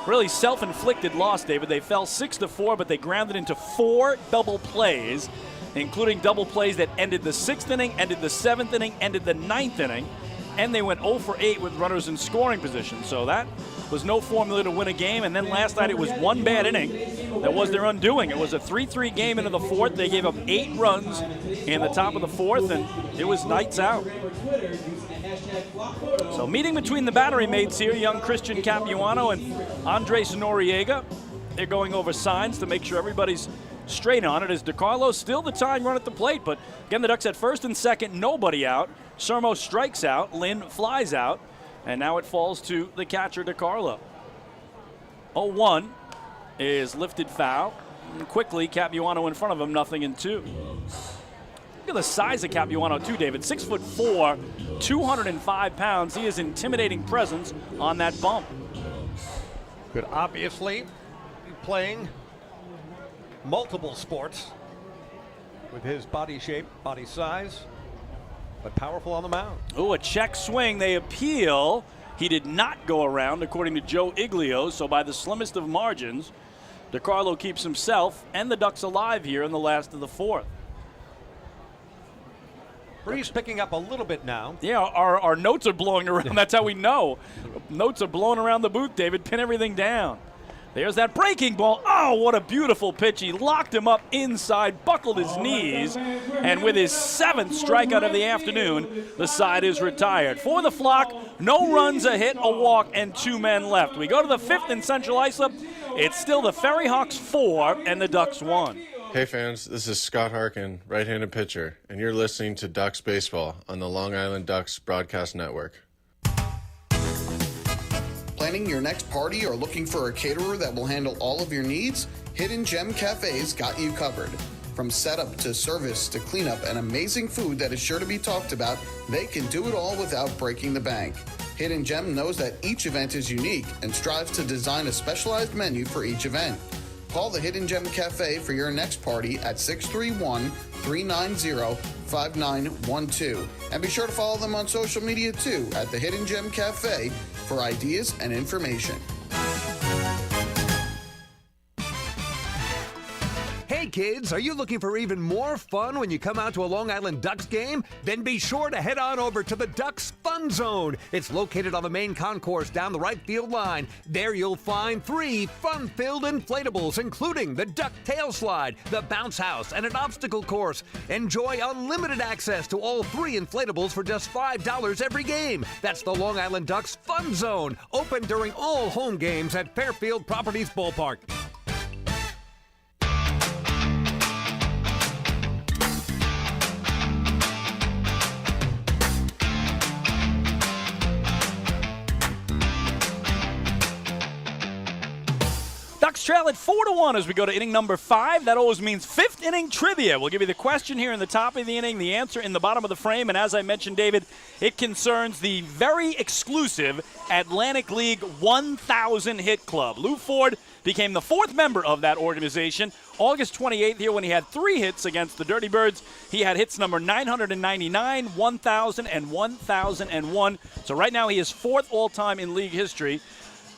really self-inflicted loss, David. They fell 6-4, but they grounded into 4 double plays, including double plays that ended the 6th inning, ended the 7th inning, ended the 9th inning, and they went 0 for 8 with runners in scoring position. So that was no formula to win a game. And then last night it was one bad inning that was their undoing. It was a 3-3 game into the 4th. They gave up 8 runs in the top of the 4th, and it was lights out. So meeting between the battery mates here, young Christian Capuano and Andres Noriega. They're going over signs to make sure everybody's straight on it, as DiCarlo still the tying run at the plate. But again, the Ducks at first and second, nobody out. Sermo strikes out, Lynn flies out, and now it falls to the catcher DiCarlo. 0-1 is lifted foul. And quickly, Capuano in front of him, 0-2. Look at the size of Capuano too, David. 6'4", 205 pounds. He is intimidating presence on that bump. Could obviously be playing multiple sports with his body shape, body size, but powerful on the mound. Oh, a check swing. They appeal. He did not go around, according to Joe Iglio, so by the slimmest of margins, DiCarlo keeps himself and the Ducks alive here in the last of the 4th. Breeze picking up a little bit now. Yeah, our notes are blowing around. That's how we know. Notes are blowing around the booth, David. Pin everything down. There's that breaking ball. Oh, what a beautiful pitch. He locked him up inside, buckled his knees, and with his 7th strikeout of the afternoon, the side is retired. For the Flock, no runs, a hit, a walk, and 2 men left. We go to the 5th in Central Islip. It's still the FerryHawks 4 and the Ducks 1. Hey fans, this is Scott Harkin, right-handed pitcher, and you're listening to Ducks Baseball on the Long Island Ducks Broadcast Network. Planning your next party or looking for a caterer that will handle all of your needs? Hidden Gem Cafe's got you covered. From setup to service to cleanup and amazing food that is sure to be talked about, they can do it all without breaking the bank. Hidden Gem knows that each event is unique and strives to design a specialized menu for each event. Call the Hidden Gem Cafe for your next party at 631-390-5912. And be sure to follow them on social media too at the Hidden Gem Cafe for ideas and information. Hey kids, are you looking for even more fun when you come out to a Long Island Ducks game? Then be sure to head on over to the Ducks Fun Zone. It's located on the main concourse down the right field line. There you'll find 3 fun-filled inflatables, including the Duck Tail Slide, the Bounce House, and an obstacle course. Enjoy unlimited access to all 3 inflatables for just $5 every game. That's the Long Island Ducks Fun Zone, open during all home games at Fairfield Properties Ballpark. Ducks trail at 4-1 as we go to inning number 5. That always means 5th inning trivia. We'll give you the question here in the top of the inning, the answer in the bottom of the frame, and as I mentioned, David, it concerns the very exclusive Atlantic League 1,000 Hit Club. Lou Ford became the 4th member of that organization. August 28th here when he had 3 hits against the Dirty Birds. He had hits number 999, 1,000, and 1,001. So right now he is 4th all-time in league history.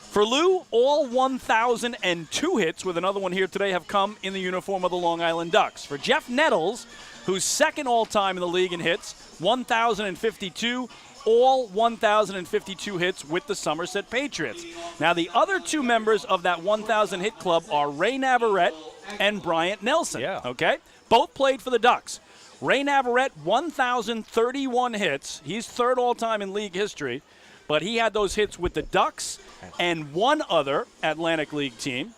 For Lou, all 1,002 hits with another one here today have come in the uniform of the Long Island Ducks. For Jeff Nettles, who's second all-time in the league in hits, 1,052. All 1,052 hits with the Somerset Patriots. Now, the other two members of that 1,000 hit club are Ray Navarrete and Bryant Nelson. Okay? Both played for the Ducks. Ray Navarrete, 1,031 hits. He's third all-time in league history, but he had those hits with the Ducks and one other Atlantic League team.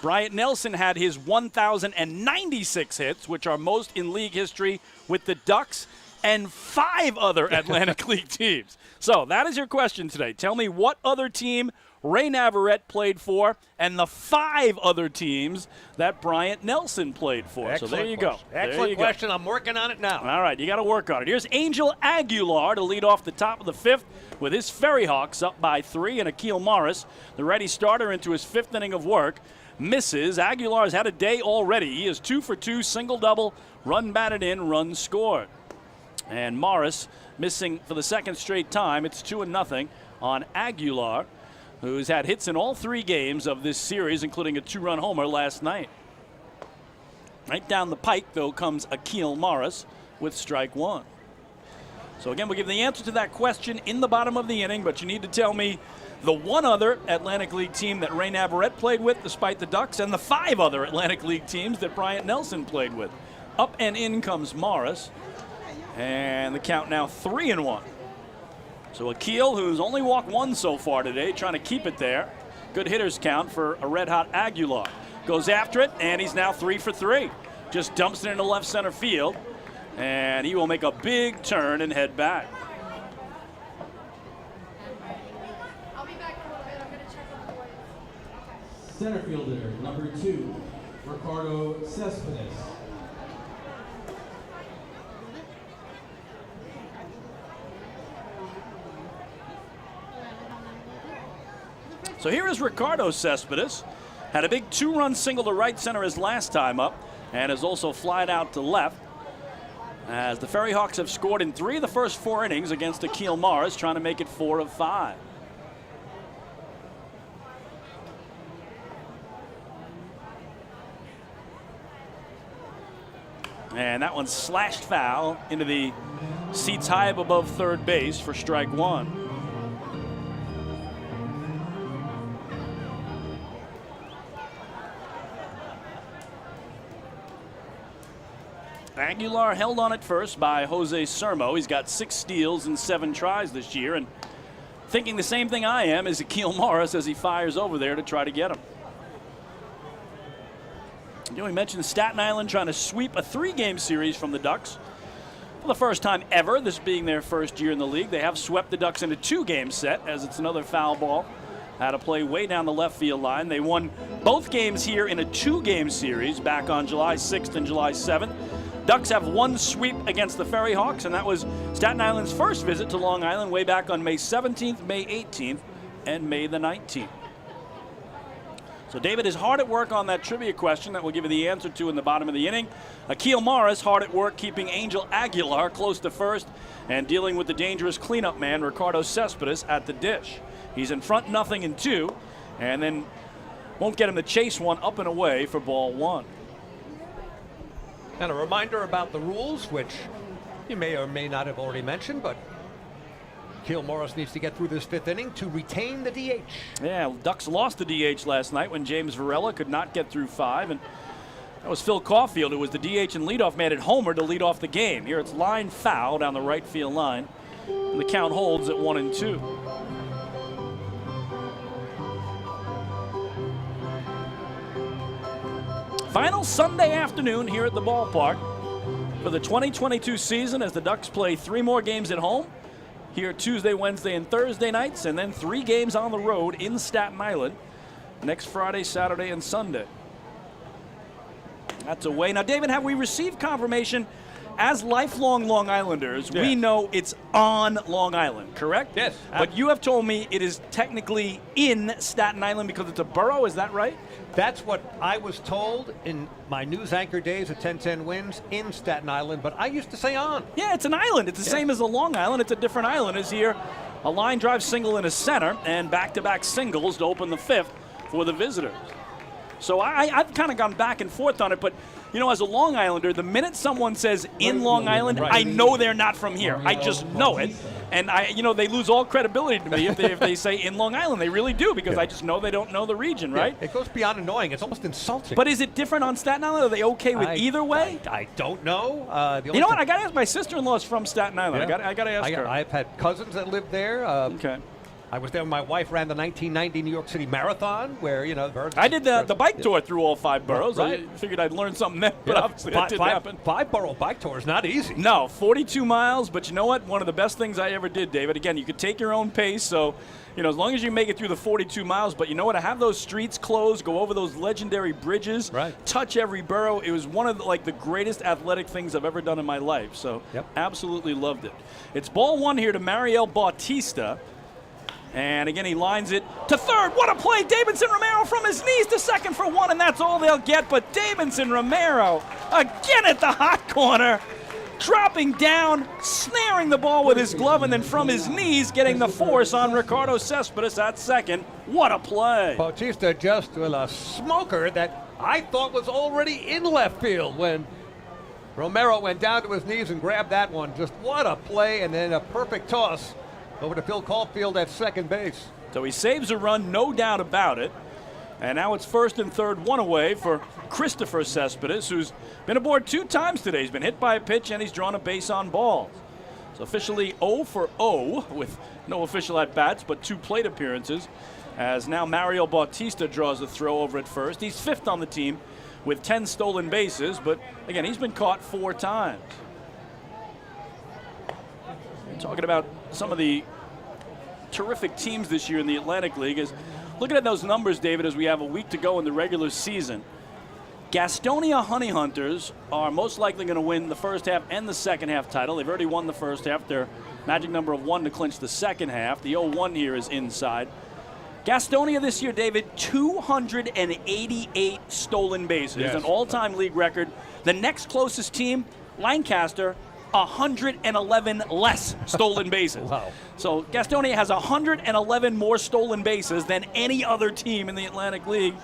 Bryant Nelson had his 1,096 hits, which are most in league history with the Ducks and 5 other Atlantic League teams. So that is your question today. Tell me what other team Ray Navarrete played for and the 5 other teams that Bryant Nelson played for. Excellent so there you go. question. Excellent question. I'm working on it now. All right, you got to work on it. Here's Angel Aguilar to lead off the top of the 5th with his FerryHawks up by 3, and Akil Morris, the ready starter, into his 5th inning of work. Misses. Aguilar's had a day already. He is 2 for 2, single-double, run batted in, run scored. And Morris missing for the second straight time. It's 2-0 on Aguilar, who's had hits in all 3 games of this series, including a 2-run homer last night. Right down the pike, though, comes Akil Morris with strike 1. So again, we'll give the answer to that question in the bottom of the inning, but you need to tell me the one other Atlantic League team that Ray Navarrete played with, despite the Ducks, and the 5 other Atlantic League teams that Bryant Nelson played with. Up and in comes Morris. And the count now 3-1. So Akil, who's only walked 1 so far today, trying to keep it there. Good hitters count for a red-hot Aguilar. Goes after it, and he's now 3 for 3. Just dumps it into left center field. And he will make a big turn and head back. Center fielder, number 2, Ricardo Cespedes. So here is Ricardo Cespedes. Had a big 2-run single to right center his last time up, and has also flied out to left. As the FerryHawks have scored in 3 of the first 4 innings against Akil Morris, trying to make it 4 of 5. And that one slashed foul into the seats high up above third base for strike 1. Aguilar held on at first by Jose Sermo. He's got 6 steals and 7 tries this year, and thinking the same thing I am is Akil Morris as he fires over there to try to get him. You know, we mentioned Staten Island trying to sweep a 3-game series from the Ducks for the first time ever, this being their first year in the league. They have swept the Ducks in a 2-game set, as it's another foul ball. Had to play way down the left field line. They won both games here in a 2-game series back on July 6th and July 7th. Ducks have 1 sweep against the FerryHawks, and that was Staten Island's first visit to Long Island way back on May 17th, May 18th, and May the 19th. So David is hard at work on that trivia question that we'll give you the answer to in the bottom of the inning. Akil Morris hard at work keeping Angel Aguilar close to first and dealing with the dangerous cleanup man, Ricardo Cespedes, at the dish. He's in front 0-2, and then won't get him to chase one up and away for ball 1. And a reminder about the rules, which you may or may not have already mentioned, but Akil Morris needs to get through this 5th inning to retain the DH. Yeah, Ducks lost the DH last night when James Varela could not get through 5, and that was Phil Caulfield, who was the DH and leadoff man at Homer to lead off the game. Here it's line foul down the right field line, and the count holds at 1-2. Final Sunday afternoon here at the ballpark for the 2022 season as the Ducks play 3 more games at home. Here Tuesday, Wednesday, and Thursday nights, and then 3 games on the road in Staten Island next Friday, Saturday, and Sunday. That's away. Now, David, have we received confirmation as lifelong Long Islanders? Yes. We know it's on Long Island, correct? Yes. But you have told me it is technically in Staten Island because it's a borough. Is that right? That's what I was told in my news anchor days at 1010 Wins in Staten Island, but I used to say on. Yeah, it's an island. It's the same as the Long Island. It's a different island. Is here a line drive single in a center and back-to-back singles to open the 5th for the visitors. So I've kind of gone back and forth on it, but You know, as a Long Islander, the minute someone says in Long Island, I know they're not from here. I just know it. And they lose all credibility to me if they say in Long Island. They really do, because I just know they don't know the region, right? It goes beyond annoying. It's almost insulting. But is it different on Staten Island? Are they okay with either way? I don't know. You know what? I got to ask. My sister-in-law is from Staten Island. Yeah. I got to ask her. I've had cousins that lived there. Okay. I was there when my wife ran the 1990 New York City Marathon, where, I did the bike tour through all 5 boroughs. Right. I figured I'd learn something there, but obviously that didn't happen. 5-borough bike tour is not easy. No, 42 miles, but you know what? One of the best things I ever did, David. Again, you could take your own pace, so, as long as you make it through the 42 miles, but you know what? To have those streets closed, go over those legendary bridges, touch every borough, it was one of the greatest athletic things I've ever done in my life, so absolutely loved it. It's ball 1 here to Mariel Bautista. And again, he lines it to third. What a play! Davidson Romero from his knees to second for 1, and that's all they'll get. But Davidson Romero, again at the hot corner, dropping down, snaring the ball with his glove, and then from his knees getting the force on Ricardo Cespedes at second. What a play! Bautista just with a smoker that I thought was already in left field when Romero went down to his knees and grabbed that one. Just what a play, and then a perfect toss over to Phil Caulfield at second base. So he saves a run, no doubt about it. And now it's first and third, 1 away for Christopher Cespedes, who's been aboard 2 times today. He's been hit by a pitch, and he's drawn a base on balls. So officially 0 for 0 with no official at-bats, but 2 plate appearances, as now Mariel Bautista draws the throw over at first. He's 5th on the team with 10 stolen bases, but again, he's been caught 4 times. Talking about some of the terrific teams this year in the Atlantic League is looking at those numbers, David, as we have a week to go in the regular season. Gastonia Honey Hunters are most likely going to win the first half and the second half title. They've already won the first half. Their magic number of 1 to clinch the second half. The 0-1 here is inside. Gastonia this year, David, 288 stolen bases, an all-time league record. The next closest team, Lancaster, 111 less stolen bases. Wow. So Gastonia has 111 more stolen bases than any other team in the Atlantic League,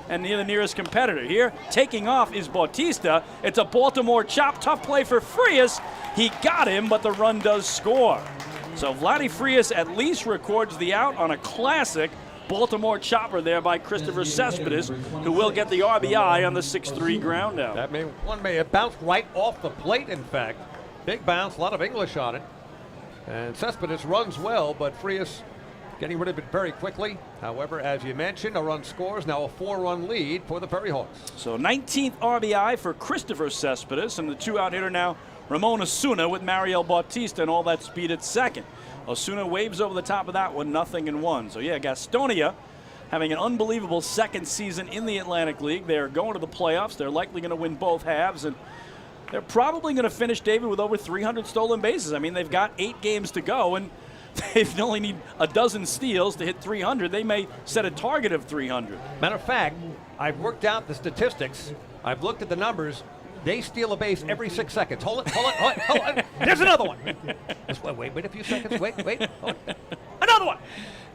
and the nearest competitor. Here, taking off is Bautista. It's a Baltimore chop. Tough play for Frias. He got him, but the run does score. So Vladdy Frias at least records the out on a classic Baltimore chopper there by Christopher Cespedes, who will get the RBI on the 6-3 ground out. That one may have bounced right off the plate, in fact. Big bounce, a lot of English on it. And Cespedes runs well, but Frias getting rid of it very quickly. However, as you mentioned, a run scores, now a 4-run lead for the FerryHawks. So 19th RBI for Christopher Cespedes, and the 2-out hitter now, Ramon Osuna with Mariel Bautista and all that speed at second. Osuna waves over the top of that one, 0-1. So yeah, Gastonia having an unbelievable second season in the Atlantic League. They're going to the playoffs. They're likely going to win both halves, and they're probably going to finish, David, with over 300 stolen bases. I mean, they've got 8 games to go, and they only need a dozen steals to hit 300. They may set a target of 300. Matter of fact, I've worked out the statistics. I've looked at the numbers. They steal a base every 6 seconds. Hold it. There's another one. Wait a few seconds. Wait. Another one.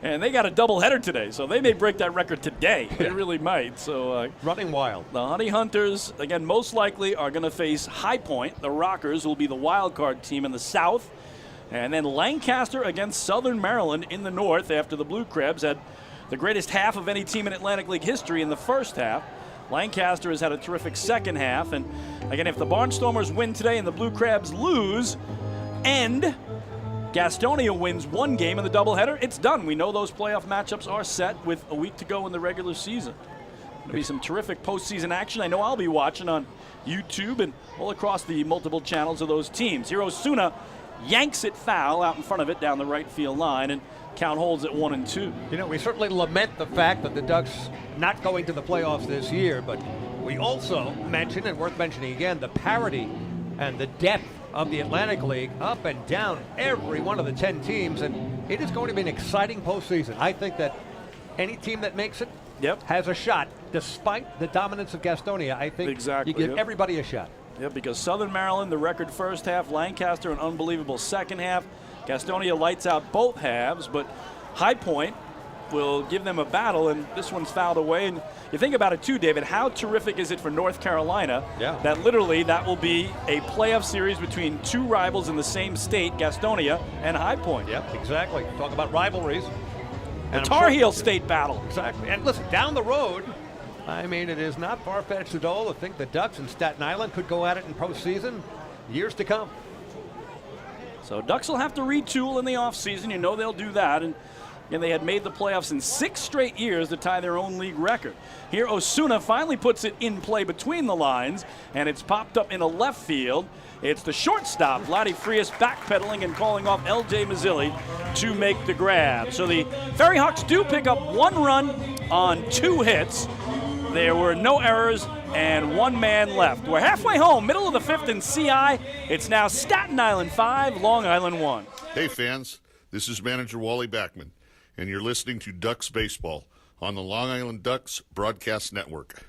And they got a doubleheader today, so they may break that record today. They really might. So running wild. The Honey Hunters, again, most likely are going to face High Point. The Rockers will be the wild card team in the South. And then Lancaster against Southern Maryland in the North after the Blue Crabs had the greatest half of any team in Atlantic League history in the first half. Lancaster has had a terrific second half. And again, if the Barnstormers win today and the Blue Crabs lose, and Gastonia wins 1 game in the doubleheader, it's done. We know those playoff matchups are set with a week to go in the regular season. There'll be some terrific postseason action. I know I'll be watching on YouTube and all across the multiple channels of those teams. Here Osuna yanks it foul out in front of it down the right field line, and count holds at 1-2. You know, we certainly lament the fact that the Ducks not going to the playoffs this year, but we also mention, and worth mentioning again, the parity and the depth of the Atlantic League, up and down every one of the 10 teams, and it is going to be an exciting postseason. I think that any team that makes it has a shot, despite the dominance of Gastonia. I think you give everybody a shot. Yep, because Southern Maryland, the record first half, Lancaster, an unbelievable second half. Gastonia lights out both halves, but High Point will give them a battle, and this one's fouled away. And you think about it too, David, how terrific is it for North Carolina that literally that will be a playoff series between two rivals in the same state, Gastonia and High Point. Yep, exactly. Talk about rivalries. The Tar Heel State battle. Exactly. And listen, down the road, I mean, it is not far-fetched at all to think the Ducks and Staten Island could go at it in postseason years to come. So Ducks will have to retool in the offseason. You know they'll do that. And they had made the playoffs in 6 straight years to tie their own league record. Here, Osuna finally puts it in play between the lines, and it's popped up into left field. It's the shortstop, Vladdy Frias, backpedaling and calling off L.J. Mazzilli to make the grab. So the FerryHawks do pick up 1 run on 2 hits. There were no errors and 1 man left. We're halfway home, middle of the 5th in CI. It's now Staten Island 5, Long Island 1. Hey fans, this is manager Wally Backman, and you're listening to Ducks Baseball on the Long Island Ducks Broadcast Network.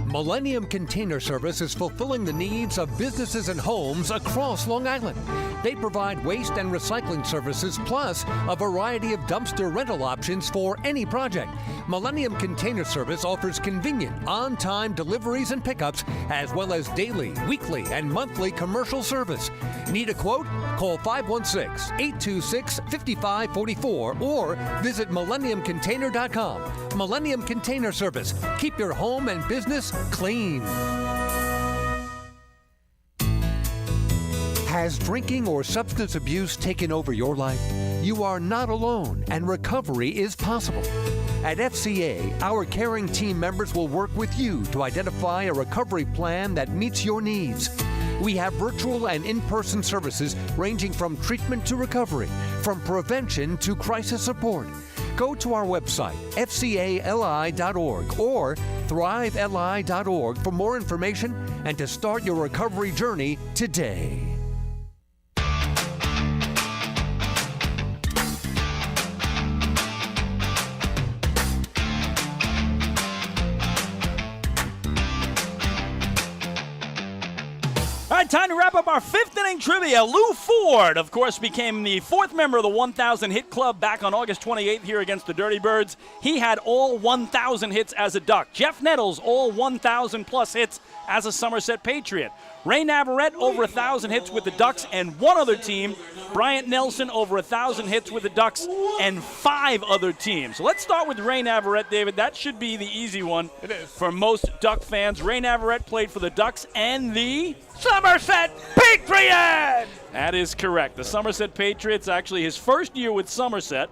Millennium Container Service is fulfilling the needs of businesses and homes across Long Island. They provide waste and recycling services plus a variety of dumpster rental options for any project. Millennium Container Service offers convenient, on-time deliveries and pickups, as well as daily, weekly, and monthly commercial service. Need a quote? Call 516-826-5544 or visit millenniumcontainer.com. Millennium Container Service. Keep your home and business clean. Has drinking or substance abuse taken over your life? You are not alone, and recovery is possible. At FCA, our caring team members will work with you to identify a recovery plan that meets your needs. We have virtual and in-person services ranging from treatment to recovery, from prevention to crisis support. Go to our website, fcali.org or thriveli.org for more information and to start your recovery journey today. All right, time to wrap up our 5th inning trivia. Lou Ford, of course, became the 4th member of the 1,000 hit club back on August 28th here against the Dirty Birds. He had all 1,000 hits as a Duck. Jeff Nettles, all 1,000 plus hits as a Somerset Patriot. Ray Navarrete, over 1,000 hits with the Ducks and 1 other team. Bryant Nelson, over 1,000 hits with the Ducks and 5 other teams. So let's start with Ray Navarrete, David. That should be the easy one for most Duck fans. Ray Navarrete played for the Ducks and the Somerset Patriots! That is correct. The Somerset Patriots, actually his first year with Somerset.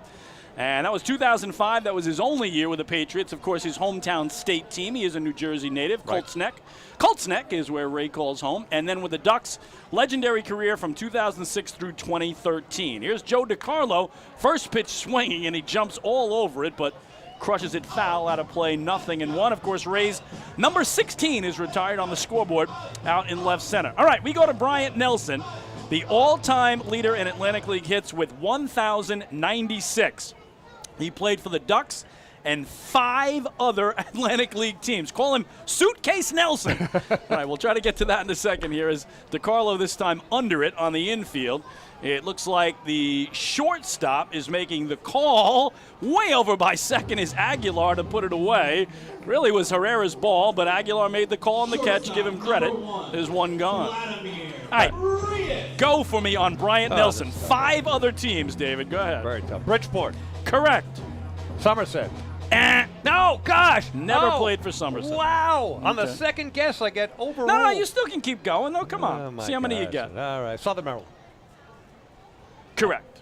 And that was 2005. That was his only year with the Patriots. Of course, his hometown state team. He is a New Jersey native, Colts Neck. Colts Neck is where Ray calls home. And then with the Ducks, legendary career from 2006 through 2013. Here's Joe DiCarlo. First pitch swinging, and he jumps all over it, but crushes it foul out of play, 0-1. Of course, Ray's number 16 is retired on the scoreboard out in left center. All right, we go to Bryant Nelson, the all-time leader in Atlantic League hits with 1,096. He played for the Ducks and 5 other Atlantic League teams. Call him Suitcase Nelson. All right, we'll try to get to that in a second here as DiCarlo this time under it on the infield. It looks like the shortstop is making the call. Way over by second is Aguilar to put it away. Really was Herrera's ball, but Aguilar made the call on the catch. Give him credit. There's 1 gone. All right, go for me on Bryant Nelson. 5 other teams, David. Go ahead. Very tough. Bridgeport. Correct. Somerset. No, gosh. Never played for Somerset. Wow. Okay. On the second guess, I get overruled. No, you still can keep going. No, come on. See how many you get. All right. Southern Maryland. Correct.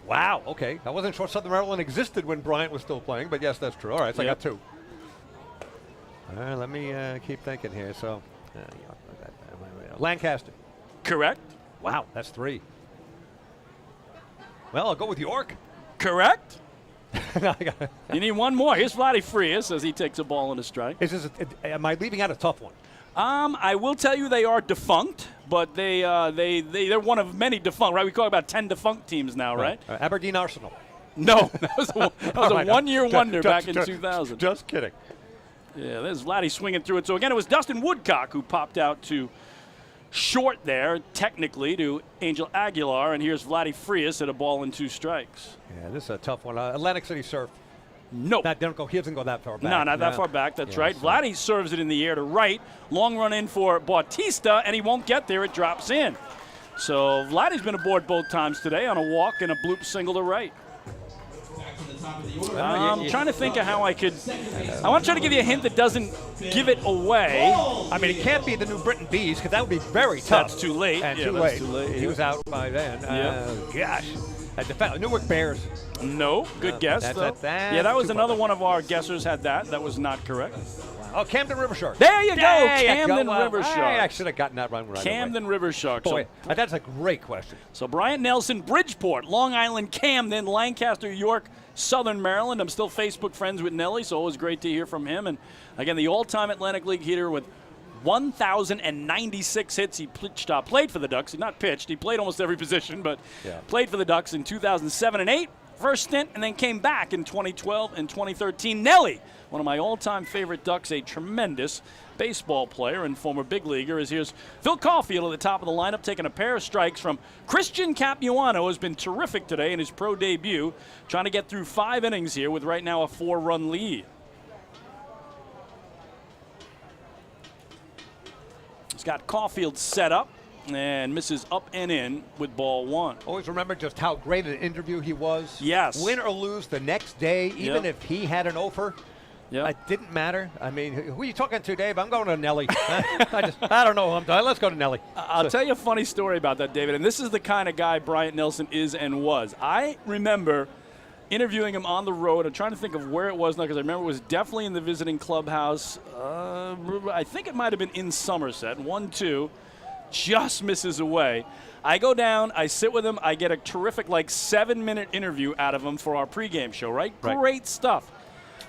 Wow. Okay. I wasn't sure Southern Maryland existed when Bryant was still playing, but yes, that's true. All right. So I got 2. All right. Let me keep thinking here. So, Lancaster. Correct. Wow. That's 3. Well, I'll go with York. Correct. You need 1 more. Here's Vladdy Frias as he takes a ball in a strike. Am I leaving out a tough one? I will tell you they are defunct, but they're one of many defunct, right? We call about 10 defunct teams now, right? Aberdeen Arsenal. No, that was a one-year wonder back in 2000. Just kidding. Yeah, there's Vladdy swinging through it. So again, it was Dustin Woodcock who popped out to short there, technically, to Angel Aguilar. And here's Vladdy Frias at a ball and 2 strikes. Yeah, this is a tough one. Atlantic City serve. Nope. He doesn't go that far back. No, not that far back. That's right. So. Vladdy serves it in the air to right. Long run in for Bautista, and he won't get there. It drops in. So Vladdy's been aboard both times today on a walk and a bloop single to right. I'm trying to think of how I could. I want to try to give you a hint that doesn't give it away. I mean, it can't be the new Britain Bees because that would be very tough. That's too late. And yeah, too that's late. Too late. He was out by then. Gosh. Newark Bears. No, good guess, though. Yeah, that was another one of our guessers had that. That was not correct. Oh, Camden River Sharks. There you go, Camden River Sharks. I should have gotten that right away. Camden River Sharks. Boy, that's a great question. So Bryant Nelson, Bridgeport, Long Island, Camden, Lancaster, York, Southern Maryland. I'm still Facebook friends with Nelly, so always great to hear from him. And again, the all-time Atlantic League hitter with 1,096 hits. He played for the Ducks. He not pitched. He played almost every position, but played for the Ducks in 2007 and 8. First stint, and then came back in 2012 and 2013. Nelly, one of my all-time favorite Ducks, a tremendous baseball player and former big leaguer, is here's Phil Caulfield at the top of the lineup, taking a pair of strikes from Christian Capuano, has been terrific today in his pro debut, trying to get through 5 innings here with right now a 4-run lead. He's got Caulfield set up and misses up and in with ball 1. Always remember just how great an interview he was. Yes. Win or lose the next day, even if he had an offer, it didn't matter. I mean, who are you talking to, Dave? I'm going to Nelly. I don't know. Let's go to Nelly. I'll tell you a funny story about that, David, and this is the kind of guy Bryant Nelson is and was. I remember interviewing him on the road. I'm trying to think of where it was now because I remember it was definitely in the visiting clubhouse. I think it might have been in Somerset. 1-2. Just misses away. I go down, I sit with him, I get a terrific 7-minute interview out of him for our pregame show, right? Great stuff.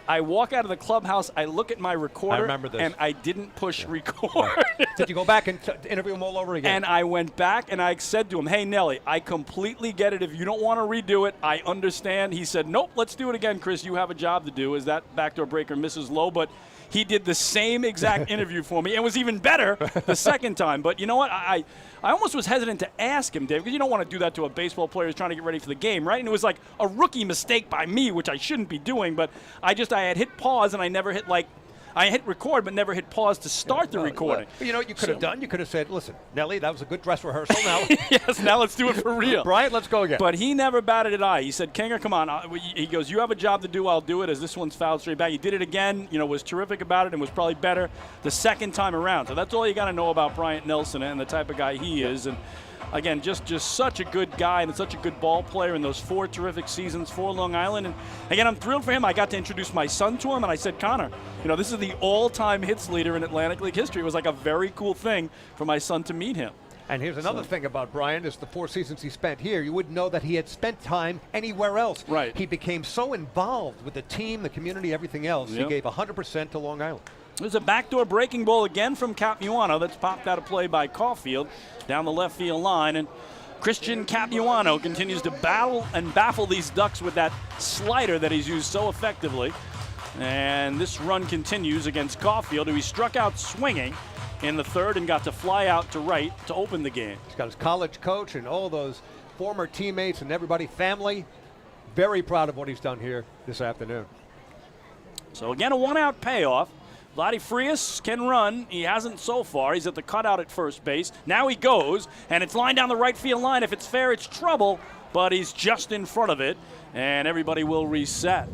I walk out of the clubhouse, I look at my recorder, I remember this. and I didn't push record. Did you go back and interview him all over again? And I went back and I said to him, hey, Nelly, I completely get it. If you don't want to redo it, I understand. He said, nope, let's do it again, Chris. You have a job to do. As that backdoor breaker misses low, but he did the same exact interview for me and was even better the second time. But you know what? I almost was hesitant to ask him, Dave, because you don't want to do that to a baseball player who's trying to get ready for the game, right? And it was like a rookie mistake by me, which I shouldn't be doing. But I had hit pause and I never hit I hit record, but never hit pause to start the recording. Well, you know what you could have done? You could have said, listen, Nelly, that was a good dress rehearsal now. Yes, now let's do it for real. Bryant, let's go again. But he never batted an eye. He said, Kinger, come on. He goes, you have a job to do, I'll do it, as this one's fouled straight back. He did it again, was terrific about it and was probably better the second time around. So that's all you got to know about Bryant Nelson and the type of guy he is. And again, just such a good guy and such a good ball player in those 4 terrific seasons for Long Island. And again, I'm thrilled for him. I got to introduce my son to him, and I said, Connor, this is the all-time hits leader in Atlantic League history. It was like a very cool thing for my son to meet him. And here's another thing about Bryant is the 4 seasons he spent here. You wouldn't know that he had spent time anywhere else. Right. He became so involved with the team, the community, everything else. He gave 100% to Long Island. There's a backdoor breaking ball again from Capuano that's popped out of play by Caulfield down the left field line. And Christian Capuano continues to battle and baffle these Ducks with that slider that he's used so effectively. And this run continues against Caulfield, who he struck out swinging in the 3rd and got to fly out to right to open the game. He's got his college coach and all those former teammates and everybody, family. Very proud of what he's done here this afternoon. So again, a 1-out payoff. Vladdy Frias can run. He hasn't so far. He's at the cutout at first base. Now he goes, and it's lined down the right field line. If it's fair, it's trouble, but he's just in front of it, and everybody will reset.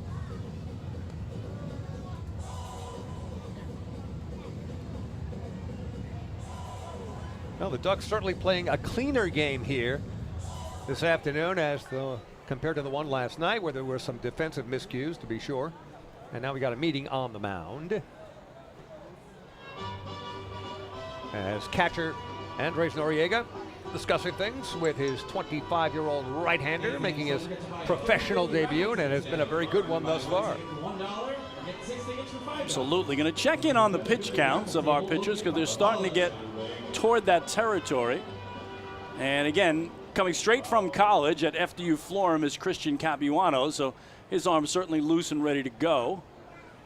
Well, the Ducks certainly playing a cleaner game here this afternoon compared to the one last night where there were some defensive miscues, to be sure. And now we got a meeting on the mound. As catcher Andres Noriega discussing things with his 25-year-old right-hander making his professional debut, and it has been a very good one thus far. Absolutely. Going to check in on the pitch counts of our pitchers because they're starting to get toward that territory. And again, coming straight from college at FDU Florham is Christian Capuano, so his arm's certainly loose and ready to go.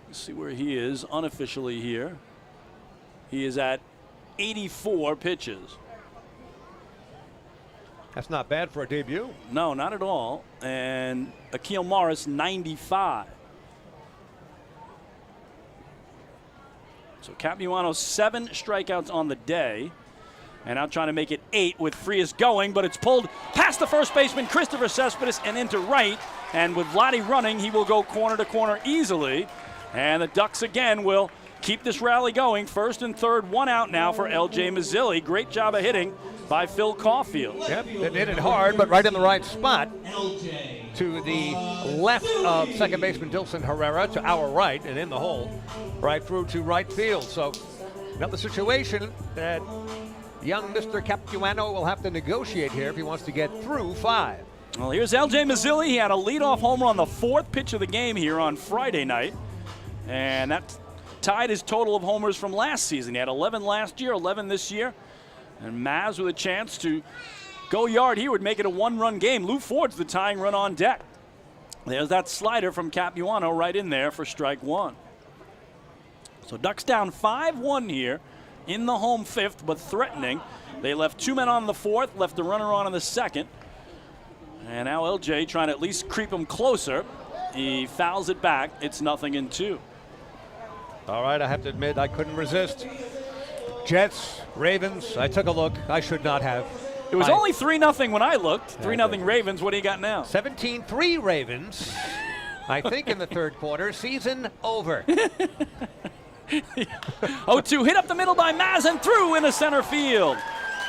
Let's see where he is unofficially here. He is at 84 pitches. That's not bad for a debut. No, not at all. And Akil Morris, 95. So Capuano, 7 strikeouts on the day. And now trying to make it 8 with Frias going, but it's pulled past the first baseman, Christopher Cespedes, and into right. And with Vladdy running, he will go corner to corner easily. And the Ducks again will keep this rally going. First and third, 1 out now for L.J. Mazzilli. Great job of hitting by Phil Caulfield. Yep, they hit it hard, but right in the right spot. To the left of second baseman Dilson Herrera, to our right, and in the hole, right through to right field. So another situation that young Mr. Capuano will have to negotiate here if he wants to get through 5. Well, here's L.J. Mazzilli. He had a leadoff homer on the 4th pitch of the game here on Friday night. And that tied his total of homers from last season. He had 11 last year, 11 this year. And Maz with a chance to go yard here would make it a 1-run game. Lou Ford's the tying run on deck. There's that slider from Capuano right in there for strike 1. So Ducks down 5-1 here in the home 5th, but threatening. They left 2 men on the 4th, left the runner on in the 2nd. And now LJ trying to at least creep him closer. He fouls it back. It's 0-2. All right, I have to admit I couldn't resist. Jets, Ravens, I took a look. I should not have. It was only 3-0 when I looked. 3-0 Ravens. What do you got now? 17-3 Ravens. I think in the third quarter. Season over. 0-2 hit up the middle by Maz and through into center field.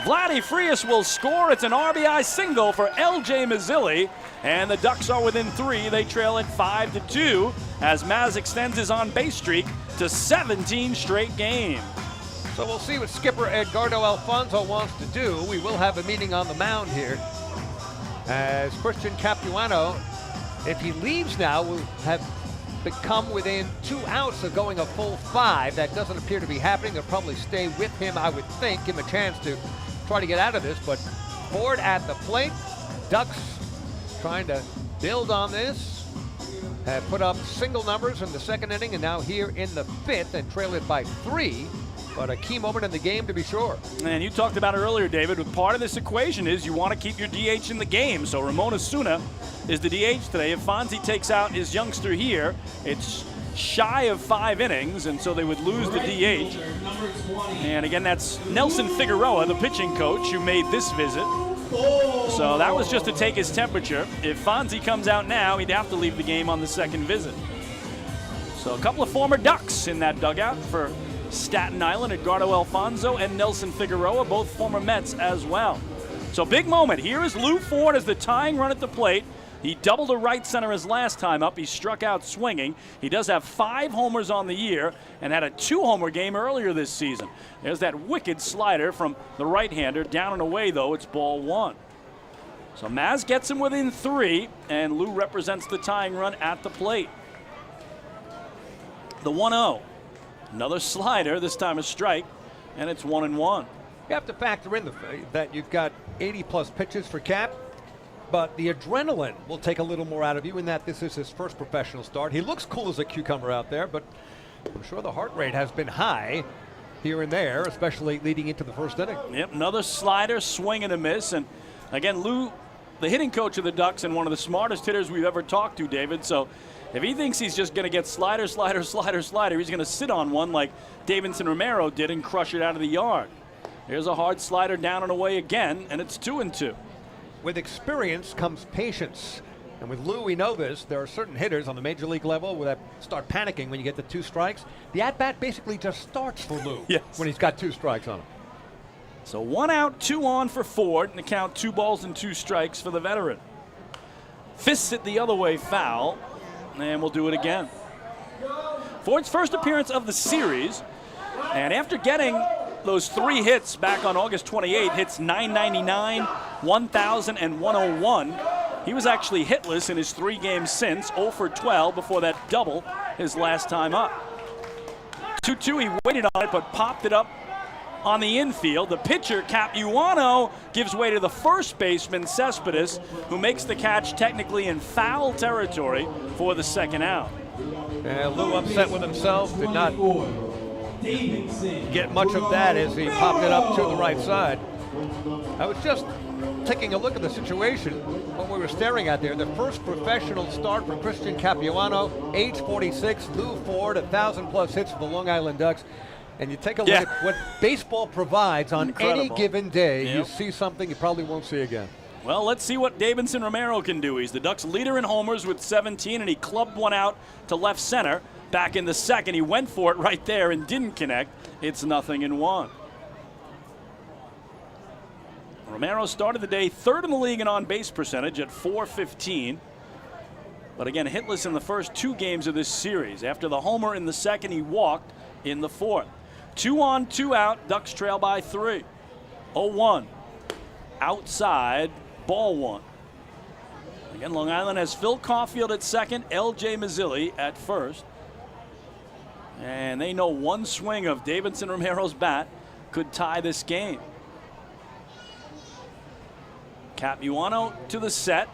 Vladdy Frias will score. It's an RBI single for L.J. Mazzilli. And the Ducks are within 3. They trail it 5-2 as Maz extends his on-base streak to 17 straight games. So we'll see what skipper Edgardo Alfonso wants to do. We will have a meeting on the mound here as Christian Capuano, if he leaves now, will have become within 2 outs of going a full 5. That doesn't appear to be happening. They'll probably stay with him, I would think, give him a chance to try to get out of this. But Ford at the plate. Ducks trying to build on this. Have put up single numbers in the 2nd inning and now here in the 5th and trail it by 3. But a key moment in the game to be sure. And you talked about it earlier, David. Part of this equation is you want to keep your DH in the game. So Ramon Osuna is the DH today. If Fonzie takes out his youngster here, it's shy of 5 innings, and so they would lose the DH. And again, that's Nelson Figueroa, the pitching coach, who made this visit. So that was just to take his temperature. If Fonzie comes out now, he'd have to leave the game on the 2nd visit. So a couple of former Ducks in that dugout for Staten Island, Edgardo Alfonso and Nelson Figueroa, both former Mets as well. So big moment. Here is Lou Ford as the tying run at the plate. He doubled to right center his last time up. He struck out swinging. He does have 5 homers on the year and had a 2-homer game earlier this season. There's that wicked slider from the right-hander. Down and away, though, it's ball 1. So Maz gets him within 3, and Lou represents the tying run at the plate. The 1-0. Another slider, this time a strike, and it's 1-1. You have to factor in that you've got 80-plus pitches for Cap, but the adrenaline will take a little more out of you in that this is his first professional start. He looks cool as a cucumber out there, but I'm sure the heart rate has been high here and there, especially leading into the 1st inning. Yep, another slider, swing and a miss. And again, Lou, the hitting coach of the Ducks and one of the smartest hitters we've ever talked to, David. So if he thinks he's just going to get slider, he's going to sit on one like Davidson Romero did and crush it out of the yard. Here's a hard slider down and away again, and it's 2-2. With experience comes patience. And with Lou, we know this. There are certain hitters on the major league level that start panicking when you get the 2 strikes. The at-bat basically just starts for Lou when he's got 2 strikes on him. So 1 out, 2 on for Ford, and the count 2 balls and 2 strikes for the veteran. Fists it the other way, foul. And we'll do it again. Ford's first appearance of the series, and after getting those 3 hits back on August 28, hits 999, 1,000, and 101, he was actually hitless in his 3 games since, 0 for 12 before that double his last time up. 2-2, he waited on it but popped it up on the infield. The pitcher, Capuano, gives way to the first baseman, Cespedes, who makes the catch technically in foul territory for the 2nd out. Lou upset with himself, did not get much of that as he popped it up to the right side. I was just taking a look at the situation, what we were staring at there, the first professional start for Christian Capuano, age 46, Lou Ford, 1,000+ hits for the Long Island Ducks. And you take a look at what baseball provides on any given day, you see something you probably won't see again. Well, let's see what Davidson Romero can do. He's the Ducks' leader in homers with 17, and he clubbed one out to left center back in the second. He went for it right there and didn't connect. It's 0-1. Romero started the day third in the league in on-base percentage at .415. But again, hitless in the first 2 games of this series. After the homer in the second, he walked in the fourth. 2 on, 2 out. Ducks trail by 3. 0-1. Outside. Ball 1. Again, Long Island has Phil Caulfield at second, L.J. Mazzilli at first. And they know one swing of Davidson Romero's bat could tie this game. Capuano to the set.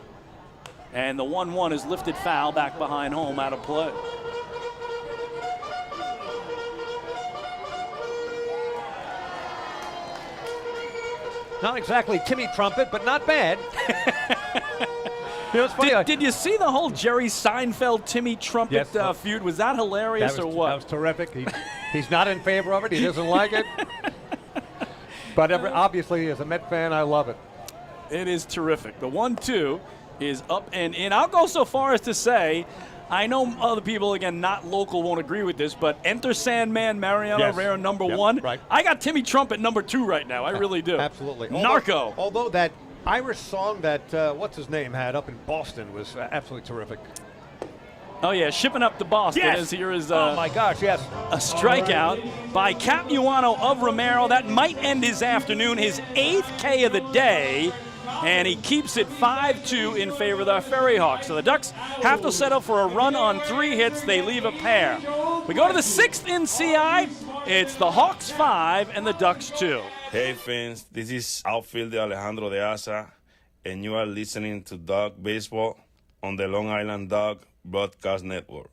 And the 1-1 is lifted foul back behind home, out of play. Not exactly Timmy Trumpet, but not bad. It's funny. Did you see the whole Jerry Seinfeld Timmy Trumpet feud? Was that hilarious or what? That was terrific. He's not in favor of it. He doesn't like it. But obviously, as a Met fan, I love it. It is terrific. The 1-2 is up and in. I'll go so far as to say, I know other people, again, not local, won't agree with this, but enter Sandman Mariano Rivera number 1. Right. I got Timmy Trumpet number 2 right now. I really do. Absolutely. Narco. Although that Irish song that, what's his name, had up in Boston was absolutely terrific. Oh, yeah, shipping up to Boston. Yes. Here is oh, my gosh, yes. A strikeout by Capuano of Romero. That might end his afternoon, his 8th K of the day. And he keeps it 5-2 in favor of the FerryHawks. So the Ducks have to settle for a run on 3 hits. They leave a pair. We go to the 6th in CI. It's the Hawks 5 and the Ducks 2. Hey fans, this is outfielder Alejandro de Asa, and you are listening to Duck Baseball on the Long Island Duck Broadcast Network.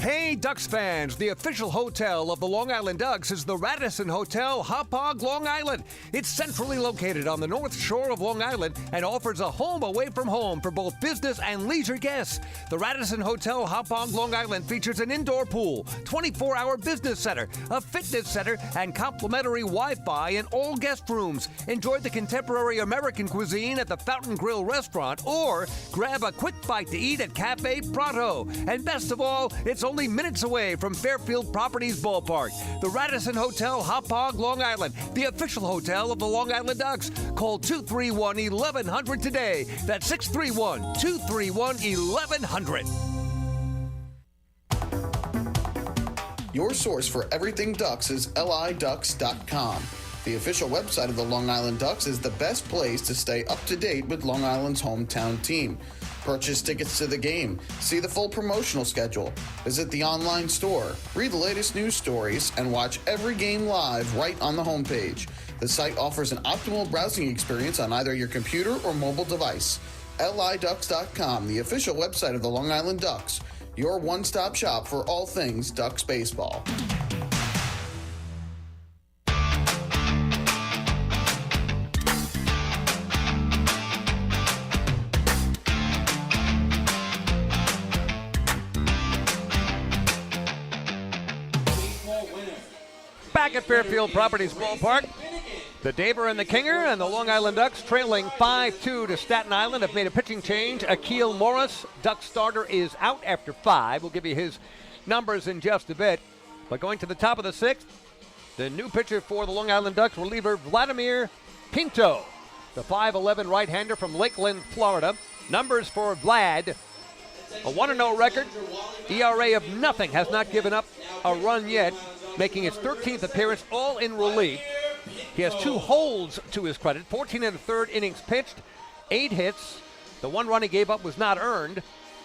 Hey, Ducks fans, the official hotel of the Long Island Ducks is the Radisson Hotel, Hauppauge, Long Island. It's centrally located on the north shore of Long Island and offers a home away from home for both business and leisure guests. The Radisson Hotel, Hauppauge, Long Island features an indoor pool, 24-hour business center, a fitness center, and complimentary Wi-Fi in all guest rooms. Enjoy the contemporary American cuisine at the Fountain Grill restaurant or grab a quick bite to eat at Cafe Prato. And best of all, it's only minutes away from Fairfield Properties Ballpark. The Radisson Hotel, Hauppauge, Long Island, the official hotel of the Long Island Ducks. Call 231-1100 today. That's 631-231-1100. Your source for everything Ducks is liducks.com. The official website of the Long Island Ducks is the best place to stay up to date with Long Island's hometown team. Purchase tickets to the game, see the full promotional schedule, visit the online store, read the latest news stories, and watch every game live right on the homepage. The site offers an optimal browsing experience on either your computer or mobile device. liducks.com, the official website of the Long Island Ducks, your one-stop shop for all things Ducks baseball. Back at Fairfield Properties Ballpark, the Daber and the Kinger and the Long Island Ducks trailing 5-2 to Staten Island have made a pitching change. Akil Morris, Duck starter, is out after 5. We'll give you his numbers in just a bit. But going to the top of the 6th, the new pitcher for the Long Island Ducks, reliever Vladimir Pinto, the 5'11 right-hander from Lakeland, Florida. Numbers for Vlad: a 1-0 record, ERA of nothing, has not given up a run yet, making his 13th appearance, all in relief. He has 2 holds to his credit, 14 1/3 innings pitched, 8 hits. The 1 run he gave up was not earned.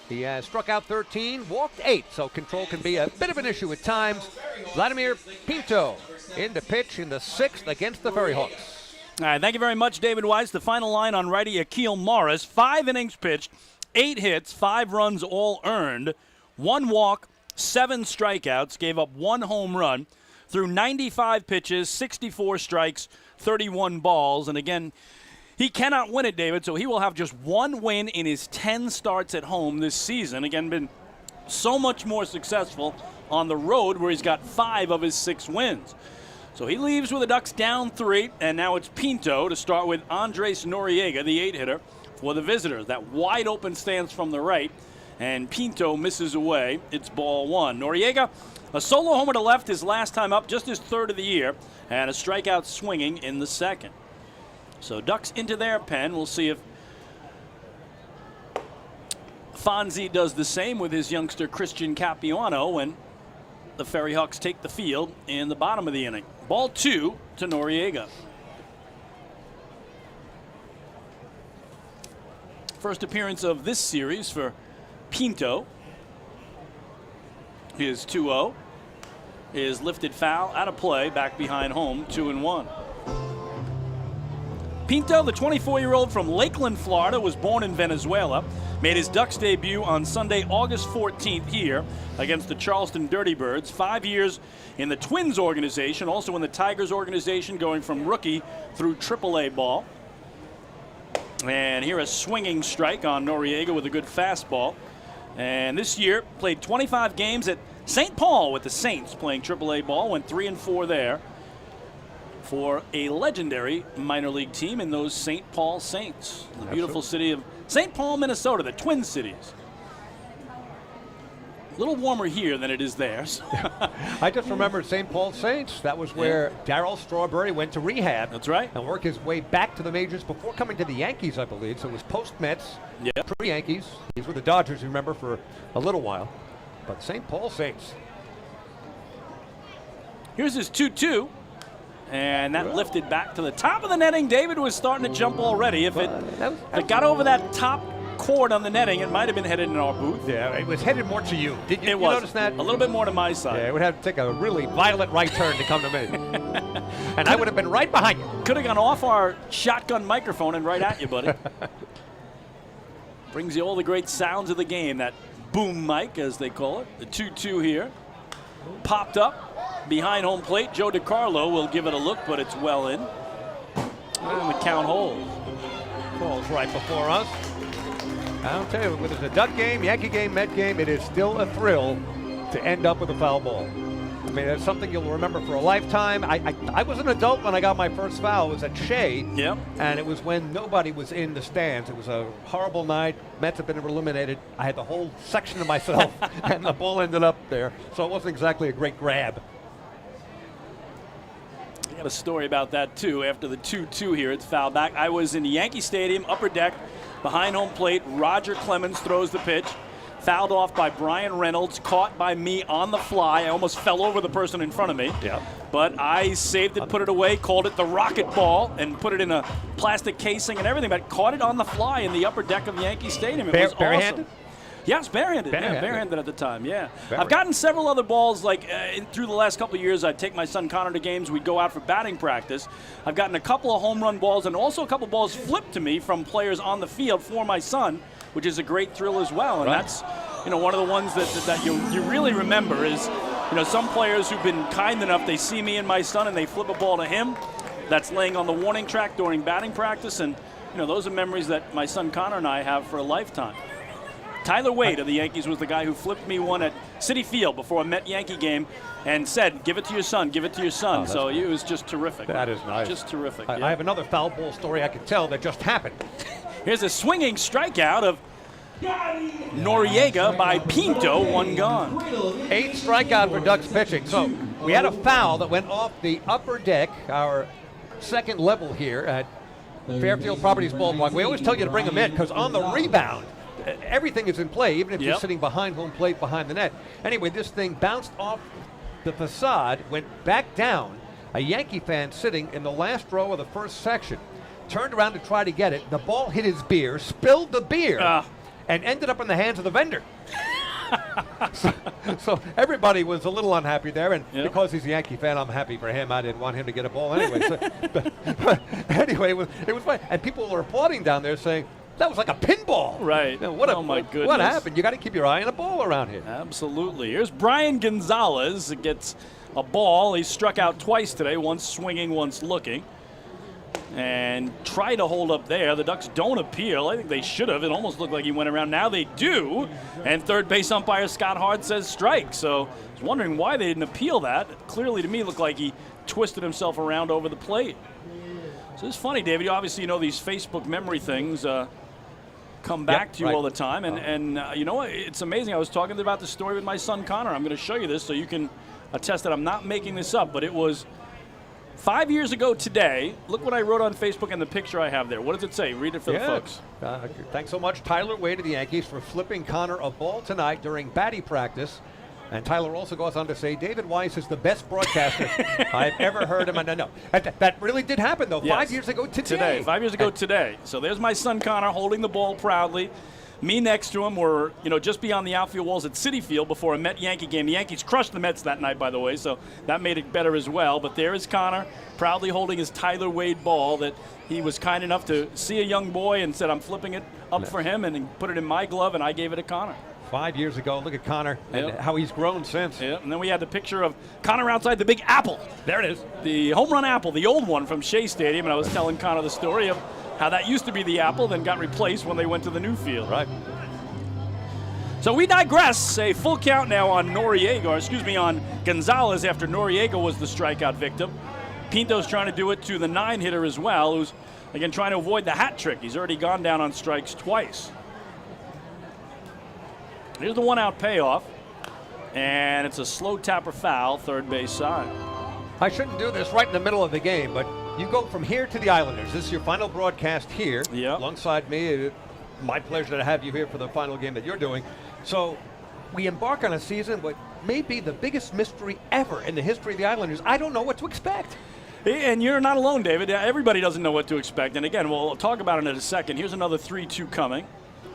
He has struck out 13, walked 8, so control can be a bit of an issue at times. Vladimir Pinto in to pitch in the 6th against the FerryHawks. All right, thank you very much, David Weiss. The final line on righty Akil Morris: 5 innings pitched, 8 hits, 5 runs all earned, 1 walk, 7 strikeouts, gave up 1 home run, threw 95 pitches, 64 strikes, 31 balls. And again, He cannot win it, David, so he will have just one win in his 10 starts at home this season. Again, been so much more successful on the road where he's got 5 of his 6 wins. So he leaves with the Ducks down 3, and now it's Pinto to start with Andres Noriega, the 8-hitter, for the visitors. That wide open stance from the right, and Pinto misses away. It's ball 1. Noriega, a solo homer to left his last time up, just his 3rd of the year, and a strikeout swinging in the 2nd. So Ducks into their pen. We'll see if Fonzie does the same with his youngster Christian Capuano when the FerryHawks take the field in the bottom of the inning. Ball 2 to Noriega. First appearance of this series for Pinto. His 2-0 is lifted foul, out of play, back behind home, 2-1. Pinto, the 24-year-old from Lakeland, Florida, was born in Venezuela, made his Ducks debut on Sunday, August 14th here against the Charleston Dirty Birds. 5 years in the Twins organization, also in the Tigers organization, going from rookie through AAA ball. And here a swinging strike on Noriega with a good fastball. And this year played 25 games at St. Paul with the Saints, playing AAA ball, went 3-4 there for a legendary minor league team in those St. Paul Saints, the beautiful city of St. Paul, Minnesota, the Twin Cities. A little warmer here than it is there. So. I just remembered St. Paul Saints. That was where Darryl Strawberry went to rehab. That's right. And worked his way back to the majors before coming to the Yankees, I believe. So it was post-Mets, pre-Yankees. He's with the Dodgers, you remember, for a little while. But St. Paul Saints. Here's his 2-2. And that lifted back to the top of the netting. David was starting to jump already. If it got over that top cord on the netting, it might have been headed in our booth. Yeah, it was headed more to you. Did you notice that? A little bit more to my side. Yeah, it would have to take a really violent right turn to come to me. And I would have been right behind you. Could have gone off our shotgun microphone and right at you, buddy. Brings you all the great sounds of the game, that boom mic, as they call it. The 2-2 here. Popped up behind home plate. Joe DiCarlo will give it a look, but it's well in. And the count holds. Ball's right before us. I'll tell you, whether it's a Duck game, Yankee game, Met game, it is still a thrill to end up with a foul ball. I mean, it's something you'll remember for a lifetime. I was an adult when I got my first foul. It was at Shea. Yep. And it was when nobody was in the stands. It was a horrible night. Mets had been eliminated. I had the whole section to myself, and the ball ended up there. So it wasn't exactly a great grab. I got a story about that, too. After the 2-2 here, it's foul back. I was in Yankee Stadium, upper deck, behind home plate. Roger Clemens throws the pitch. Fouled off by Brian Reynolds, caught by me on the fly. I almost fell over the person in front of me. Yeah. But I saved it, put it away, called it the rocket ball, and put it in a plastic casing and everything. But caught it on the fly in the upper deck of Yankee Stadium. It was barehanded? awesome. Yes, barehanded. Yeah, barehanded at the time, yeah. Very. I've gotten several other balls, like through the last couple of years. I'd take my son Connor to games. We'd go out for batting practice. I've gotten a couple of home run balls and also a couple of balls flipped to me from players on the field for my son, which is a great thrill as well. And that's, one of the ones that you really remember is, some players who've been kind enough, they see me and my son and they flip a ball to him that's laying on the warning track during batting practice. And, those are memories that my son Connor and I have for a lifetime. Tyler Wade of the Yankees was the guy who flipped me one at Citi Field before a Met-Yankee game and said, give it to your son, give it to your son. So it was just terrific. That is nice. Just terrific. I have another foul ball story I could tell that just happened. Here's a swinging strikeout of Noriega by Pinto, one gone. 8 strikeout for Ducks pitching. So we had a foul that went off the upper deck, our second level here at Fairfield Properties Ballpark. We always tell you to bring them in because on the rebound, everything is in play, even if you're sitting behind home plate, behind the net. Anyway, this thing bounced off the facade, went back down. A Yankee fan sitting in the last row of the first section turned around to try to get it. The ball hit his beer, spilled the beer, and ended up in the hands of the vendor. so everybody was a little unhappy there, and because he's a Yankee fan, I'm happy for him. I didn't want him to get a ball anyway. But anyway, it was fun. And people were applauding down there saying, that was like a pinball. Right. Oh, my goodness. What happened? You got to keep your eye on a ball around here. Absolutely. Here's Brian Gonzalez. It gets a ball. He struck out twice today, once swinging, once looking. and try to hold up there. The Ducks don't appeal. I think they should have. It almost looked like he went around. Now they do. And third base umpire Scott Hart says strike. So I was wondering why they didn't appeal that. It clearly, to me, looked like he twisted himself around over the plate. So it's funny, David. You obviously know these Facebook memory things come back to you all the time. And you know what? It's amazing. I was talking about the story with my son Connor. I'm going to show you this so you can attest that I'm not making this up. But it was 5 years ago today. Look what I wrote on Facebook and the picture I have there. What does it say? Read it for the folks. Thanks so much, Tyler Wade of the Yankees, for flipping Connor a ball tonight during batting practice. And Tyler also goes on to say, David Weiss is the best broadcaster I've ever heard him. No, that really did happen, though, 5 years ago today. 5 years ago today. So there's my son Connor holding the ball proudly. Me next to him were, just beyond the outfield walls at Citi Field before a Met-Yankee game. The Yankees crushed the Mets that night, by the way, so that made it better as well. But there is Connor proudly holding his Tyler Wade ball that he was kind enough to see a young boy and said, I'm flipping it up for him, and he put it in my glove, and I gave it to Connor. 5 years ago, look at Connor and how he's grown since. Yeah, and then we had the picture of Connor outside the big apple. There it is. The home run apple, the old one from Shea Stadium, and I was telling Connor the story of how that used to be the apple, then got replaced when they went to the new field. Right. So we digress. A full count now on on Gonzalez after Noriega was the strikeout victim. Pinto's trying to do it to the 9-hitter as well, who's, again, trying to avoid the hat trick. He's already gone down on strikes twice. Here's the one-out payoff, and it's a slow tapper foul, third base side. I shouldn't do this right in the middle of the game, but you go from here to the Islanders. This is your final broadcast here alongside me. My pleasure to have you here for the final game that you're doing. So we embark on a season what may be the biggest mystery ever in the history of the Islanders. I don't know what to expect. And you're not alone, David. Everybody doesn't know what to expect. And again, we'll talk about it in a second. Here's another 3-2 coming.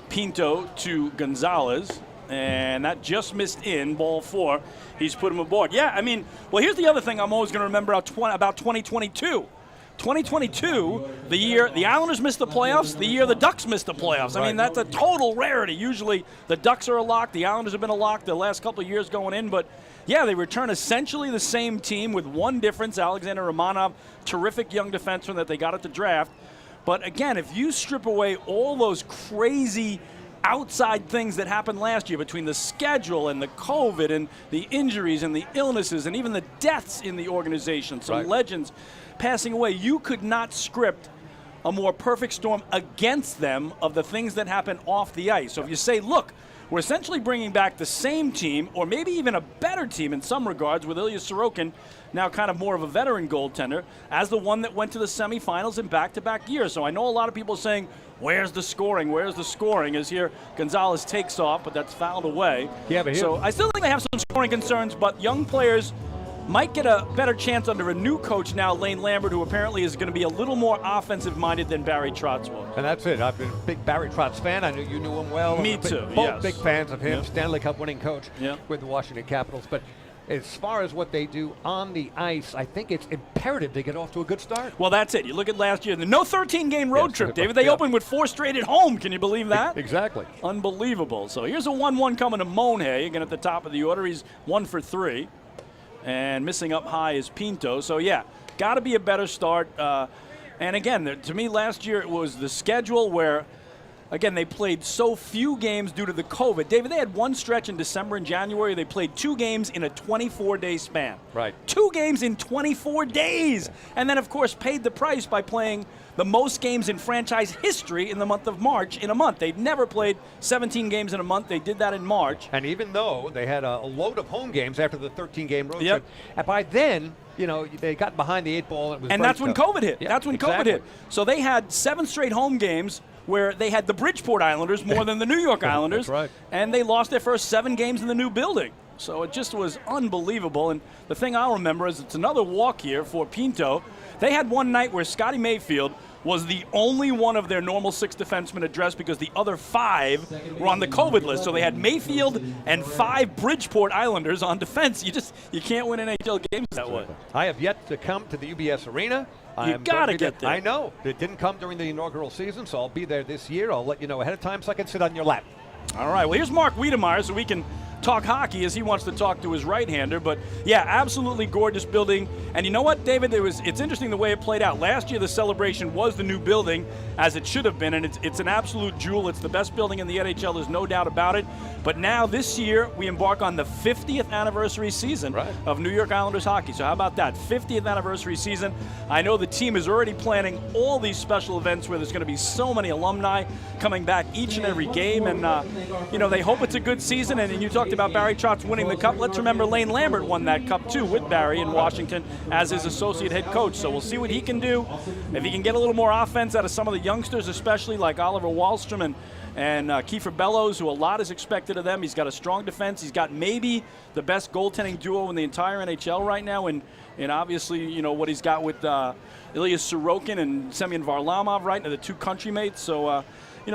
Pinto to Gonzalez. And that just missed in, ball 4. He's put him aboard. Yeah, I mean, well, here's the other thing I'm always going to remember about 2022. 2022, the year the Islanders missed the playoffs, the year the Ducks missed the playoffs. I mean, that's a total rarity. Usually the Ducks are a lock, the Islanders have been a lock the last couple of years going in. But, yeah, they return essentially the same team with one difference. Alexander Romanov, terrific young defenseman that they got at the draft. But, again, if you strip away all those crazy outside things that happened last year between the schedule and the COVID and the injuries and the illnesses and even the deaths in the organization, some legends passing away, you could not script a more perfect storm against them of the things that happen off the ice. So if you say, look, we're essentially bringing back the same team or maybe even a better team in some regards with Ilya Sorokin, now kind of more of a veteran goaltender, as the one that went to the semifinals in back-to-back years. So I know a lot of people saying, where's the scoring? Where's the scoring? As here Gonzalez takes off, but that's fouled away. Yeah, but so I still think they have some scoring concerns, but young players might get a better chance under a new coach now, Lane Lambert, who apparently is going to be a little more offensive-minded than Barry Trotz was. And that's it. I've been a big Barry Trotz fan. I knew you knew him well. Me too, Both big fans of him. Stanley Cup winning coach with the Washington Capitals. But as far as what they do on the ice, I think it's imperative they get off to a good start. Well, that's it. You look at last year, the no 13-game road trip, David. They opened with 4 straight at home. Can you believe that? Exactly. Unbelievable. So here's a 1-1 coming to Monhay. Again, at the top of the order, he's 1 for 3. And missing up high is Pinto. So, yeah, got to be a better start. And, again, to me last year it was the schedule where, again, they played so few games due to the COVID. David, they had one stretch in December and January. They played 2 games in a 24-day span. Right. 2 games in 24 days. And then, of course, paid the price by playing the most games in franchise history in the month of March in a month. They've never played 17 games in a month. They did that in March. And even though they had a load of home games after the 13-game road trip, by then, they got behind the 8 ball. And that's when COVID hit. That's when COVID hit. So they had 7 straight home games where they had the Bridgeport Islanders more than the New York Islanders. That's right. And they lost their first 7 games in the new building. So it just was unbelievable. And the thing I'll remember is it's another walk here for Pinto. They had one night where Scotty Mayfield was the only one of their normal 6 defensemen addressed because the other 5 were on the COVID list. So they had Mayfield and 5 Bridgeport Islanders on defense. You can't win NHL games that way. I have yet to come to the UBS Arena. You got to get there. I know. It didn't come during the inaugural season, so I'll be there this year. I'll let you know ahead of time so I can sit on your lap. All right. Well, here's Mark Wiedemeyer so we can talk hockey as he wants to talk to his right-hander. But, yeah, absolutely gorgeous building. And you know what, David? It's interesting the way it played out. Last year the celebration was the new building, as it should have been, and it's an absolute jewel. It's the best building in the NHL. There's no doubt about it. But now this year we embark on the 50th anniversary season of New York Islanders hockey. So how about that? 50th anniversary season. I know the team is already planning all these special events where there's going to be so many alumni coming back each and every game. And, they hope it's a good season. And you talked about Barry Trotz winning the cup. Let's remember Lane Lambert won that cup, too, with Barry in Washington as his associate head coach. So we'll see what he can do. If he can get a little more offense out of some of the youngsters, especially like Oliver Wahlstrom and Kiefer Bellows, who a lot is expected of them. He's got a strong defense. He's got maybe the best goaltending duo in the entire NHL right now. And obviously, what he's got with Ilya Sorokin and Semyon Varlamov, right, and the two country mates. So,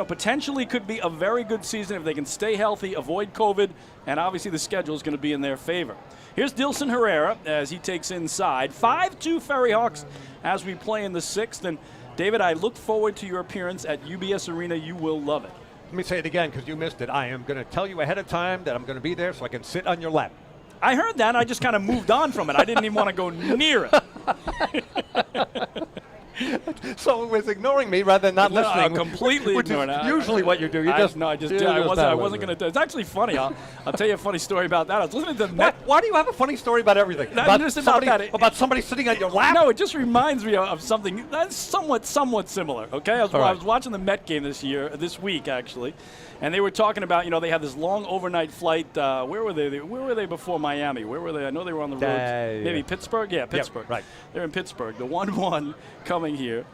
potentially could be a very good season if they can stay healthy, avoid COVID, and obviously the schedule is going to be in their favor. Here's Dilson Herrera as he takes inside. 5-2 FerryHawks as we play in the 6th. And, David, I look forward to your appearance at UBS Arena. You will love it. Let me say it again because you missed it. I am going to tell you ahead of time that I'm going to be there so I can sit on your lap. I heard that. I just kind of moved on from it. I didn't even want to go near it. So it was ignoring me rather than not listening. I'm completely ignoring it. Usually what you do. I wasn't going to. It's actually funny. I'll tell you a funny story about that. I was listening to the Met. Why do you have a funny story about everything? About somebody sitting on your lap? No, it just reminds me of something that's somewhat similar. Okay, I was watching the Met game this week actually, and they were talking about they had this long overnight flight. Where were they? Where were they before Miami? Where were they? I know they were on the road. Maybe Pittsburgh. Yeah, Pittsburgh. Right. They're in Pittsburgh. The 1-1 coming here.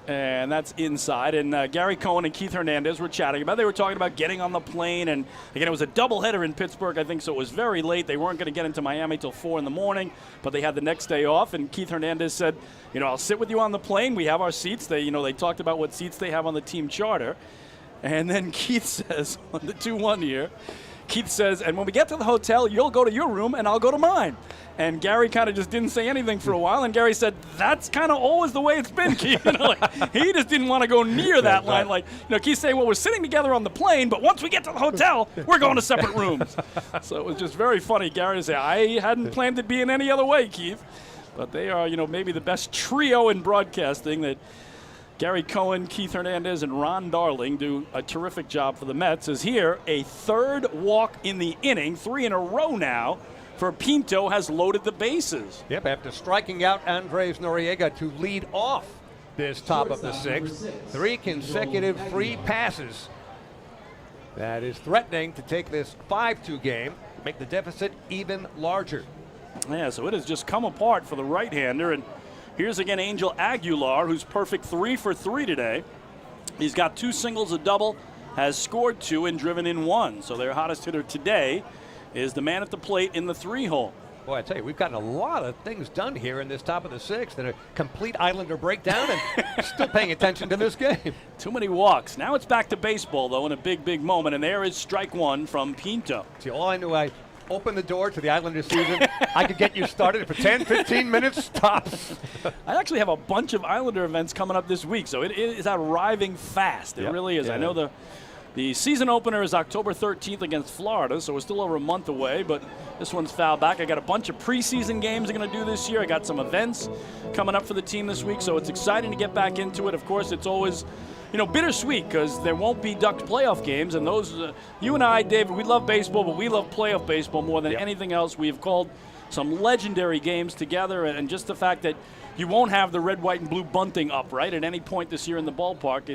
And that's inside. And Gary Cohen and Keith Hernandez were chatting about it. They were talking about getting on the plane. And, again, it was a doubleheader in Pittsburgh, I think, so it was very late. They weren't going to get into Miami till 4 in the morning, but they had the next day off. And Keith Hernandez said, I'll sit with you on the plane. We have our seats. They talked about what seats they have on the team charter. And then Keith says, on the 2-1 here, Keith says, and when we get to the hotel, you'll go to your room and I'll go to mine. And Gary kind of just didn't say anything for a while. And Gary said, that's kind of always the way it's been, Keith. He just didn't want to go near that line. Keith's saying, well, we're sitting together on the plane, but once we get to the hotel, we're going to separate rooms. So it was just very funny. Gary said, I hadn't planned it being any other way, Keith. But they are, maybe the best trio in broadcasting that Gary Cohen, Keith Hernandez, and Ron Darling do a terrific job for the Mets. As here, a third walk in the inning, 3 in a row now, for Pinto has loaded the bases. Yep, after striking out Andres Noriega to lead off this top of the 6th. 3 consecutive free passes. That is threatening to take this 5-2 game, make the deficit even larger. Yeah, so it has just come apart for the right-hander. And here's again Angel Aguilar, who's perfect 3 for 3 today. He's got 2 singles, a double, has scored 2 and driven in 1. So their hottest hitter today is the man at the plate in the 3-hole. Boy, I tell you, we've gotten a lot of things done here in this top of the 6th and a complete Islander breakdown and still paying attention to this game. Too many walks. Now it's back to baseball, though, in a big, big moment, and there is strike 1 from Pinto. See, all I knew, I opened the door to the Islander season. I could get you started for 10, 15 minutes tops. I actually have a bunch of Islander events coming up this week, so it is arriving fast. It really is. Yeah. I know the season opener is October 13th against Florida, so we're still over a month away, but this one's fouled back. I got a bunch of preseason games I'm going to do this year. I got some events coming up for the team this week, so it's exciting to get back into it. Of course, it's always, bittersweet because there won't be Ducks playoff games, and those, you and I, David, we love baseball, but we love playoff baseball more than anything else. We have called some legendary games together, and just the fact that you won't have the red, white, and blue bunting up, right, at any point this year in the ballpark,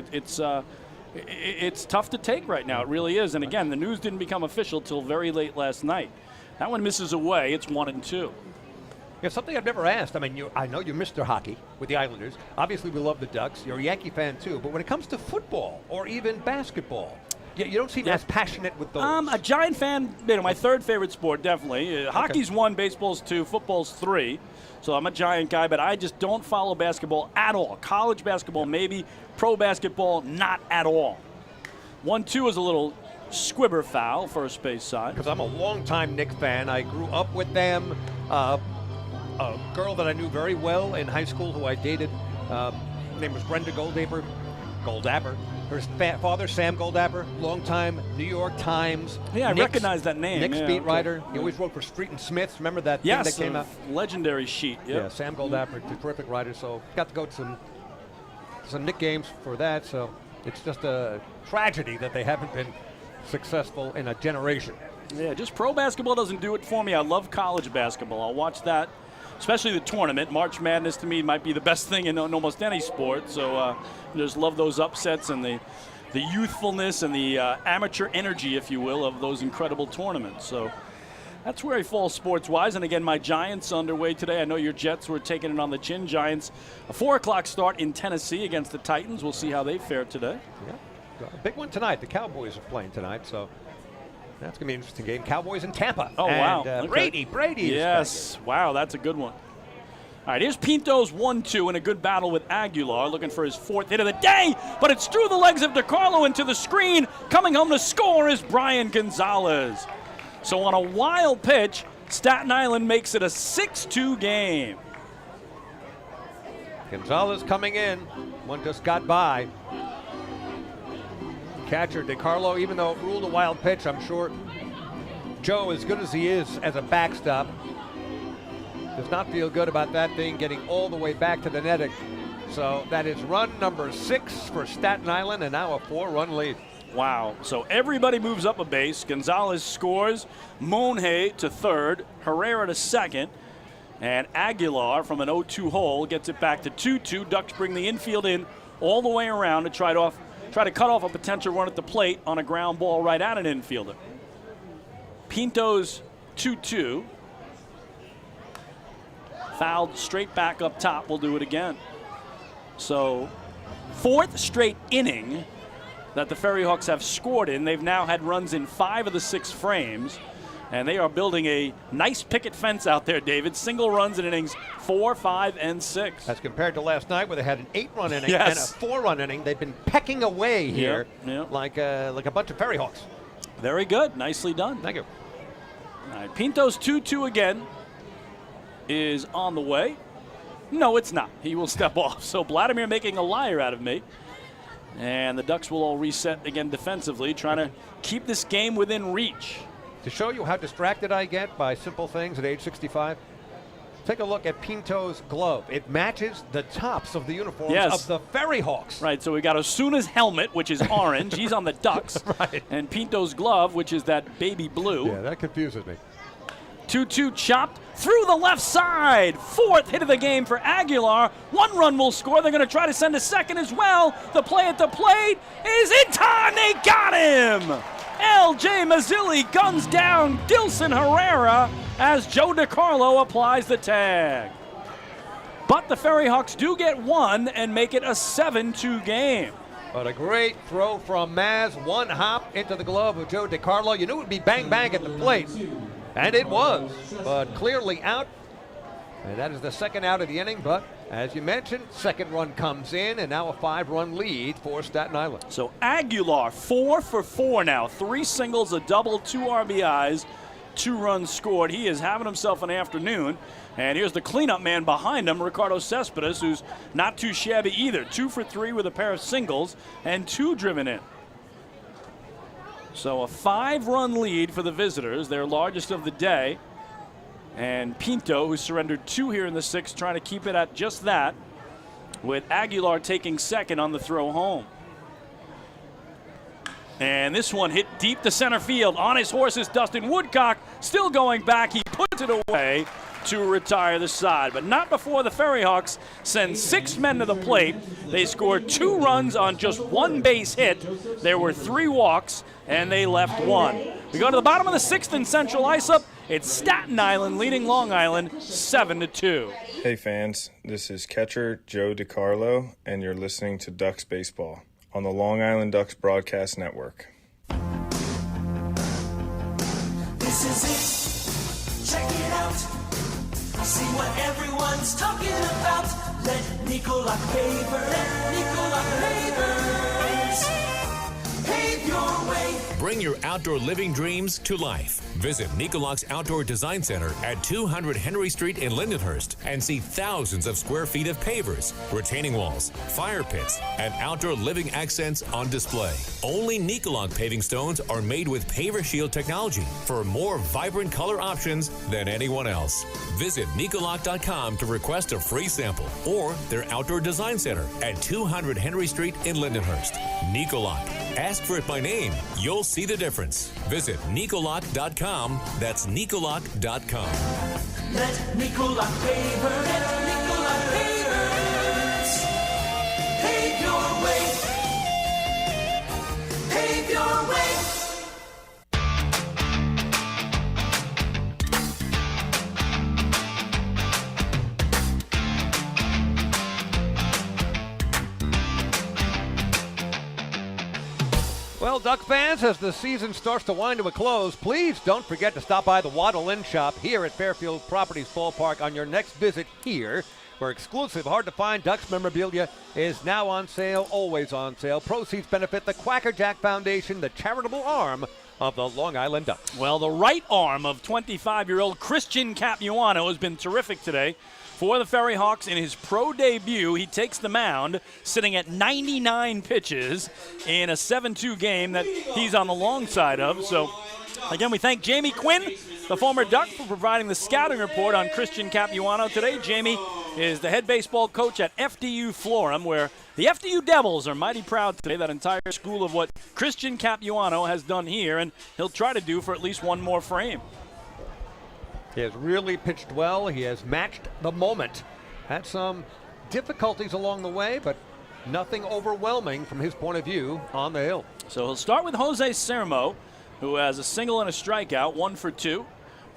it's tough to take right now. It really is. And again, the news didn't become official till very late last night. That one misses away. It's 1-2. Yeah, something I've never asked. I mean, I know you're Mr. Hockey with the Islanders. Obviously, we love the Ducks. You're a Yankee fan, too. But when it comes to football or even basketball, you don't seem as passionate with those. A Giant fan, my third favorite sport, definitely. Hockey's 1, baseball's 2, football's 3. So I'm a Giant guy, but I just don't follow basketball at all. College basketball, maybe. Pro basketball, not at all. 1-2 is a little squibber foul, first base side. Because I'm a longtime Knicks fan. I grew up with them. A girl that I knew very well in high school who I dated, her name was Brenda Goldhaber. Goldapper. Her father, Sam Goldapper, longtime New York Times. Yeah, I recognize that name. Knicks yeah, beat writer. He always wrote for Street and Smiths. Remember that thing that came out? Legendary sheet. Yep. Yeah, Sam Goldapper, a terrific writer. So got to go to some Knick games for that. So it's just a tragedy that they haven't been successful in a generation. Yeah, just pro basketball doesn't do it for me. I love college basketball. I'll watch that, especially the tournament. March Madness to me might be the best thing in almost any sport. So just love those upsets and the youthfulness and the amateur energy, if you will, of those incredible tournaments. So that's where I fall sports-wise. And again, my Giants underway today. I know your Jets were taking it on the chin. Giants, a 4 o'clock start in Tennessee against the Titans. We'll see how they fare today. Yeah, a big one tonight. The Cowboys are playing tonight, so that's going to be an interesting game. Cowboys in Tampa. Oh, and, wow. Okay. Brady. Yes. Wow, that's a good one. All right, here's Pinto's 1-2 in a good battle with Aguilar, looking for his 4th hit of the day, but it's through the legs of DiCarlo into the screen. Coming home to score is Brian Gonzalez. So on a wild pitch, Staten Island makes it a 6-2 game. Gonzalez coming in. One just got by. Catcher DiCarlo, even though it ruled a wild pitch, I'm sure Joe, as good as he is as a backstop, does not feel good about that thing getting all the way back to the netting. So that is run number 6 for Staten Island, and now a 4-run lead. Wow. So everybody moves up a base. Gonzalez scores. Monhay to third. Herrera to second. And Aguilar from an 0-2 hole gets it back to 2-2. Ducks bring the infield in all the way around to try to cut off a potential run at the plate on a ground ball right at an infielder. Pinto's 2-2. Fouled straight back up top. We'll do it again. So 4th straight inning that the FerryHawks have scored in. They've now had runs in 5 of the 6 frames. And they are building a nice picket fence out there, David. Single runs in innings 4, 5, and 6. As compared to last night where they had an 8-run inning yes. and a 4-run inning. They've been pecking away here like a bunch of FerryHawks. Very good. Nicely done. Thank you. All right, Pinto's 2-2 again is on the way. No, it's not. He will step off. So Vladimir making a liar out of me. And the Ducks will all reset again defensively, trying to keep this game within reach. To show you how distracted I get by simple things at age 65, take a look at Pinto's glove. It matches the tops of the uniforms of the FerryHawks. Right, so we got Osuna's helmet, which is orange. He's on the Ducks. Right. And Pinto's glove, which is that baby blue. Yeah, that confuses me. 2-2 chopped through the left side. 4th hit of the game for Aguilar. 1 run will score. They're going to try to send a second as well. The play at the plate is in time. They got him. L.J. Mazzilli guns down Dilson Herrera as Joe DiCarlo applies the tag. But the FerryHawks do get 1 and make it a 7-2 game. But a great throw from Maz. 1 hop into the glove of Joe DiCarlo. You knew it would be bang bang at the plate. And it was, but clearly out. And that is the 2nd out of the inning. But as you mentioned, 2nd run comes in, and now a 5-run lead for Staten Island. So Aguilar 4 for 4 now. 3 singles, a double, 2 RBIs, 2 runs scored. He is having himself an afternoon. And here's the cleanup man behind him, Ricardo Cespedes, who's not too shabby either. 2 for 3 with a pair of singles and 2 driven in. So a 5-run lead for the visitors, their largest of the day. And Pinto, who surrendered 2 here in the 6th, trying to keep it at just that, with Aguilar taking second on the throw home. And this one hit deep to center field. On his horse is Dustin Woodcock, still going back. He puts it away to retire the side, but not before the FerryHawks send 6 men to the plate. They scored 2 runs on just 1 base hit. There were 3 walks, and they left 1. We go to the bottom of the 6th in Central Islip. It's Staten Island leading Long Island 7-2. Hey fans, this is catcher Joe DiCarlo, and you're listening to Ducks Baseball on the Long Island Ducks Broadcast Network. This is it. Check it out. See what everyone's talking about. Let Nicolak Pavers pave your way. Bring your outdoor living dreams to life. Visit Nicolak's Outdoor Design Center at 200 Henry Street in Lindenhurst and see thousands of square feet of pavers, retaining walls, fire pits, and outdoor living accents on display. Only Nicolak paving stones are made with Paver Shield technology for more vibrant color options than anyone else. Visit Nicolak.com to request a free sample or their Outdoor Design Center at 200 Henry Street in Lindenhurst. Nicolak. Ask for it by name. You'll see the difference. Visit Nicolak.com. That's Nicolak.com. Let Nicolak Paver, let Nicolak Pavers pave your way. Pave your way. Well, Duck fans, as the season starts to wind to a close, please don't forget to stop by the Waddle Inn Shop here at Fairfield Properties Ballpark on your next visit here, where exclusive, hard-to-find Ducks memorabilia is now on sale, always on sale. Proceeds benefit the Quacker Jack Foundation, the charitable arm of the Long Island Ducks. Well, the right arm of 25-year-old Christian Capuano has been terrific today. For the FerryHawks in his pro debut, he takes the mound, sitting at 99 pitches in a 7-2 game that he's on the long side of. So, again, we thank Jamie Quinn, the former Duck, for providing the scouting report on Christian Capuano today. Jamie is the head baseball coach at FDU Florham, where the FDU Devils are mighty proud today, that entire school, of what Christian Capuano has done here, and he'll try to do for at least one more frame. He has really pitched well. He has matched the moment. Had some difficulties along the way, but nothing overwhelming from his point of view on the hill. So he'll start with Jose Sermo, who has a single and a strikeout, 1 for 2.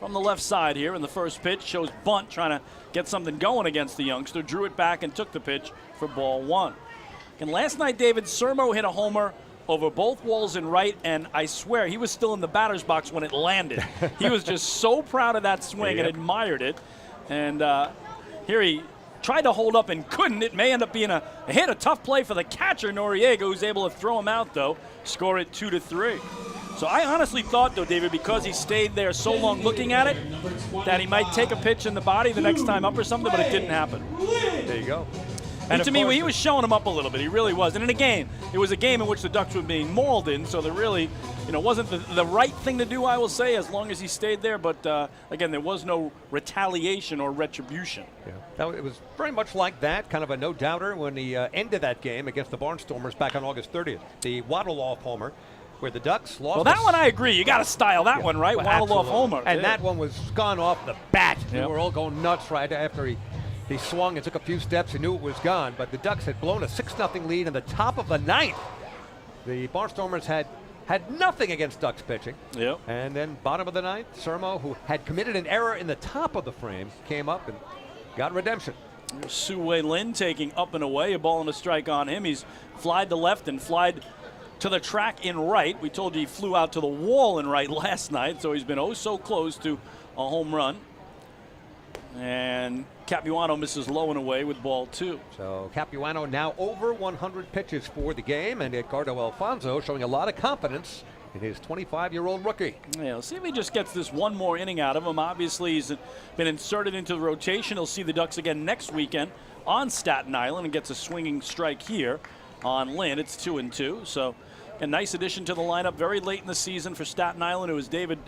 From the left side here in the first pitch, shows bunt, trying to get something going against the youngster. Drew it back and took the pitch for ball 1. And last night, David, Sermo hit a homer over both walls in right, and I swear he was still in the batter's box when it landed. He was just so proud of that swing and admired it. And here he tried to hold up and couldn't. It may end up being a hit, a tough play for the catcher, Noriega, who's able to throw him out, though, score it 2-3. So I honestly thought, though, David, because he stayed there so long looking at it, that he might take a pitch in the body the next time up or something, but it didn't happen. There you go. And to me, he was showing him up a little bit. He really was. And in a game, it was a game in which the Ducks were being mauled in, so there really, wasn't the right thing to do, I will say, as long as he stayed there. But, again, there was no retaliation or retribution. Yeah. It was very much like that, kind of a no-doubter when he ended that game against the Barnstormers back on August 30th. The waddle-off homer, where the Ducks lost. Well, that one I agree. You got to style that one, right? Well, waddle-off homer. And that one was gone off the bat. Yep. We were all going nuts right after he swung and took a few steps. He knew it was gone, but the Ducks had blown a 6-0 lead in the top of the 9th. The Barnstormers had nothing against Ducks pitching. Yep. And then bottom of the 9th, Sermo, who had committed an error in the top of the frame, came up and got redemption. Su-Wei Lin taking up and away, a ball and a strike on him. He's flied to left and flied to the track in right. We told you he flew out to the wall in right last night, so he's been oh so close to a home run. And Capuano misses low and away with ball 2. So Capuano now over 100 pitches for the game, and Edgardo Alfonso showing a lot of confidence in his 25-year-old rookie. Yeah, let's see if he just gets this one more inning out of him. Obviously, he's been inserted into the rotation. He'll see the Ducks again next weekend on Staten Island and gets a swinging strike here on Lynn. It's 2-2. So a nice addition to the lineup very late in the season for Staten Island, who, as David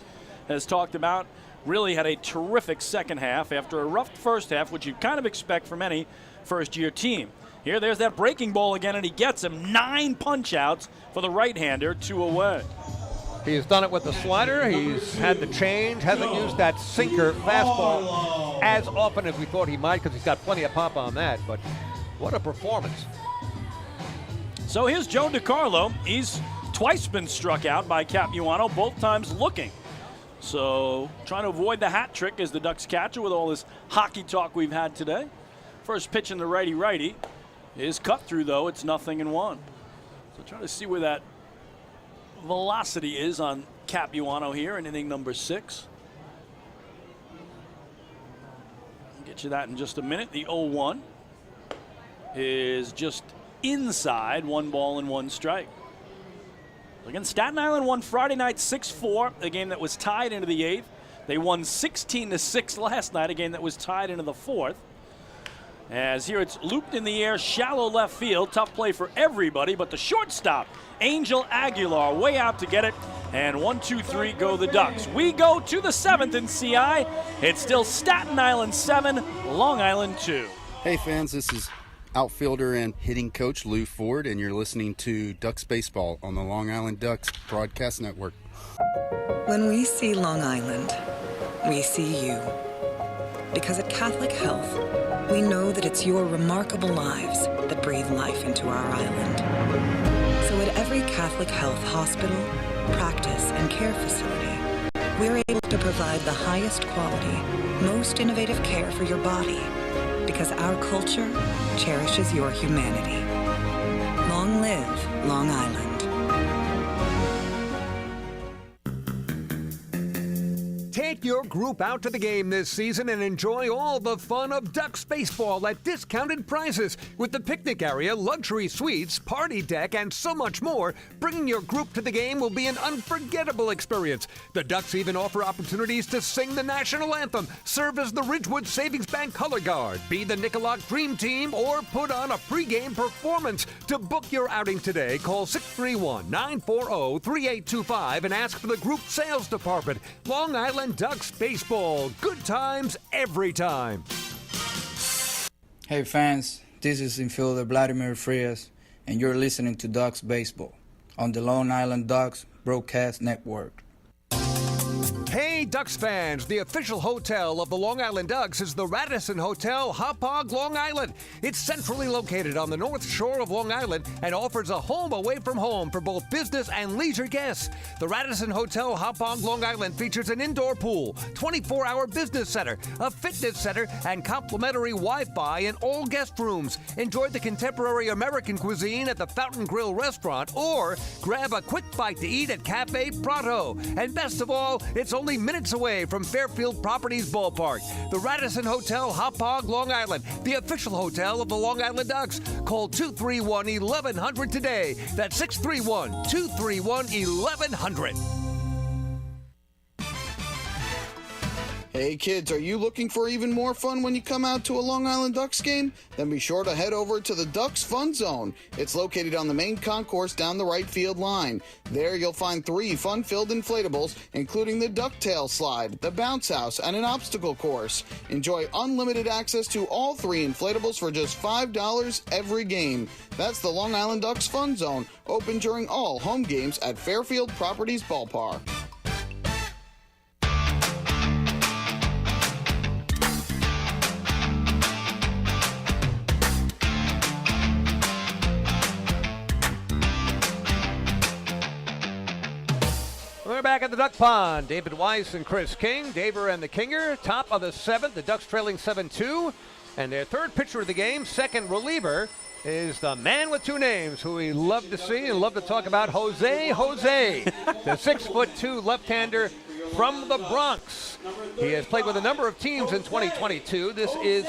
has talked about, really had a terrific second half after a rough first half, which you kind of expect from any first-year team. Here, there's that breaking ball again, and he gets him. 9 punch-outs for the right-hander, 2 away. He has done it with the slider. He's had the change, hasn't used that sinker fastball as often as we thought he might, because he's got plenty of pop on that, but what a performance. So here's Joe DiCarlo. He's twice been struck out by Capuano, both times looking. So trying to avoid the hat trick as the Ducks catcher with all this hockey talk we've had today. First pitch in the righty-righty is cut through, though. It's 0-1. So trying to see where that velocity is on Capuano here in inning number 6. I'll get you that in just a minute. The 0-1 is just inside, 1 ball and 1 strike. Again, Staten Island won Friday night 6-4, a game that was tied into the 8th. They won 16-6 last night, a game that was tied into the 4th. As here it's looped in the air, shallow left field. Tough play for everybody, but the shortstop, Angel Aguilar, way out to get it. And 1, 2, 3 go the Ducks. We go to the 7th in CI. It's still Staten Island 7, Long Island 2. Hey fans, this is outfielder and hitting coach Lou Ford, and you're listening to Ducks Baseball on the Long Island Ducks Broadcast Network. When we see Long Island, we see you. Because at Catholic Health, we know that it's your remarkable lives that breathe life into our island. So at every Catholic Health hospital, practice, and care facility, we're able to provide the highest quality, most innovative care for your body, because our culture cherishes your humanity. Long live Long Island. Take your group out to the game this season and enjoy all the fun of Ducks baseball at discounted prices with the picnic area, luxury suites, party deck, and so much more. Bringing your group to the game will be an unforgettable experience. The Ducks even offer opportunities to sing the national anthem, serve as the Ridgewood Savings Bank color guard, be the Nicolak Dream Team, or put on a pregame performance. To book your outing today, call 631-940-3825 and ask for the group sales department. Long Island Ducks baseball. Good times every time. Hey fans, this is infielder Vladimir Frias, and you're listening to Ducks Baseball on the Long Island Ducks Broadcast Network. Hey Ducks fans, the official hotel of the Long Island Ducks is the Radisson Hotel, Hauppauge, Long Island. It's centrally located on the north shore of Long Island and offers a home away from home for both business and leisure guests. The Radisson Hotel, Hauppauge, Long Island features an indoor pool, 24-hour business center, a fitness center, and complimentary Wi-Fi in all guest rooms. Enjoy the contemporary American cuisine at the Fountain Grill restaurant or grab a quick bite to eat at Cafe Prato. And best of all, it's only minutes away from Fairfield Properties Ballpark. The Radisson Hotel, Hauppauge, Long Island, the official hotel of the Long Island Ducks. Call 231-1100 today. That's 631-231-1100. Hey kids, are you looking for even more fun when you come out to a Long Island Ducks game? Then be sure to head over to the Ducks Fun Zone. It's located on the main concourse down the right field line. There you'll find 3 fun-filled inflatables, including the ducktail slide, the bounce house, and an obstacle course. Enjoy unlimited access to all 3 inflatables for just $5 every game. That's the Long Island Ducks Fun Zone, open during all home games at Fairfield Properties Ballpark. We're back at the Duck Pond. David Weiss and Chris King. Daver and the Kinger, top of the 7th. The Ducks trailing 7-2. And their third pitcher of the game, second reliever, is the man with 2 names who we love to see and love to talk about, Jose, the 6'2" left-hander from the Bronx. He has played with a number of teams in 2022. This is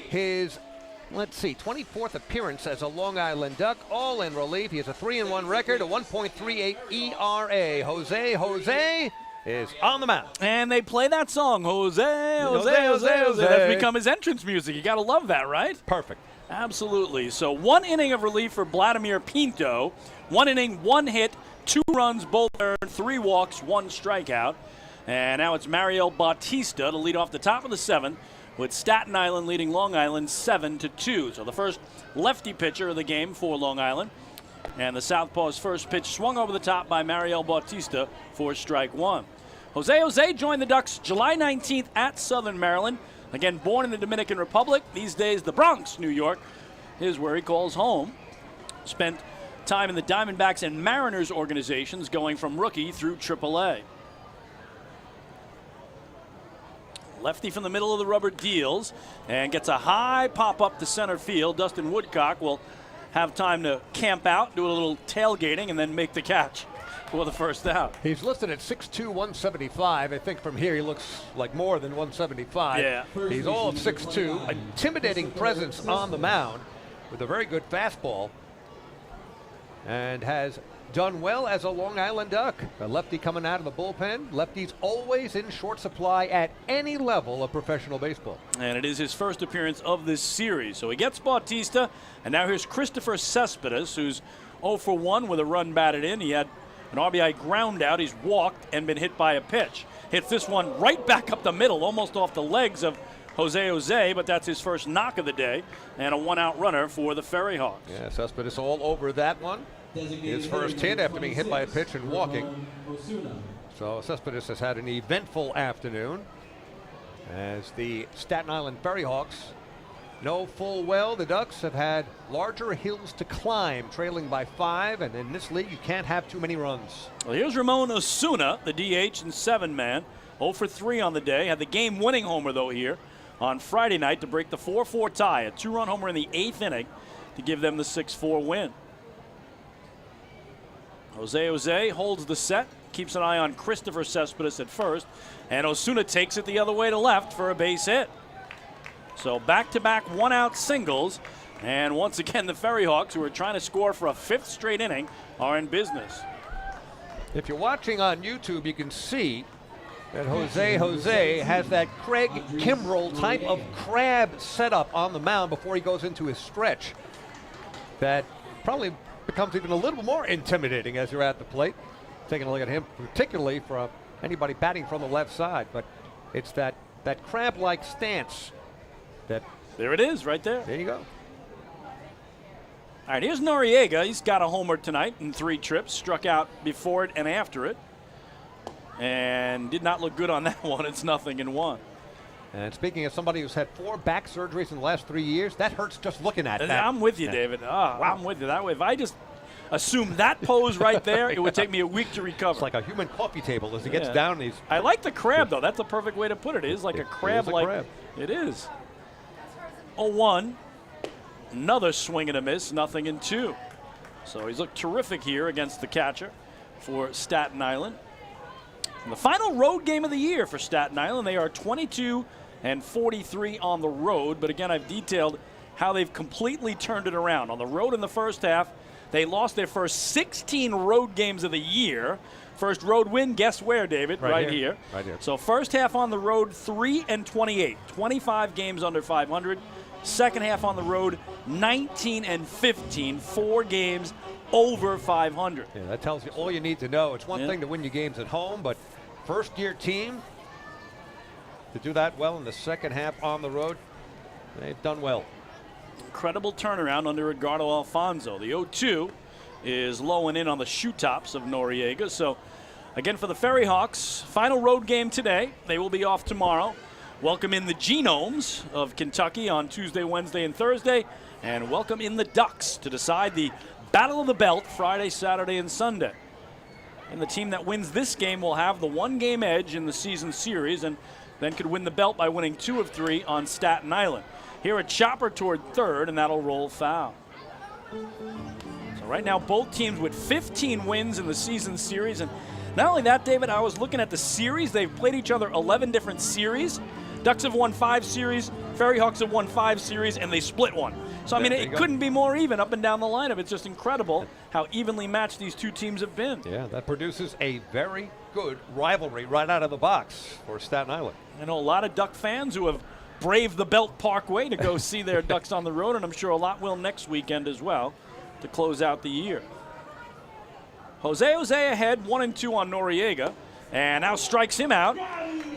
his 24th appearance as a Long Island Duck, all in relief. He has a 3-1 record, a 1.38 ERA. Jose is on the mound. And they play that song, Jose. That's become his entrance music. You got to love that, right? Perfect. Absolutely. So 1 inning of relief for Vladimir Pinto. 1 inning, 1 hit, 2 runs, both earned, 3 walks, 1 strikeout. And now it's Mariel Bautista to lead off the top of the 7th, with Staten Island leading Long Island 7-2. So the first lefty pitcher of the game for Long Island. And the Southpaw's first pitch swung over the top by Mariel Bautista for strike 1. Jose joined the Ducks July 19th at Southern Maryland. Again, born in the Dominican Republic. These days, the Bronx, New York, is where he calls home. Spent time in the Diamondbacks and Mariners organizations, going from rookie through AAA. Lefty from the middle of the rubber deals and gets a high pop up to center field. Dustin Woodcock will have time to camp out, do a little tailgating, and then make the catch for the first out. He's listed at 6'2", 175. I think from here he looks like more than 175. Yeah. He's all of 6'2", intimidating presence on the mound with a very good fastball, and has done well as a Long Island Duck. A lefty coming out of the bullpen. Lefties always in short supply at any level of professional baseball. And it is his first appearance of this series. So he gets Bautista, and now here's Christopher Cespedes, who's 0 for 1 with a run batted in. He had an RBI ground out. He's walked and been hit by a pitch. Hits this one right back up the middle, almost off the legs of Jose, but that's his first knock of the day, and a one-out runner for the FerryHawks. Yeah, Cespedes all over that one. His first hit after being hit by a pitch and walking. So Cespedes has had an eventful afternoon as the Staten Island FerryHawks know full well the Ducks have had larger hills to climb, trailing by 5, and in this league you can't have too many runs. Well, here's Ramon Osuna, the DH and 7-man, 0 for 3 on the day. Had the game-winning homer, though, here on Friday night to break the 4-4 tie. A 2-run homer in the 8th inning to give them the 6-4 win. Jose holds the set, keeps an eye on Christopher Cespedes at first, and Osuna takes it the other way to left for a base hit. So back-to-back one-out singles, and once again the FerryHawks, who are trying to score for a 5th straight inning, are in business. If you're watching on YouTube, you can see that Jose has that Craig Kimbrell type of crab setup on the mound before he goes into his stretch. That probably becomes even a little more intimidating as you're at the plate. Taking a look at him, particularly from anybody batting from the left side, but it's that crab-like stance. There it is, right there. There you go. All right, here's Noriega. He's got a homer tonight in 3 trips. Struck out before it and after it. And did not look good on that one. It's 0-1. And speaking of somebody who's had 4 back surgeries in the last 3 years, that hurts just looking at that. I'm with you, David. Wow. I'm with you. That way, if I just assume that pose right there, it would take me a week to recover. It's like a human coffee table as he gets down. I like the crab, though. That's a perfect way to put it. It is like a crab. It is. 0-1. Another swing and a miss, 0-2. So he's looked terrific here against the catcher for Staten Island. And the final road game of the year for Staten Island. They are 22-43 on the road. But again, I've detailed how they've completely turned it around. On the road in the first half, they lost their first 16 road games of the year. First road win, guess where, David? Right here. Right here. So first half on the road, 3-28. 25 games under 500. Second half on the road, 19-15. 4 games over 500. Yeah, that tells you all you need to know. It's one thing to win your games at home, but first-year team to do that well in the second half on the road, they've done well. Incredible turnaround under Edgardo Alfonso. The 0-2 is low and in on the shoe tops of Noriega. So, again, for the FerryHawks, final road game today. They will be off tomorrow. Welcome in the Genomes of Kentucky on Tuesday, Wednesday, and Thursday. And welcome in the Ducks to decide the Battle of the Belt Friday, Saturday, and Sunday. And the team that wins this game will have the 1-game edge in the season series and then could win the belt by winning 2 of 3 on Staten Island. Here a chopper toward third, and that'll roll foul. So right now both teams with 15 wins in the season series. And not only that, David, I was looking at the series. They've played each other 11 different series. Ducks have won 5 series, FerryHawks have won 5 series, and they split one. So, I mean, it couldn't be more even up and down the lineup. It's just incredible how evenly matched these two teams have been. Yeah, that produces a very good rivalry right out of the box for Staten Island. I know a lot of Duck fans who have braved the Belt Parkway to go see their Ducks on the road, and I'm sure a lot will next weekend as well to close out the year. Jose ahead, 1-2 on Noriega, and now strikes him out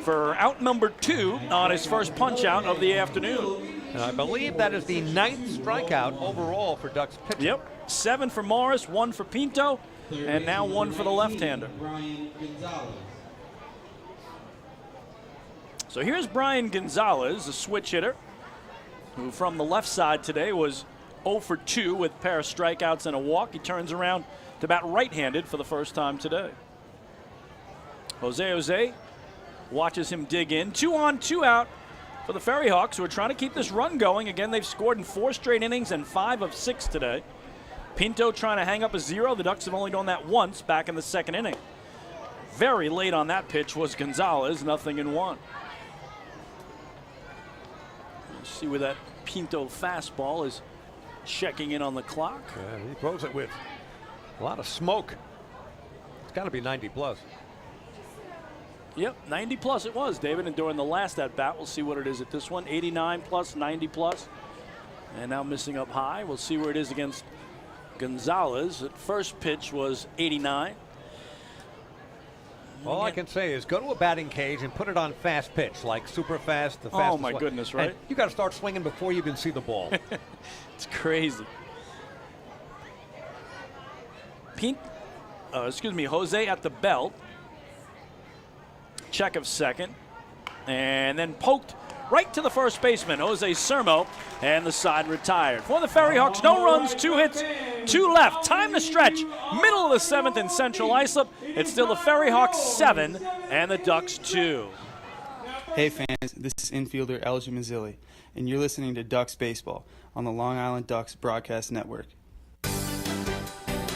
for out number 2 on his first punch out of the afternoon. And I believe that is the 9th strikeout overall for Ducks pitching. Yep, 7 for Morris, 1 for Pinto, and now 1 for the left-hander. So here's Brian Gonzalez, a switch hitter, who from the left side today was 0 for 2 with a pair of strikeouts and a walk. He turns around to bat right-handed for the first time today. Jose watches him dig in. 2 on, 2 out for the FerryHawks, who are trying to keep this run going. Again, they've scored in 4 straight innings and 5 of 6 today. Pinto trying to hang up a 0. The Ducks have only done that once back in the 2nd inning. Very late on that pitch was Gonzalez, 0-1. Let's see where that Pinto fastball is checking in on the clock. Yeah, he throws it with A lot of smoke. It's got to be 90 plus. Yep, 90 plus it was, David. And during the last at bat, we'll see what it is at this one. 89 plus, 90 plus. And now missing up high. We'll see where it is against Gonzalez. At first pitch was 89. All I can say is go to a batting cage and put it on fast pitch, like super fast. The fastest Oh, my goodness, right? And you got to start swinging before you even see the ball. It's crazy. Jose at the belt. Check of second. And then poked right to the first baseman, Jose Sermo, and the side retired. For the FerryHawks, no runs, 2 hits, 2 left. Time to stretch. Middle of the 7th in Central Islip. It's still the FerryHawks 7 and the Ducks 2. Hey fans, this is infielder Elgin Mazzilli, and you're listening to Ducks Baseball on the Long Island Ducks Broadcast Network.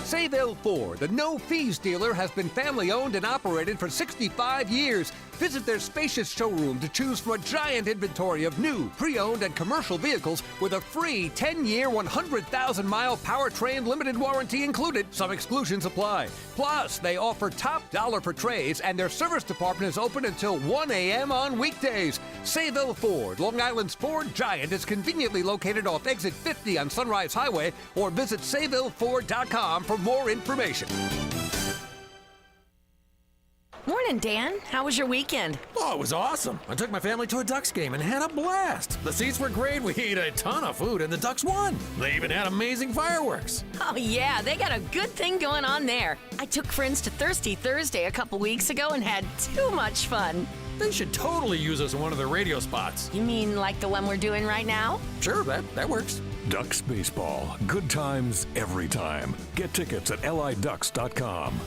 Sayville Ford, the no-fees dealer, has been family-owned and operated for 65 years. Visit their spacious showroom to choose from a giant inventory of new, pre-owned, and commercial vehicles with a free 10-year, 100,000-mile powertrain limited warranty included. Some exclusions apply. Plus, they offer top dollar for trades, and their service department is open until 1 a.m. on weekdays. Sayville Ford, Long Island's Ford giant, is conveniently located off exit 50 on Sunrise Highway, or visit SayvilleFord.com for more information. Morning, Dan. How was your weekend? Oh, it was awesome. I took my family to a Ducks game and had a blast. The seats were great. We ate a ton of food, and the Ducks won. They even had amazing fireworks. Oh, yeah, they got a good thing going on there. I took friends to Thirsty Thursday a couple weeks ago and had too much fun. They should totally use us in one of their radio spots. You mean like the one we're doing right now? Sure, that works. Ducks Baseball. Good times every time. Get tickets at liducks.com.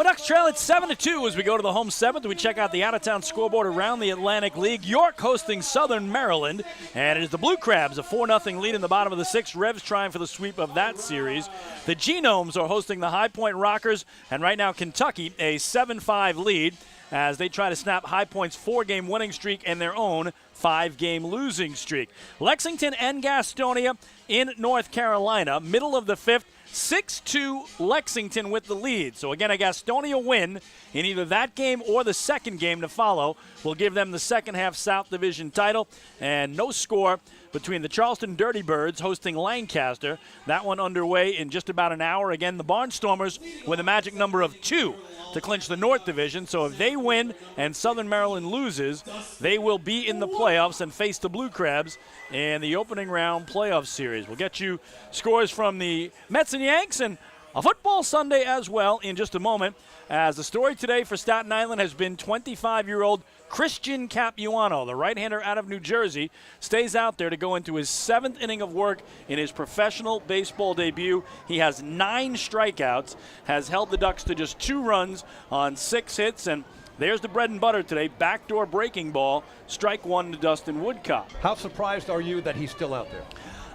Ducks trail at 7-2 as we go to the home 7th. We check out the out-of-town scoreboard around the Atlantic League. York hosting Southern Maryland, and it is the Blue Crabs, a 4-0 lead in the bottom of the 6th. Revs trying for the sweep of that series. The Genomes are hosting the High Point Rockers, and right now Kentucky, a 7-5 lead as they try to snap High Point's 4-game winning streak and their own 5-game losing streak. Lexington and Gastonia in North Carolina, middle of the 5th. 6-2 Lexington with the lead. So again, a Gastonia win in either that game or the second game to follow will give them the second half South Division title. And no score between the Charleston Dirty Birds hosting Lancaster. That one underway in just about an hour. Again, the Barnstormers with a magic number of 2 to clinch the North Division. So if they win and Southern Maryland loses, they will be in the playoffs and face the Blue Crabs in the opening round playoff series. We'll get you scores from the Mets and Yanks and a football Sunday as well in just a moment, as the story today for Staten Island has been 25-year-old Christian Capuano, the right-hander out of New Jersey, stays out there to go into his 7th inning of work in his professional baseball debut. He has 9 strikeouts, has held the Ducks to just 2 runs on 6 hits, and there's the bread and butter today, backdoor breaking ball, strike 1 to Dustin Woodcock. How surprised are you that he's still out there?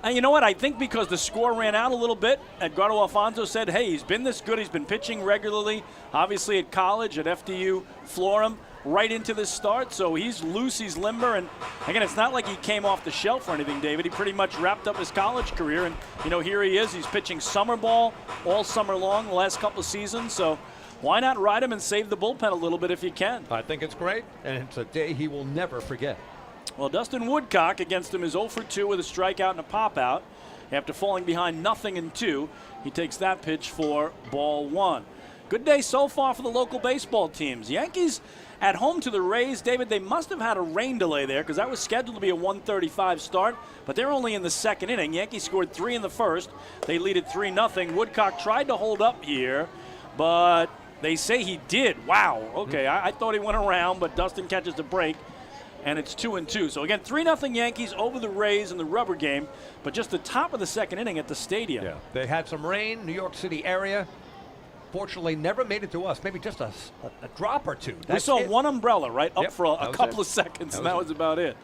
And you know what? I think because the score ran out a little bit, Edgardo Alfonso said, hey, he's been this good. He's been pitching regularly, obviously at college, at FDU, Florham, right into this start. So he's loose, he's limber. And, again, it's not like he came off the shelf or anything, David. He pretty much wrapped up his college career. And, you know, here he is. He's pitching summer ball all summer long the last couple of seasons. So why not ride him and save the bullpen a little bit if you can? I think it's great, and it's a day he will never forget. Well, Dustin Woodcock against him is 0 for 2 with a strikeout and a pop-out. After falling behind 0-2, he takes that pitch for ball 1. Good day so far for the local baseball teams. Yankees at home to the Rays. David, they must have had a rain delay there because that was scheduled to be a 1:35 start, but they're only in the 2nd inning. Yankees scored 3 in the 1st. They lead it 3-0. Woodcock tried to hold up here, but they say he did. Wow. Okay, I thought he went around, but Dustin catches the break. And it's 2-2. So again, 3-0 Yankees over the Rays in the rubber game, but just the top of the 2nd inning at the stadium. Yeah, they had some rain, New York City area. Fortunately, never made it to us. Maybe just a drop or two. We saw one umbrella right up Yep, for a couple of seconds, and that was about it.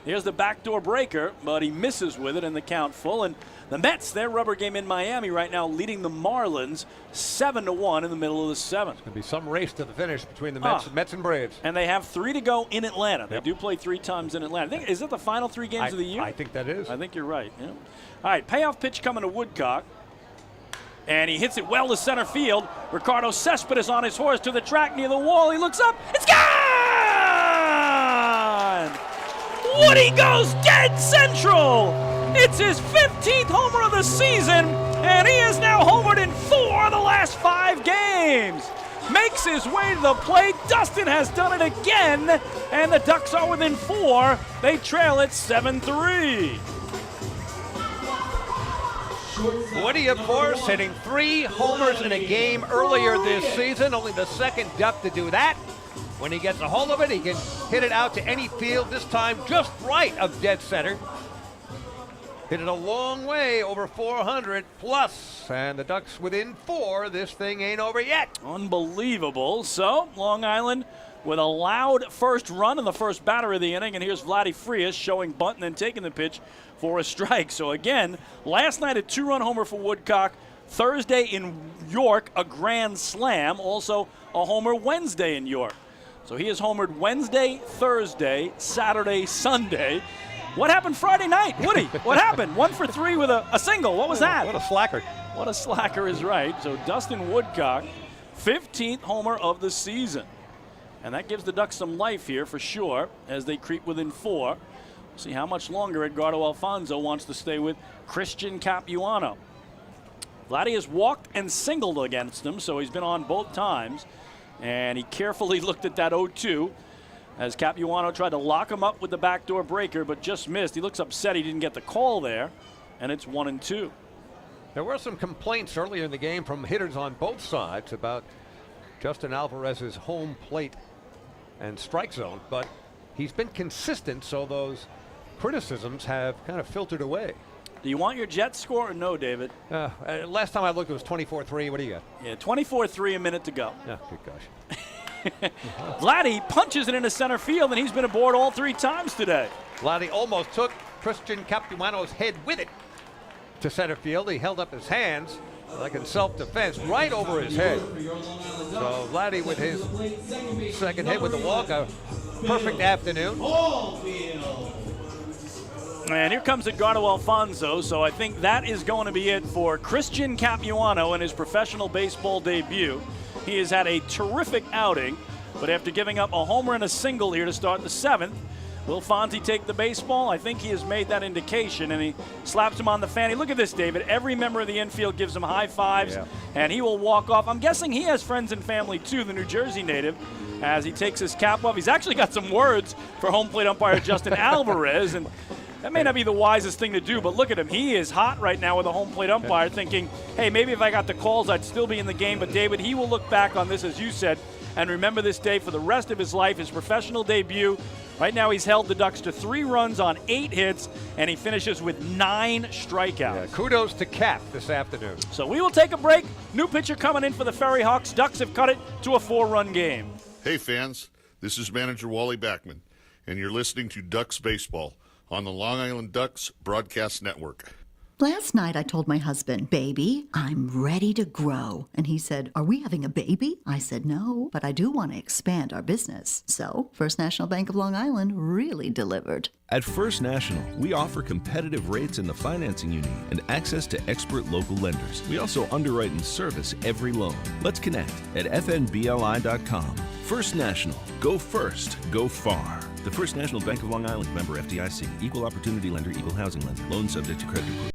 Here's the backdoor breaker, but he misses with it, and the count full. And the Mets, their rubber game in Miami right now, leading the Marlins 7-1 in the middle of the seventh. It's going to be some race to the finish between the Mets and Braves. And they have 3 to go in Atlanta. They do play 3 times in Atlanta. Is it the final 3 games of the year? I think that is. I think you're right. Yeah. All right, payoff pitch coming to Woodcock. And he hits it well to center field. Ricardo Cespedes on his horse to the track near the wall. He looks up. It's gone! Woody goes dead central. It's his 15th homer of the season, and he is now homered in 4 of the last 5 games. Makes his way to the plate. Dustin has done it again, and the Ducks are within 4. They trail it 7-3. Woody, of course, hitting 3 homers in a game earlier this season. Only the second Duck to do that. When he gets a hold of it, he can hit it out to any field, this time just right of dead center. Hit it a long way, over 400 plus, and the Ducks within 4. This thing ain't over yet. Unbelievable. So, Long Island with a loud first run in the first batter of the inning, and here's Vladdy Frias showing bunt and then taking the pitch for a strike. So again, last night a 2-run homer for Woodcock. Thursday in York, a grand slam. Also a homer Wednesday in York. So he has homered Wednesday, Thursday, Saturday, Sunday. What happened Friday night? Woody, what happened? 1 for 3 with a single. What was that? What a slacker. What a slacker is right. So Dustin Woodcock, 15th homer of the season. And that gives the Ducks some life here for sure as they creep within 4. See how much longer Edgardo Alfonso wants to stay with Christian Capuano. Vladdy has walked and singled against him, so he's been on both times. And he carefully looked at that 0-2 as Capuano tried to lock him up with the backdoor breaker, but just missed. He looks upset he didn't get the call there, and it's 1-2. There were some complaints earlier in the game from hitters on both sides about Justin Alvarez's home plate and strike zone, but he's been consistent, so those criticisms have kind of filtered away. Do you want your Jets score or no, David? Last time I looked, it was 24-3. What do you got? Yeah, 24-3, a minute to go. Yeah, good gosh. Vladdy punches it into center field, and he's been aboard all 3 times today. Vladdy almost took Christian Capuano's head with it to center field. He held up his hands like in self-defense right over his head. So Vladdy with his second hit with the walk, a perfect afternoon. And here comes Edgardo Alfonso, so I think that is going to be it for Christian Capuano in his professional baseball debut. He has had a terrific outing, but after giving up a homer and a single here to start the 7th, will Fonzie take the baseball? I think he has made that indication, and he slaps him on the fanny. Look at this, David. Every member of the infield gives him high fives, and he will walk off. I'm guessing he has friends and family, too, the New Jersey native, as he takes his cap off. He's actually got some words for home plate umpire Justin Alvarez, and that may not be the wisest thing to do, but look at him. He is hot right now with a home plate umpire thinking, hey, maybe if I got the calls, I'd still be in the game. But, David, he will look back on this, as you said, and remember this day for the rest of his life, his professional debut. Right now he's held the Ducks to 3 runs on 8 hits, and he finishes with 9 strikeouts. Yeah, kudos to Cap this afternoon. So we will take a break. New pitcher coming in for the FerryHawks. Ducks have cut it to a 4-run game. Hey, fans. This is manager Wally Backman, and you're listening to Ducks Baseball on the Long Island Ducks Broadcast Network. Last night I told my husband, baby, I'm ready to grow. And he said, are we having a baby? I said, no, but I do want to expand our business. So First National Bank of Long Island really delivered. At First National, we offer competitive rates in the financing you need and access to expert local lenders. We also underwrite and service every loan. Let's connect at fnbli.com. First National. Go first. Go far. The First National Bank of Long Island, member FDIC. Equal opportunity lender, equal housing lender. Loan subject to credit approval.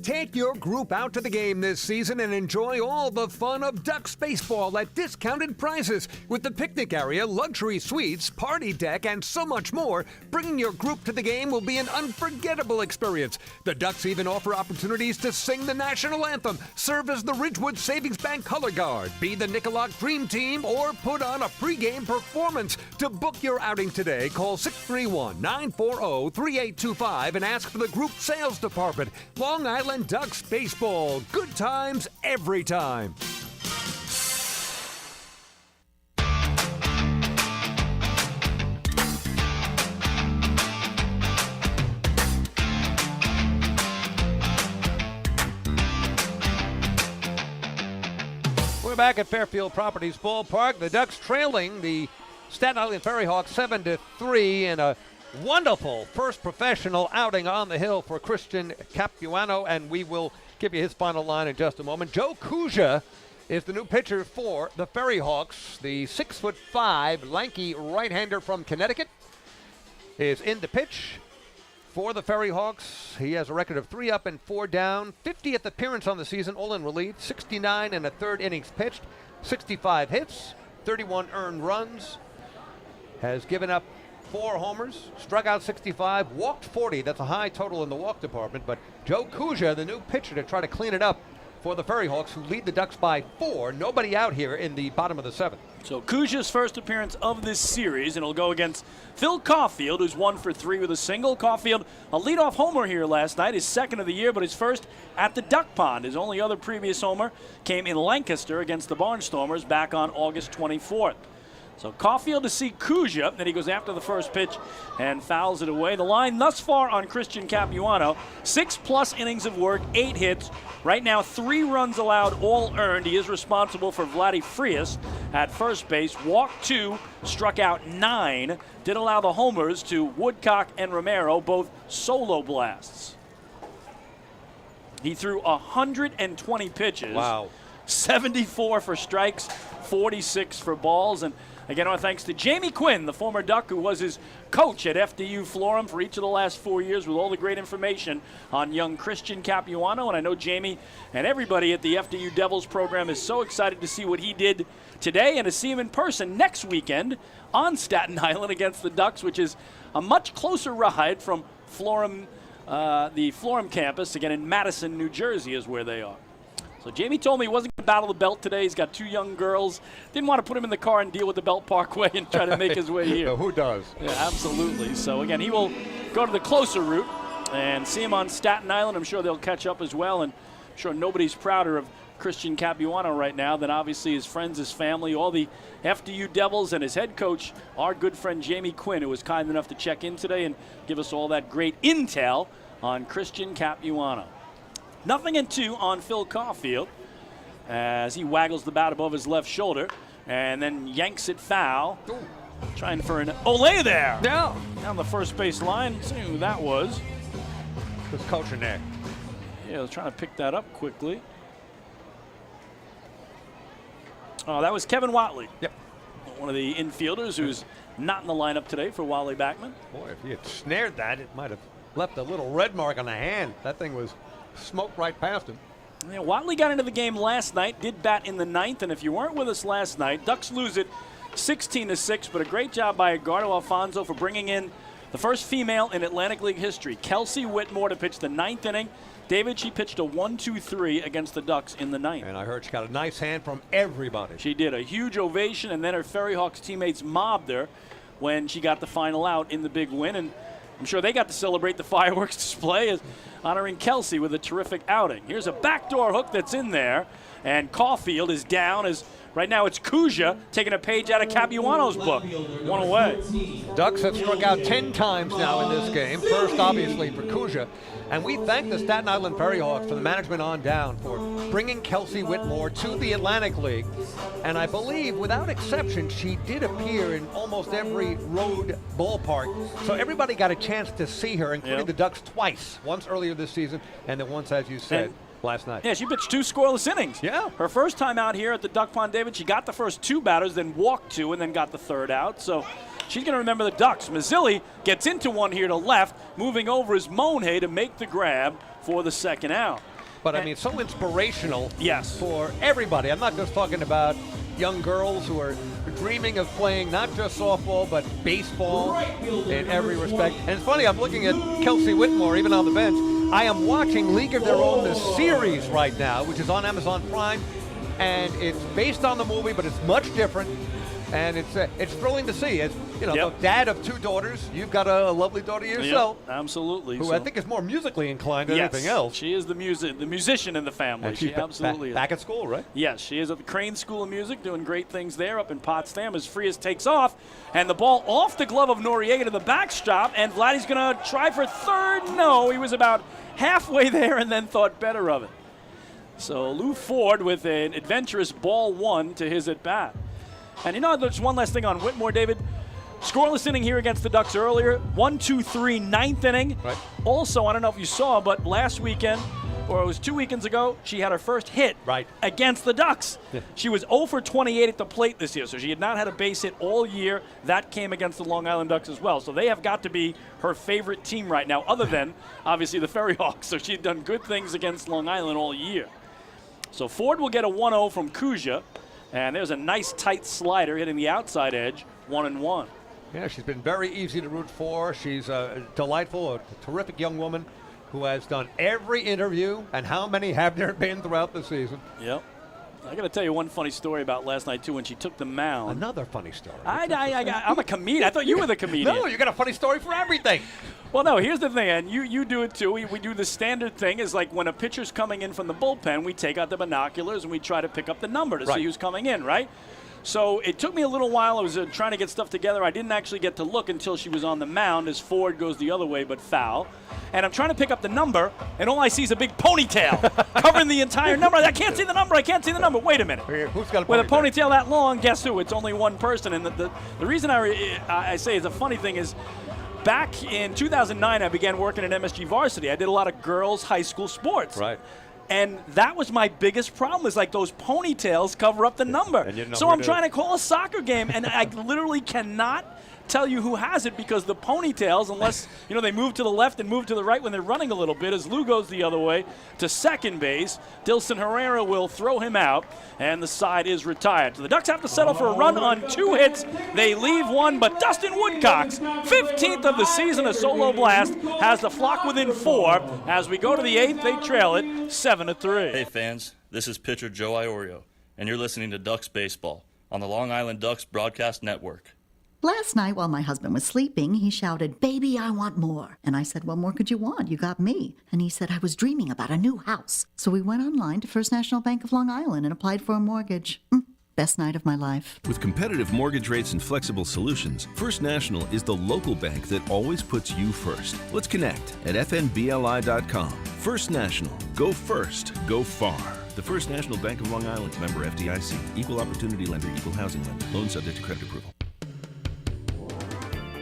Take your group out to the game this season and enjoy all the fun of Ducks baseball at discounted prices with the picnic area, luxury suites, party deck, and so much more. Bringing your group to the game will be an unforgettable experience. The Ducks even offer opportunities to sing the national anthem, serve as the Ridgewood Savings Bank color guard, be the Nicolak Dream Team, or put on a pregame performance. To book your outing today, call 631-940-3825 and ask for the group sales department. Long Island Ducks baseball. Good times every time. We're back at Fairfield Properties Ballpark. The Ducks trailing the Staten Island FerryHawks 7-3 in a wonderful first professional outing on the hill for Christian Capuano, and we will give you his final line in just a moment. Joe Kuja is the new pitcher for the FerryHawks. The 6'5", lanky right-hander from Connecticut is in the pitch for the FerryHawks. He has a record of 3 up and 4 down, 50th appearance on the season, all in relief, 69 and a third innings pitched, 65 hits, 31 earned runs, has given up 4 homers, struck out 65, walked 40. That's a high total in the walk department. But Joe Kuja, the new pitcher, to try to clean it up for the FerryHawks, who lead the Ducks by 4. Nobody out here in the bottom of the 7th. So Kuja's first appearance of this series, and it'll go against Phil Caulfield, who's 1 for 3 with a single. Caulfield, a leadoff homer here last night, his second of the year, but his first at the Duck Pond. His only other previous homer came in Lancaster against the Barnstormers back on August 24th. So Caulfield to see Kuja, then he goes after the first pitch and fouls it away. The line thus far on Christian Capuano, 6+ innings of work, 8 hits. Right now, 3 runs allowed, all earned. He is responsible for Vladdy Frias at first base. Walked 2, struck out 9. Did allow the homers to Woodcock and Romero, both solo blasts. He threw 120 pitches. Wow. 74 for strikes, 46 for balls. And again, our thanks to Jamie Quinn, the former Duck who was his coach at FDU Florham for each of the last 4 years, with all the great information on young Christian Capuano. And I know Jamie and everybody at the FDU Devils program is so excited to see what he did today and to see him in person next weekend on Staten Island against the Ducks, which is a much closer ride from Florham, the Florham campus. Again, in Madison, New Jersey is where they are. So Jamie told me he wasn't going to battle the belt today. He's got 2 young girls. Didn't want to put him in the car and deal with the Belt Parkway and try to make his way here. Who does? Yeah, absolutely. So again, he will go to the closer route and see him on Staten Island. I'm sure they'll catch up as well, and I'm sure nobody's prouder of Christian Capuano right now than obviously his friends, his family, all the FDU Devils, and his head coach, our good friend Jamie Quinn, who was kind enough to check in today and give us all that great intel on Christian Capuano. 0-2 on Phil Caulfield as he waggles the bat above his left shoulder and then yanks it foul. Ooh. Trying for an Olay there. Yeah. Down the first base line. See who that was. Who's coaching there? Yeah, I was trying to pick that up quickly. Oh, that was Kevin Watley. Yep. One of the infielders who's not in the lineup today for Wally Backman. Boy, if he had snared that, it might have left a little red mark on the hand. That thing was smoked right past him. Yeah, Watley got into the game last night, did bat in the 9th, and if you weren't with us last night, Ducks lose it 16-6, but a great job by Edgardo Alfonso for bringing in the first female in Atlantic League history, Kelsey Whitmore, to pitch the 9th inning. David, she pitched a 1-2-3 against the Ducks in the 9th. And I heard she got a nice hand from everybody. She did, a huge ovation, and then her FerryHawks teammates mobbed her when she got the final out in the big win, and I'm sure they got to celebrate the fireworks display as honoring Kelsey with a terrific outing. Here's a backdoor hook that's in there, and Caulfield is down as right now it's Kuja taking a page out of Capuano's book. 1 away. Ducks have struck out 10 times now in this game. First, obviously, for Kuja. And we thank the Staten Island FerryHawks from the management on down for bringing Kelsey Whitmore to the Atlantic League. And I believe, without exception, she did appear in almost every road ballpark. So everybody got a chance to see her, including the Ducks twice. Once earlier this season, and then once, as you said, last night. Yeah, she pitched 2 scoreless innings. Yeah. Her first time out here at the Duck Pond, David, she got the first 2 batters, then walked 2, and then got the 3rd out. So she's going to remember the Ducks. Mazzilli gets into one here to left. Moving over is Monhay to make the grab for the 2nd out. But, I mean, so inspirational yes, for everybody. I'm not just talking about young girls who are dreaming of playing not just softball, but baseball in every respect. And it's funny, I'm looking at Kelsey Whitmore, even on the bench. I am watching League of Their Own, the series right now, which is on Amazon Prime. And it's based on the movie, but it's much different. And it's thrilling to see. As you know, the dad of 2 daughters. You've got a lovely daughter yourself. Yep, absolutely. Who I think is more musically inclined than anything else. She is the musician in the family. And she's she absolutely is. Back at school, right? Yes, she is at the Crane School of Music, doing great things there up in Potsdam as Frias takes off. And the ball off the glove of Noriega to the backstop, and Vladdy's going to try for 3rd. No, he was about halfway there and then thought better of it. So Lou Ford with an adventurous ball 1 to his at-bat. And there's one last thing on Whitmore, David. Scoreless inning here against the Ducks earlier. 1-2-3, ninth inning. Right. Also, I don't know if you saw, but last weekend, or it was 2 weekends ago, she had her first hit against the Ducks. Yeah. She was 0 for 28 at the plate this year, so she had not had a base hit all year. That came against the Long Island Ducks as well. So they have got to be her favorite team right now, other than, obviously, the FerryHawks. So she had done good things against Long Island all year. So Ford will get a 1-0 from Kuja, and there's a nice tight slider hitting the outside edge, 1-1. Yeah, she's been very easy to root for. She's delightful, a terrific young woman who has done every interview, and how many have there been throughout the season? Yep. I got to tell you one funny story about last night, too, when she took the mound. Another funny story. I'm a comedian. I thought you were the comedian. No, you got a funny story for everything. Well, no, here's the thing, and you do it, too. We do the standard thing is like when a pitcher's coming in from the bullpen, we take out the binoculars and we try to pick up the number to see who's coming in, right? So it took me a little while. I was trying to get stuff together. I didn't actually get to look until she was on the mound as Ford goes the other way but foul. And I'm trying to pick up the number, and all I see is a big ponytail covering the entire number. I can't see the number. I can't see the number. Wait a minute. Who's got a ponytail? With a ponytail that long, guess who? It's only one person. And the reason I say it's a funny thing is back in 2009, I began working at MSG Varsity. I did a lot of girls' high school sports. Right. And that was my biggest problem is like those ponytails cover up the number. So I'm trying to call a soccer game, and I literally cannot tell you who has it because the ponytails, unless they move to the left and move to the right when they're running a little bit, as Lou goes the other way to second base, Dilson Herrera will throw him out, and the side is retired. So the Ducks have to settle for a run on 2 hits. They leave one, but Dustin Woodcock's 15th of the season, a solo blast, has the flock within 4. As we go to the 8th, they trail it 7-3. Hey fans, this is pitcher Joe Iorio, and you're listening to Ducks Baseball on the Long Island Ducks Broadcast Network. Last night, while my husband was sleeping, he shouted, "Baby, I want more." And I said, "What more could you want? You got me." And he said, "I was dreaming about a new house." So we went online to First National Bank of Long Island and applied for a mortgage. Best night of my life. With competitive mortgage rates and flexible solutions, First National is the local bank that always puts you first. Let's connect at fnbli.com. First National. Go first. Go far. The First National Bank of Long Island. Member FDIC. Equal opportunity lender. Equal housing lender. Loan subject to credit approval.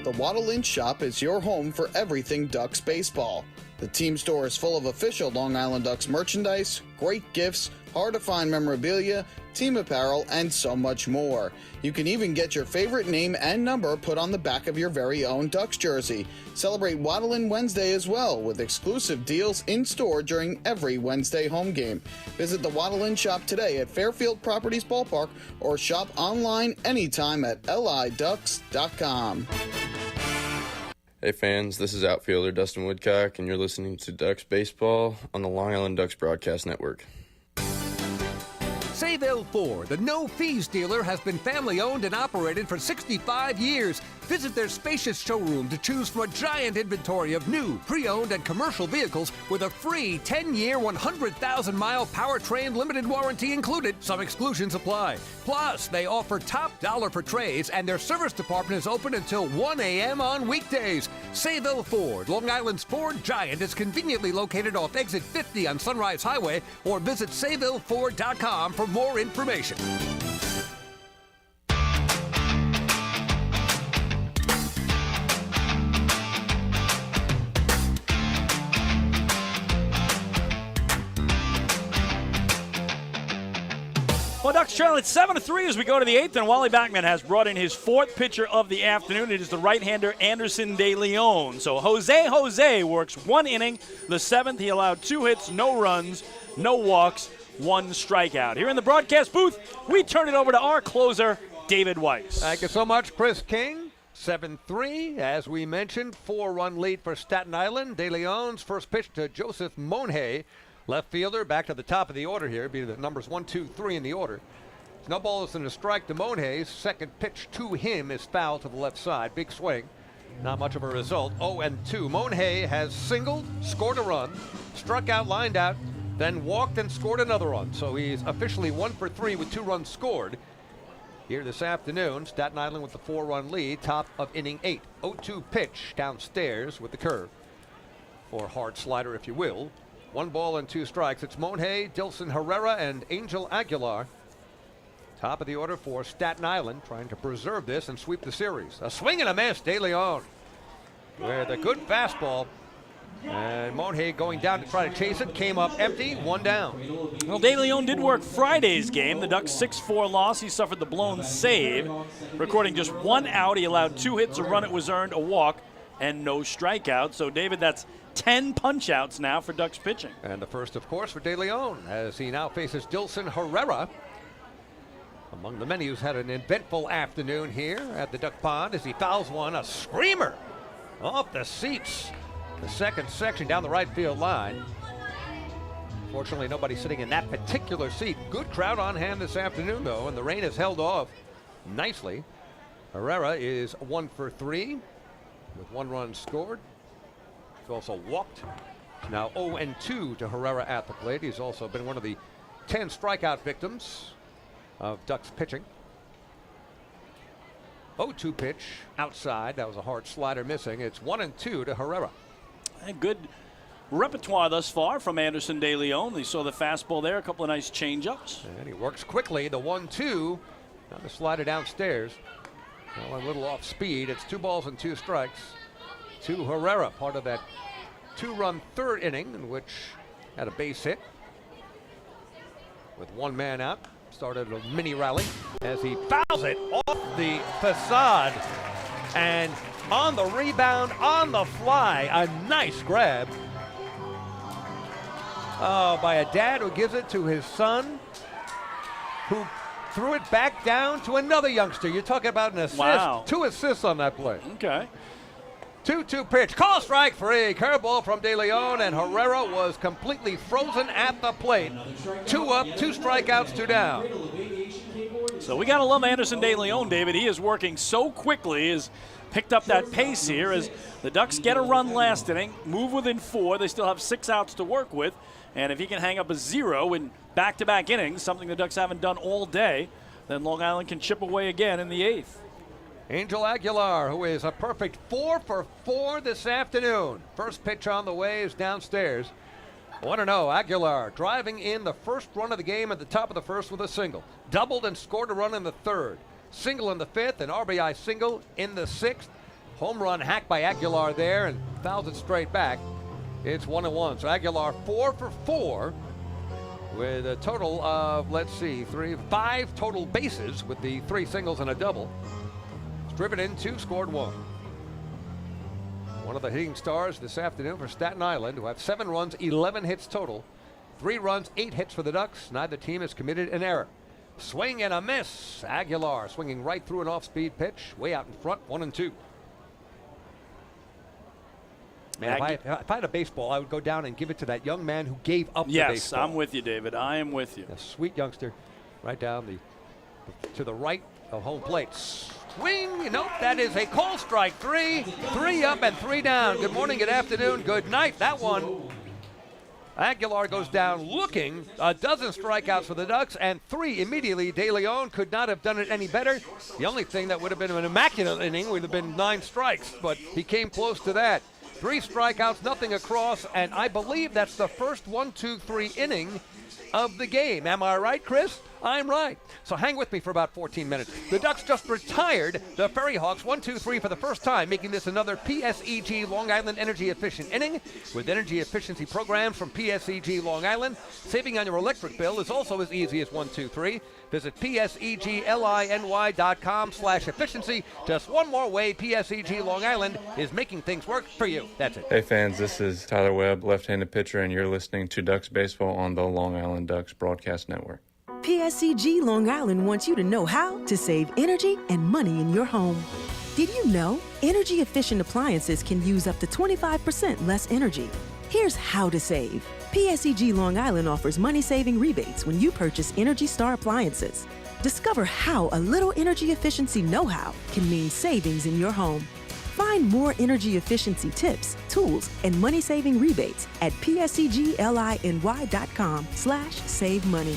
The Waddle Inn Shop is your home for everything Ducks baseball. The team store is full of official Long Island Ducks merchandise, great gifts, hard-to-find memorabilia, team apparel, and so much more. You can even get your favorite name and number put on the back of your very own Ducks jersey. Celebrate Waddle Inn Wednesday as well, with exclusive deals in-store during every Wednesday home game. Visit the Waddle Inn Shop today at Fairfield Properties Ballpark or shop online anytime at liducks.com. Hey fans, this is outfielder Dustin Woodcock, and you're listening to Ducks Baseball on the Long Island Ducks Broadcast Network. Sayville Ford, the no-fees dealer, has been family-owned and operated for 65 years. Visit their spacious showroom to choose from a giant inventory of new, pre-owned, and commercial vehicles with a free 10-year, 100,000-mile powertrain limited warranty included. Some exclusions apply. Plus, they offer top dollar for trades, and their service department is open until 1 a.m. on weekdays. Sayville Ford, Long Island's Ford giant, is conveniently located off exit 50 on Sunrise Highway, or visit SayvilleFord.com for more information. Well, Ducks trail at 7-3 as we go to the 8th, and Wally Backman has brought in his 4th pitcher of the afternoon. It is the right-hander Anderson De Leon. So Jose works 1 inning. The 7th, he allowed 2 hits, no runs, no walks, 1 strikeout. Here in the broadcast booth, we turn it over to our closer, David Weiss. Thank you so much, Chris King. 7-3, as we mentioned, 4-run lead for Staten Island. De Leon's first pitch to Joseph Monhay. Left fielder, back to the top of the order here. Be the numbers 1, 2, 3 in the order. No balls and a strike to Monhay. Second pitch to him is foul to the left side. Big swing. Not much of a result. 0-2. Monhay has singled, scored a run, struck out, lined out, then walked and scored another run. So he's officially 1 for 3 with 2 runs scored. Here this afternoon, Staten Island with the 4-run lead, top of inning 8. 0-2 pitch downstairs with the curve, or hard slider if you will. 1 ball and 2 strikes. It's Monje, Dilson Herrera, and Angel Aguilar. Top of the order for Staten Island, trying to preserve this and sweep the series. A swing and a miss, De Leon with a good fastball. And Monje going down to try to chase it, came up empty, 1 down. Well, De Leon did work Friday's game. The Ducks' 6-4 loss. He suffered the blown save. Recording just 1 out, he allowed 2 hits, a run it was earned, a walk, and no strikeouts. So, David, that's 10 punch-outs now for Ducks pitching. And the first, of course, for De Leon, as he now faces Dilson Herrera. Among the many who's had an eventful afternoon here at the Duck Pond as he fouls one, a screamer off the seats. The second section down the right field line. Fortunately, nobody sitting in that particular seat. Good crowd on hand this afternoon, though, and the rain has held off nicely. Herrera is 1 for 3 with 1 run scored. He's also walked. Now 0-2 to Herrera at the plate. He's also been one of the 10 strikeout victims of Ducks pitching. 0-2 pitch outside. That was a hard slider missing. It's 1-2 to Herrera. And good repertoire thus far from Anderson De Leon. They saw the fastball there, a couple of nice changeups. And he works quickly. The 1-2. Now the slider downstairs. Well, a little off speed. It's 2 balls and 2 strikes to Herrera, part of that 2-run 3rd inning in which had a base hit with 1 man out. Started a mini rally as he fouls it off the facade. And on the rebound, on the fly, a nice grab. Oh, by a dad who gives it to his son, who threw it back down to another youngster. You're talking about an assist. Wow. 2 assists on that play. Okay. 2-2 pitch. Call strike 3. Curveball from De Leon, and Herrera was completely frozen at the plate. 2 up, 2 strikeouts, 2 down. So we got to love Anderson De Leon, David. He is working so quickly. Has picked up that pace here as the Ducks get a run last inning, move within 4. They still have 6 outs to work with. And if he can hang up a 0 in back-to-back innings, something the Ducks haven't done all day, then Long Island can chip away again in the 8th. Angel Aguilar, who is a perfect 4 for 4 this afternoon. First pitch on the way is downstairs. 1-0. Aguilar driving in the first run of the game at the top of the first with a single. Doubled and scored a run in the 3rd. Single in the 5th, an RBI single in the 6th. Home run hacked by Aguilar there and fouls it straight back. It's 1-1. So Aguilar 4 for 4 with a total of, 5 total bases with the 3 singles and a double. Driven in 2, scored 1. One of the hitting stars this afternoon for Staten Island, who have 7 runs, 11 hits total. 3 runs, 8 hits for the Ducks. Neither team has committed an error. Swing and a miss. Aguilar swinging right through an off-speed pitch, way out in front, 1-2. Man, if I had a baseball, I would go down and give it to that young man who gave up the baseball. Yes, I'm with you, David. I am with you. A sweet youngster, right down to the right of home plate. Swing, nope, that is a call strike 3. 3 up and 3 down. Good morning, good afternoon, good night. That one, Aguilar goes down looking. A dozen strikeouts for the Ducks and 3 immediately. De Leon could not have done it any better. The only thing that would have been an immaculate inning would have been 9 strikes, but he came close to that. 3 strikeouts, nothing across, and I believe that's the first 1-2-3 inning of the game. Am I right, Chris? I'm right. So hang with me for about 14 minutes. The Ducks just retired the FerryHawks 1-2-3 for the first time, making this another PSEG Long Island energy efficient inning. With energy efficiency programs from PSEG Long Island, saving on your electric bill is also as easy as 1-2-3. Visit PSEGLINY.com/efficiency. Just one more way PSEG Long Island is making things work for you. That's it. Hey fans, this is Tyler Webb, left-handed pitcher, and you're listening to Ducks Baseball on the Long Island Ducks Broadcast Network. PSEG Long Island wants you to know how to save energy and money in your home. Did you know energy-efficient appliances can use up to 25% less energy? Here's how to save. PSEG Long Island offers money-saving rebates when you purchase Energy Star appliances. Discover how a little energy efficiency know-how can mean savings in your home. Find more energy efficiency tips, tools, and money-saving rebates at PSEGLINY.com/save money.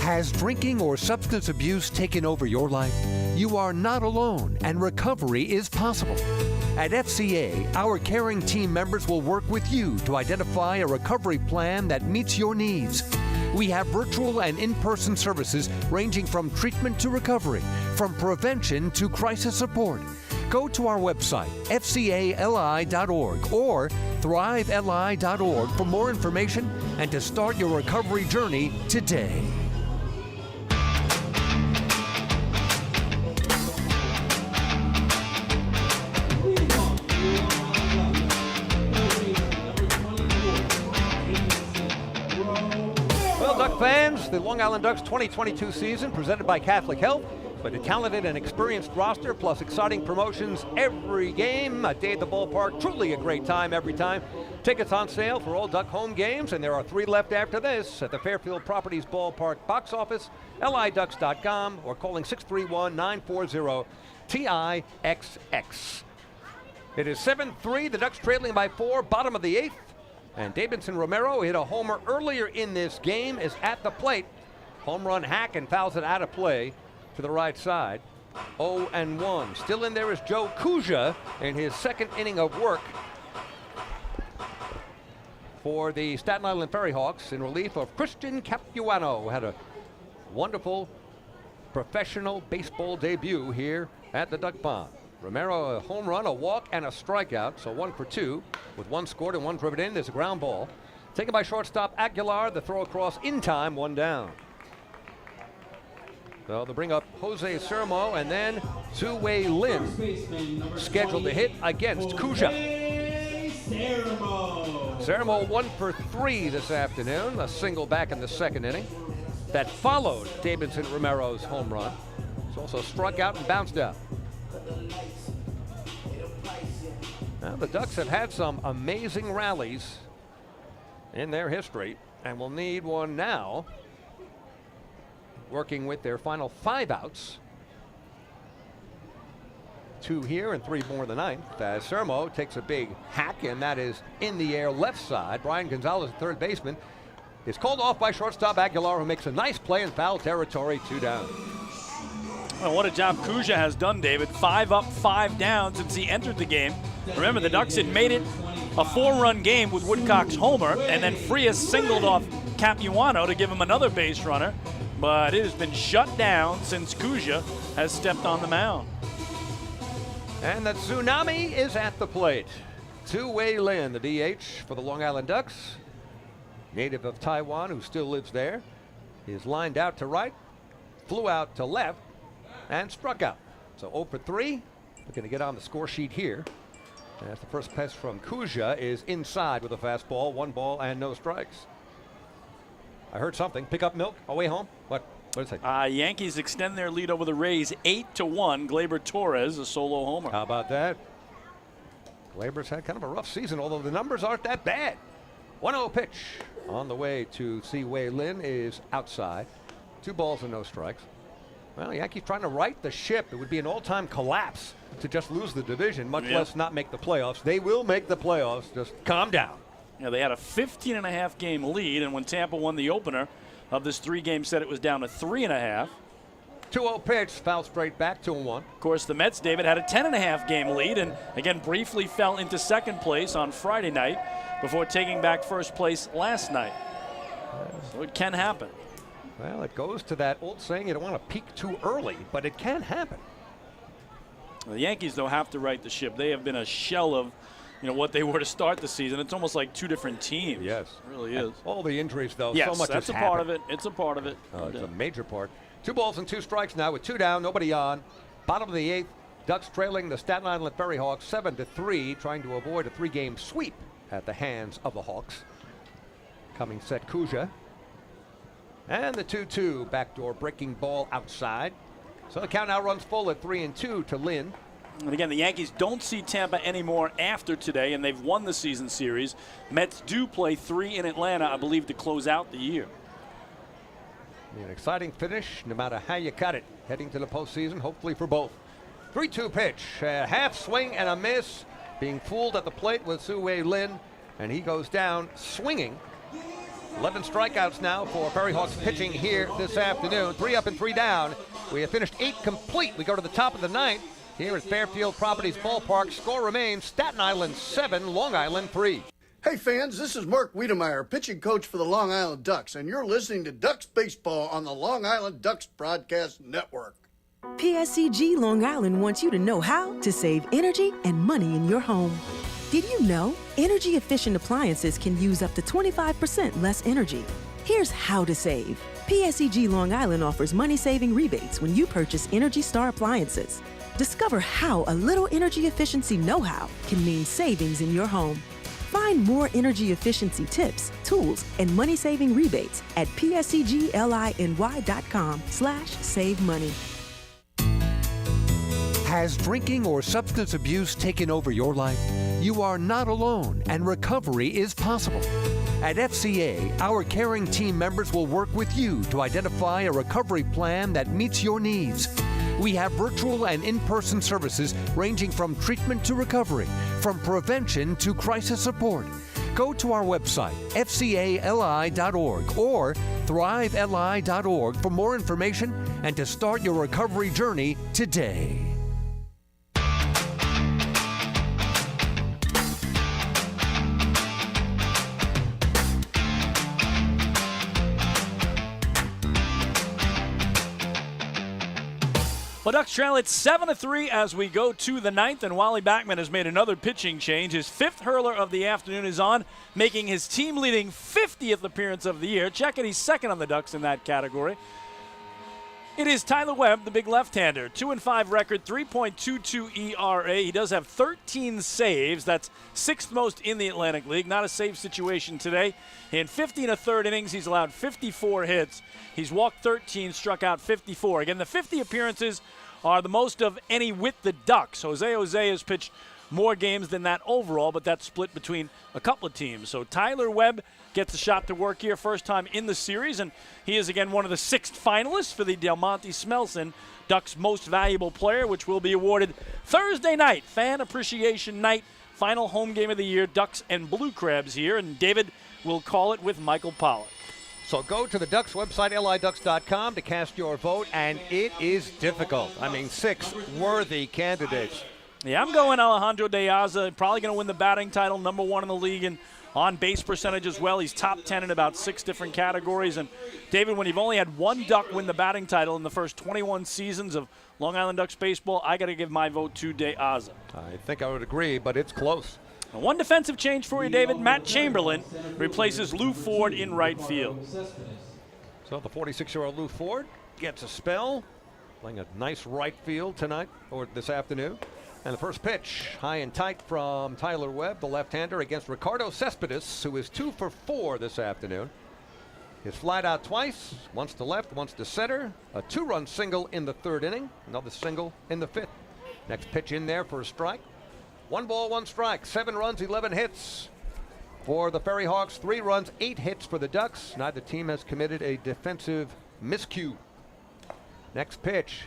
Has drinking or substance abuse taken over your life? You are not alone, and recovery is possible. At FCA, our caring team members will work with you to identify a recovery plan that meets your needs. We have virtual and in-person services ranging from treatment to recovery, from prevention to crisis support. Go to our website, fcali.org or thriveli.org for more information and to start your recovery journey today. Well, Duck fans, the Long Island Ducks 2022 season presented by Catholic Health. With a talented and experienced roster, plus exciting promotions every game. A day at the ballpark, truly a great time every time. Tickets on sale for all Duck home games, and there are 3 left after this at the Fairfield Properties Ballpark box office, liducks.com, or calling 631-940-TIXX. It is 7-3, the Ducks trailing by 4, bottom of the 8th. And Davidson Romero hit a homer earlier in this game, is at the plate. Home run hack and fouls it out of play to the right side. 0-1. Still in there is Joe Kuja in his second inning of work for the Staten Island FerryHawks in relief of Christian Capuano, who had a wonderful professional baseball debut here at the Duck Pond. Romero, a home run, a walk, and a strikeout, so 1 for 2 with 1 scored and 1 driven in. There's a ground ball. Taken by shortstop Aguilar, the throw across in time, 1 down. So they'll bring up Jose Sermo, and then Tzu-Wei Lin scheduled to hit against Kuja. Sermo 1 for 3 this afternoon, a single back in the second inning. That followed Davidson Romero's home run. He's also struck out and bounced out. Now, the Ducks have had some amazing rallies in their history and will need one now, working with their final 5 outs. 2 here and 3 more in the 9th as Sermo takes a big hack, and that is in the air left side. Brian Gonzalez, third baseman, is called off by shortstop Aguilar, who makes a nice play in foul territory, 2 down. Well, what a job Kuja has done, David. 5 up, 5 down since he entered the game. Remember, the Ducks had made it a 4-run game with Woodcock's homer, and then Frias singled off Capuano to give him another base runner. But it has been shut down since Kuja has stepped on the mound. And the tsunami is at the plate. Tzu-Wei Lin, the DH for the Long Island Ducks, native of Taiwan, who still lives there, is lined out to right, flew out to left, and struck out. So 0 for 3. Looking to get on the score sheet here. As the first pitch from Kuja is inside with a fastball, 1 ball and no strikes. I heard something. Pick up milk away home. What is it? Yankees extend their lead over the Rays 8-1. Gleyber Torres, a solo homer. How about that? Gleyber's had kind of a rough season, although the numbers aren't that bad. 1-0 pitch on the way to Tzu-Wei Lin is outside. 2 balls and no strikes. Well, Yankees trying to right the ship. It would be an all-time collapse to just lose the division, much less not make the playoffs. They will make the playoffs. Just calm down. Yeah, they had a 15.5 game lead, and when Tampa won the opener of this 3-game set, it was down to 3.5. 2-0 pitch, foul straight back, 2-1. Of course, the Mets, David, had a 10.5 game lead, and again briefly fell into second place on Friday night before taking back first place last night. So it can happen. Well, it goes to that old saying, you don't want to peak too early, but it can happen. The Yankees, though, have to right the ship. They have been a shell of, what they were to start the season. It's almost like 2 different teams. Yes. It really is. All the injuries, though, yes, so much that's has a part happened. of it. It's a part of it. It's a major part. 2 balls and 2 strikes now with 2 down, nobody on. Bottom of the 8th, Ducks trailing the Staten Island FerryHawks 7-3, trying to avoid a 3-game sweep at the hands of the Hawks. Coming set Kuja. And the 2-2 backdoor breaking ball outside. So the count now runs full at 3-2 to Lin. And again, the Yankees don't see Tampa anymore after today, and they've won the season series. Mets do play 3 in Atlanta, I believe, to close out the year. An exciting finish, no matter how you cut it, heading to the postseason, hopefully for both. 3-2 pitch, a half swing and a miss. Being fooled at the plate with Tzu-Wei Lin, and he goes down swinging. 11 strikeouts now for FerryHawks pitching here this afternoon. 3 up and 3 down. We have finished 8 complete. We go to the top of the 9th. here at Fairfield Properties Ballpark. Score remains Staten Island 7, Long Island 3. Hey fans, this is Mark Wiedemeyer, pitching coach for the Long Island Ducks, and you're listening to Ducks Baseball on the Long Island Ducks Broadcast Network. PSCG Long Island wants you to know how to save energy and money in your home. Did you know energy efficient appliances can use up to 25% less energy? Here's how to save. PSCG Long Island offers money-saving rebates when you purchase Energy Star appliances. Discover how a little energy efficiency know-how can mean savings in your home. Find more energy efficiency tips, tools, and money-saving rebates at pscgliny.com/save money. Has drinking or substance abuse taken over your life? You are not alone, and recovery is possible. At FCA, our caring team members will work with you to identify a recovery plan that meets your needs. We have virtual and in-person services ranging from treatment to recovery, from prevention to crisis support. Go to our website, fcali.org or thriveli.org for more information and to start your recovery journey today. Well, Ducks trail at 7-3 as we go to the ninth, and Wally Backman has made another pitching change. His fifth hurler of the afternoon is on, making his team-leading 50th appearance of the year. Check it, he's second on the Ducks in that category. It is Tyler Webb, the big left-hander. 2-5 record, 3.22 ERA. He does have 13 saves. That's sixth most in the Atlantic League. Not a save situation today. In 50 1/3 innings, he's allowed 54 hits. He's walked 13, struck out 54. Again, the 50 appearances are the most of any with the Ducks. Jose has pitched more games than that overall, but that's split between a couple of teams. So Tyler Webb gets a shot to work here, first time in the series, and he is again one of the 6 finalists for the Del Monte Smelson Ducks Most Valuable Player, which will be awarded Thursday night, Fan Appreciation Night, final home game of the year, Ducks and Blue Crabs here, and David will call it with Michael Pollock. So go to the Ducks website, liducks.com, to cast your vote, and it is difficult. I mean, 6 worthy candidates. Yeah, I'm going Alejandro De Aza, probably going to win the batting title, number 1 in the league in on-base percentage as well. He's top 10 in about 6 different categories. And, David, when you've only had one Duck win the batting title in the first 21 seasons of Long Island Ducks baseball, I got to give my vote to De Aza. I think I would agree, but it's close. And one defensive change for you, David. Matt Chamberlain replaces Lou Ford in right field. So the 46-year-old Lou Ford gets a spell, playing a nice right field tonight or this afternoon. And the first pitch, high and tight from Tyler Webb, the left-hander, against Ricardo Cespedes, who is 2 for 4 this afternoon. He's flied out twice, once to left, once to center. A 2-run single in the 3rd inning, another single in the 5th. Next pitch in there for a strike. 1 ball, 1 strike, 7 runs, 11 hits for the FerryHawks, 3 runs, 8 hits for the Ducks. Neither team has committed a defensive miscue. Next pitch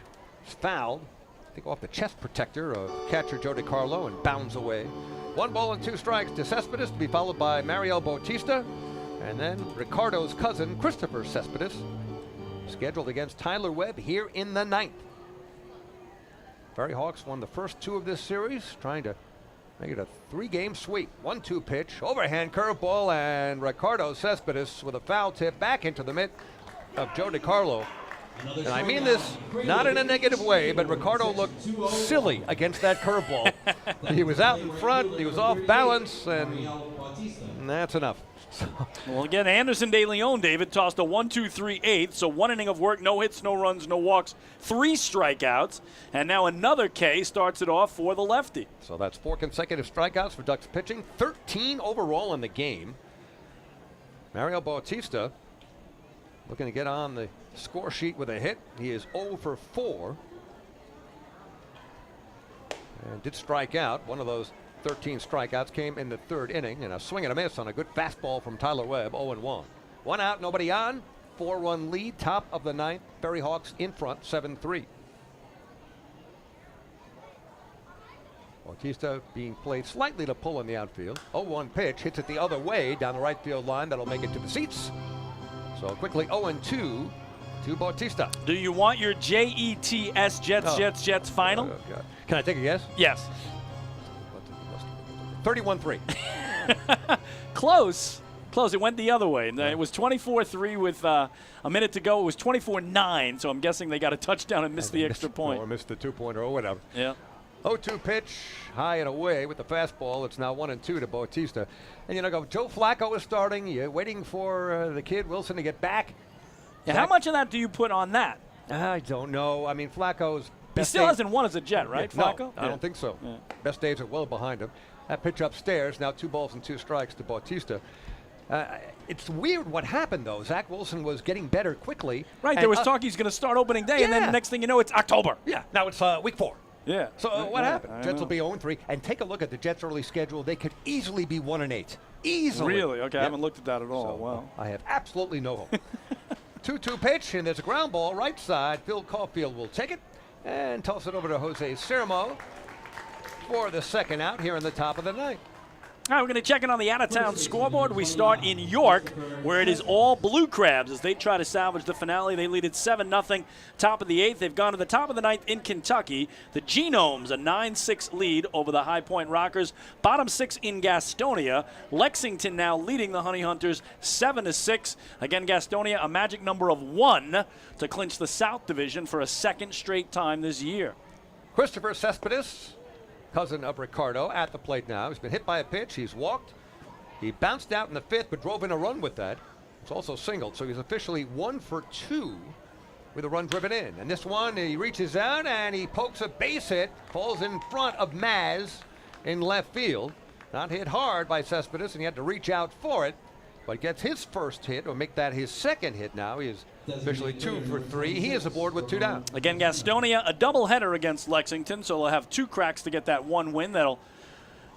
is fouled. I think off the chest protector of catcher Joe DiCarlo and bounds away. 1 ball and 2 strikes to Cespedes, to be followed by Mario Bautista, and then Ricardo's cousin Christopher Cespedes, scheduled against Tyler Webb here in the 9th. FerryHawks won the first 2 of this series, trying to make it a 3-game sweep. 1-2 pitch, overhand curveball, and Ricardo Cespedes with a foul tip back into the mitt of Joe DiCarlo. And I mean this not in a negative way, but Ricardo looked silly against that curveball. He was out in front, he was off balance, and that's enough. Well, again, Anderson De Leon, David, tossed a 1-2-3-8, so 1 inning of work, no hits, no runs, no walks, 3 strikeouts, and now another K starts it off for the lefty. So that's 4 consecutive strikeouts for Ducks pitching, 13 overall in the game. Mario Bautista looking to get on the score sheet with a hit. He is 0 for 4. And did strike out. One of those 13 strikeouts came in the 3rd inning, and a swing and a miss on a good fastball from Tyler Webb, 0-1. 1 out, nobody on. 4-run lead, top of the 9th. FerryHawks in front, 7-3. Bautista being played slightly to pull in the outfield. 0-1 pitch, hits it the other way down the right field line. That'll make it to the seats. So quickly 0-2 to Bautista. Do you want your JETS Jets final? Oh, God. Can I take a guess? Yes. 31-3. Close. It went the other way. It was 24-3 with a minute to go. It was 24-9, so I'm guessing they got a touchdown and missed the extra point. Or missed the two-pointer or whatever. Yeah. 0-2 pitch, high and away with the fastball. It's now 1-2 to Bautista. And, Joe Flacco is starting. You're waiting for the kid, Wilson, to get back. Yeah, how much of that do you put on that? I don't know. I mean, Flacco's best He still days- hasn't won as a Jet, right, Flacco? No, I don't think so. Yeah. Best days are well behind him. That pitch upstairs, now 2 balls and 2 strikes to Bautista. It's weird what happened, though. Zach Wilson was getting better quickly. Right, there was talk he's going to start opening day, and then the next thing you know, it's October. Yeah, now it's week 4. Yeah. So what happened? Jets will be 0-3. And take a look at the Jets' early schedule. They could easily be 1-8. Easily. Really? Okay, I haven't looked at that at all. So, wow. I have absolutely no hope. 2-2 pitch, and there's a ground ball right side. Phil Caulfield will take it and toss it over to Jose Sermo for the second out here in the top of the ninth. All right, we're going to check in on the out-of-town scoreboard. We start in York, where it is all Blue Crabs as they try to salvage the finale. They lead at 7-0, top of the 8th. They've gone to the top of the 9th in Kentucky. The Genomes, a 9-6 lead over the High Point Rockers. Bottom 6 in Gastonia. Lexington now leading the Honey Hunters 7-6. Again, Gastonia, a magic number of 1 to clinch the South Division for a second straight time this year. Christopher Cespedes, cousin of Ricardo, at the plate now. He's been hit by a pitch. He's walked. He bounced out in the 5th, but drove in a run with that. It's also singled, so he's officially 1 for 2 with a run driven in. And this one, he reaches out and he pokes a base hit, falls in front of Maz in left field. Not hit hard by Cespedes, and he had to reach out for it, but gets his first hit, or make that his second hit now. He is officially 2 for 3. He is aboard with 2 down. Again, Gastonia, a doubleheader against Lexington, so they'll have 2 cracks to get that 1 win. That'll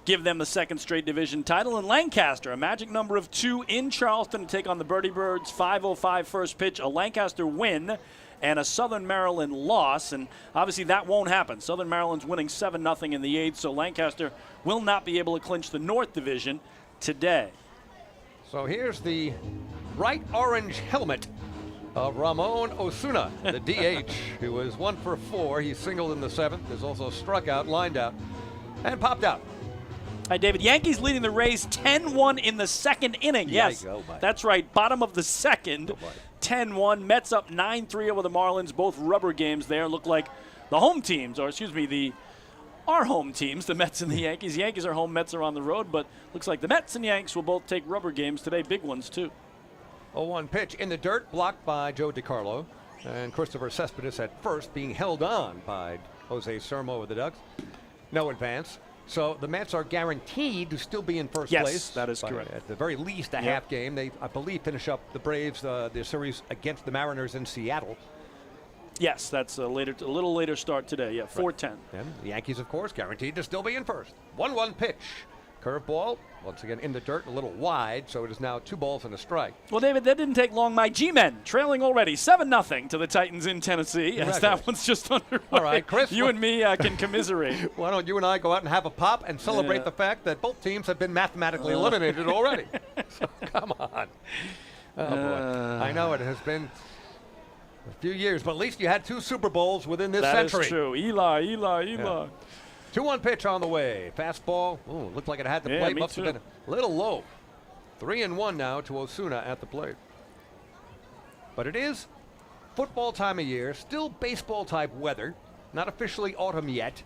give them the second straight division title. And Lancaster, a magic number of 2 in Charleston to take on the Birdie Birds. 5:05 first pitch, a Lancaster win and a Southern Maryland loss. And obviously that won't happen. Southern Maryland's winning 7-0 in the 8th, so Lancaster will not be able to clinch the North Division today. So here's the bright orange helmet of Ramon Osuna, the DH, who was 1 for 4. He singled in the 7th. There's also struck out, lined out, and popped out. Hi, David. Yankees leading the Rays 10-1 in the 2nd inning. Yes, that's right. Bottom of the 2nd, 10-1. Mets up 9-3 over the Marlins. Both rubber games there. Look like the home teams, or excuse me, our home teams, the Mets and the Yankees. The Yankees are home, Mets are on the road, but looks like the Mets and Yanks will both take rubber games today. Big ones, too. 0-1 pitch in the dirt, blocked by Joe DiCarlo. And Christopher Cespedes at first, being held on by Jose Sermo of the Ducks. No advance. So the Mets are guaranteed to still be in first place. Yes, that is correct. At the very least, a half game. They, I believe, finish up the Braves, their series against the Mariners in Seattle. Yes, that's a little later start today. Yeah, 4:10. And the Yankees, of course, guaranteed to still be in first. 1-1 pitch. Curveball, once again in the dirt, a little wide, so it is now 2 balls and a strike. Well, David, that didn't take long. My G-Men trailing already 7-0 to the Titans in Tennessee, as that one's just underway. All right, Chris. You and me can commiserate. Why don't you and I go out and have a pop and celebrate the fact that both teams have been mathematically eliminated already? So, come on. Oh, boy. I know it has been a few years, but at least you had 2 Super Bowls within this century. That is true. Eli. Yeah. 2-1 pitch on the way. Fastball. Ooh, looked like it had the plate. Must have been a little low. 3-1 now to Osuna at the plate. But it is football time of year. Still baseball type weather. Not officially autumn yet.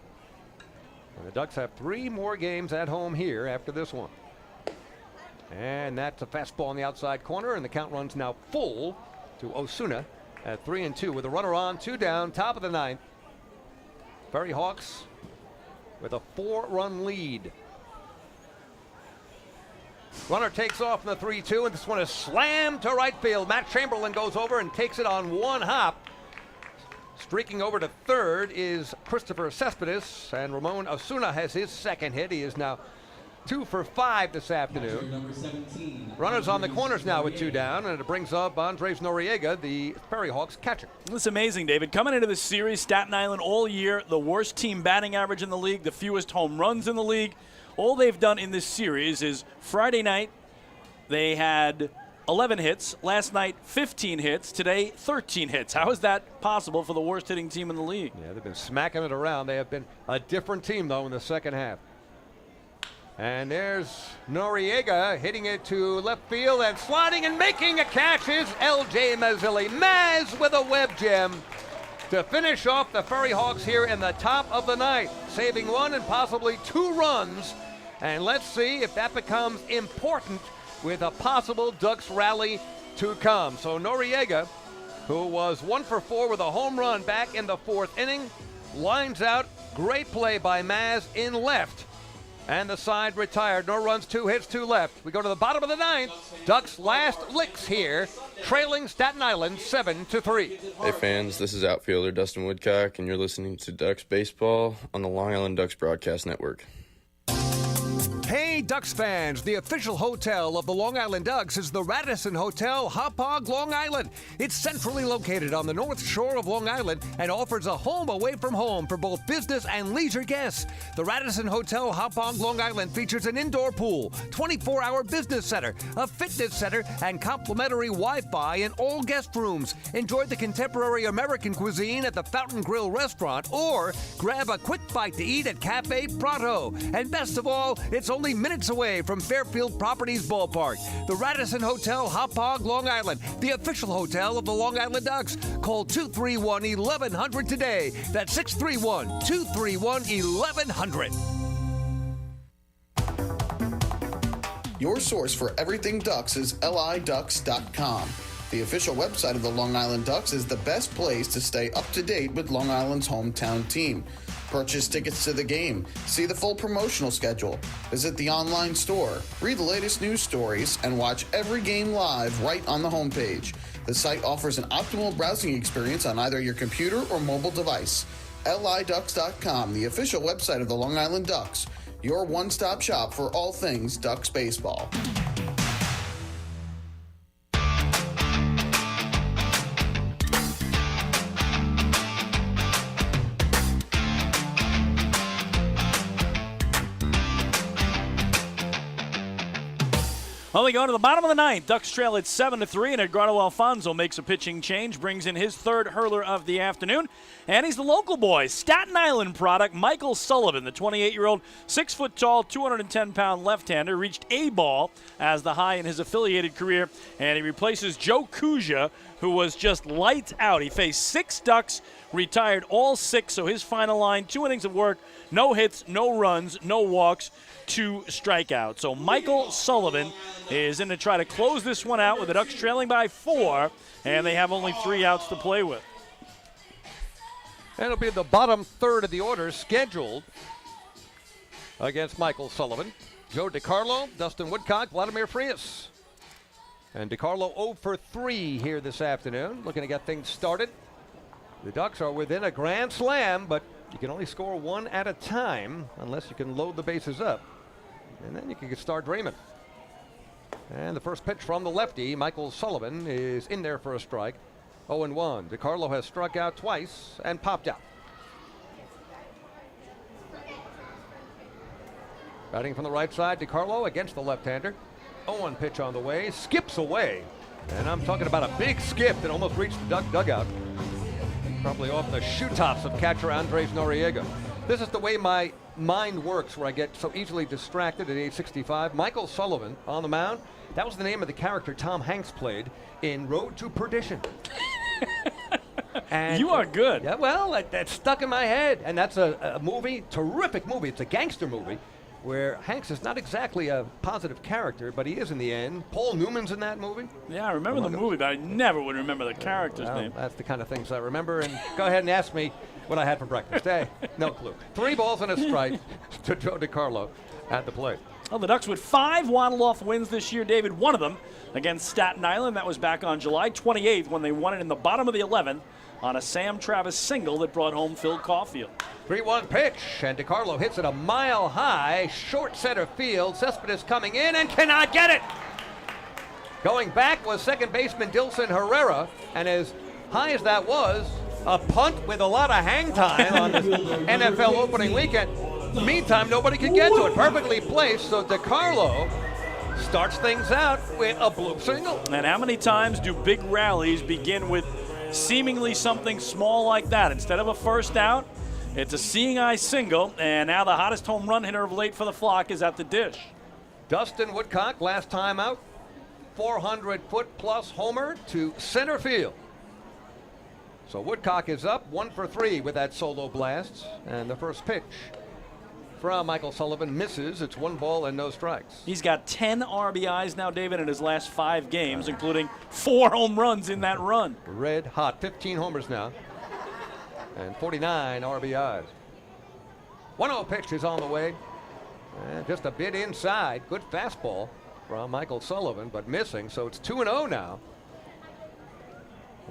And the Ducks have 3 more games at home here after this one. And that's a fastball on the outside corner. And the count runs now full to Osuna at 3-2 with a runner on, 2 down, top of the 9th. FerryHawks with a 4-run lead. Runner takes off in the 3-2, and this one is slammed to right field. Matt Chamberlain goes over and takes it on 1 hop. Streaking over to third is Christopher Cespedes, and Ramon Osuna has his second hit. He is now 2 for 5 this afternoon. Runners on the corners now with 2 down, and it brings up Andres Noriega, the FerryHawks catcher. It's amazing, David. Coming into this series, Staten Island all year, the worst team batting average in the league, the fewest home runs in the league. All they've done in this series is Friday night, they had 11 hits. Last night, 15 hits. Today, 13 hits. How is that possible for the worst hitting team in the league? Yeah, they've been smacking it around. They have been a different team, though, in the second half. And there's Noriega hitting it to left field and sliding and making a catch is L.J. Mazzilli. Maz with a web gem to finish off the FerryHawks here in the top of the ninth, saving 1 and possibly 2 runs. And let's see if that becomes important with a possible Ducks rally to come. So Noriega, who was 1 for 4 with a home run back in the 4th inning, lines out. Great play by Maz in left. And the side retired. No runs, 2 hits, 2 left. We go to the bottom of the ninth. Ducks last licks here, trailing Staten Island 7-3. Hey fans, this is outfielder Dustin Woodcock, and you're listening to Ducks Baseball on the Long Island Ducks Broadcast Network. Hey, Ducks fans, the official hotel of the Long Island Ducks is the Radisson Hotel, Hauppauge, Long Island. It's centrally located on the north shore of Long Island and offers a home away from home for both business and leisure guests. The Radisson Hotel, Hauppauge, Long Island features an indoor pool, 24-hour business center, a fitness center, and complimentary Wi-Fi in all guest rooms. Enjoy the contemporary American cuisine at the Fountain Grill restaurant or grab a quick bite to eat at Cafe Prato. And best of all, it's only minutes away from Fairfield Properties Ballpark. The Radisson Hotel, Hauppauge, Long Island, the official hotel of the Long Island Ducks. Call 231-1100 today. That's 631-231-1100. Your source for everything Ducks is liducks.com. The official website of the Long Island Ducks is the best place to stay up to date with Long Island's hometown team. Purchase tickets to the game, see the full promotional schedule, visit the online store, read the latest news stories, and watch every game live right on the homepage. The site offers an optimal browsing experience on either your computer or mobile device. liducks.com, the official website of the Long Island Ducks, your one-stop shop for all things Ducks baseball. Well, we go to the bottom of the ninth. Ducks trail at 7-3, and Edgardo Alfonso makes a pitching change, brings in his third hurler of the afternoon, and he's the local boy, Staten Island product, Michael Sullivan, the 28-year-old, 6-foot-tall, 210-pound left-hander, reached A ball as the high in his affiliated career, and he replaces Joe Cuja, who was just lights out. He faced 6 Ducks, retired all 6, so his final line, 2 innings of work, no hits, no runs, no walks, 2 strikeouts. So Michael Sullivan is in to try to close this one out with the Ducks trailing by 4, and they have only 3 outs to play with. And it'll be the bottom third of the order scheduled against Michael Sullivan. Joe DiCarlo, Dustin Woodcock, Vladimir Frias. And DiCarlo 0 for 3 here this afternoon, looking to get things started. The Ducks are within a grand slam, but you can only score 1 at a time unless you can load the bases up. And then you can start dreaming. And the first pitch from the lefty, Michael Sullivan, is in there for a strike. 0-1. DiCarlo has struck out twice and popped out. Batting from the right side, DiCarlo against the left-hander. 0-1 pitch on the way, skips away. And I'm talking about a big skip that almost reached the Duck dugout. Probably off the shoe tops of catcher Andres Noriega. This is the way my mind works, where I get so easily distracted at age 65. Michael Sullivan on the mound. That was the name of the character Tom Hanks played in Road to Perdition. And you are good. Yeah, well, that's stuck in my head. And that's a movie, terrific movie. It's a gangster movie where Hanks is not exactly a positive character, but he is in the end. Paul Newman's in that movie. Yeah, I remember the movie, but I never would remember the character's name. That's the kind of things I remember. And go ahead and ask me what I had for breakfast. Hey, no clue. 3 balls and a strike to Joe DiCarlo at the plate. Well, the Ducks with 5 one-off wins this year, David. One of them against Staten Island. That was back on July 28th when they won it in the bottom of the 11th on a Sam Travis single that brought home Phil Caulfield. 3-1 pitch, and DiCarlo hits it a mile high, short center field. Cespedes coming in and cannot get it. Going back was second baseman Dilson Herrera, and as high as that was, a punt with a lot of hang time on this NFL opening weekend. Meantime, nobody could get to it. Perfectly placed, so DiCarlo starts things out with a bloop single. And how many times do big rallies begin with seemingly something small like that? Instead of a first out, it's a seeing eye single, and now the hottest home run hitter of late for the Flock is at the dish. Dustin Woodcock, last time out, 400-foot-plus homer to center field. So Woodcock is up 1 for 3 with that solo blast, and the first pitch from Michael Sullivan misses. It's 1 ball and no strikes. He's got 10 RBIs now, David, in his last 5 games, including 4 home runs in that run. Red hot, 15 homers now, and 49 RBIs. 1-0 pitch is on the way, and just a bit inside. Good fastball from Michael Sullivan, but missing, so it's 2-0 now.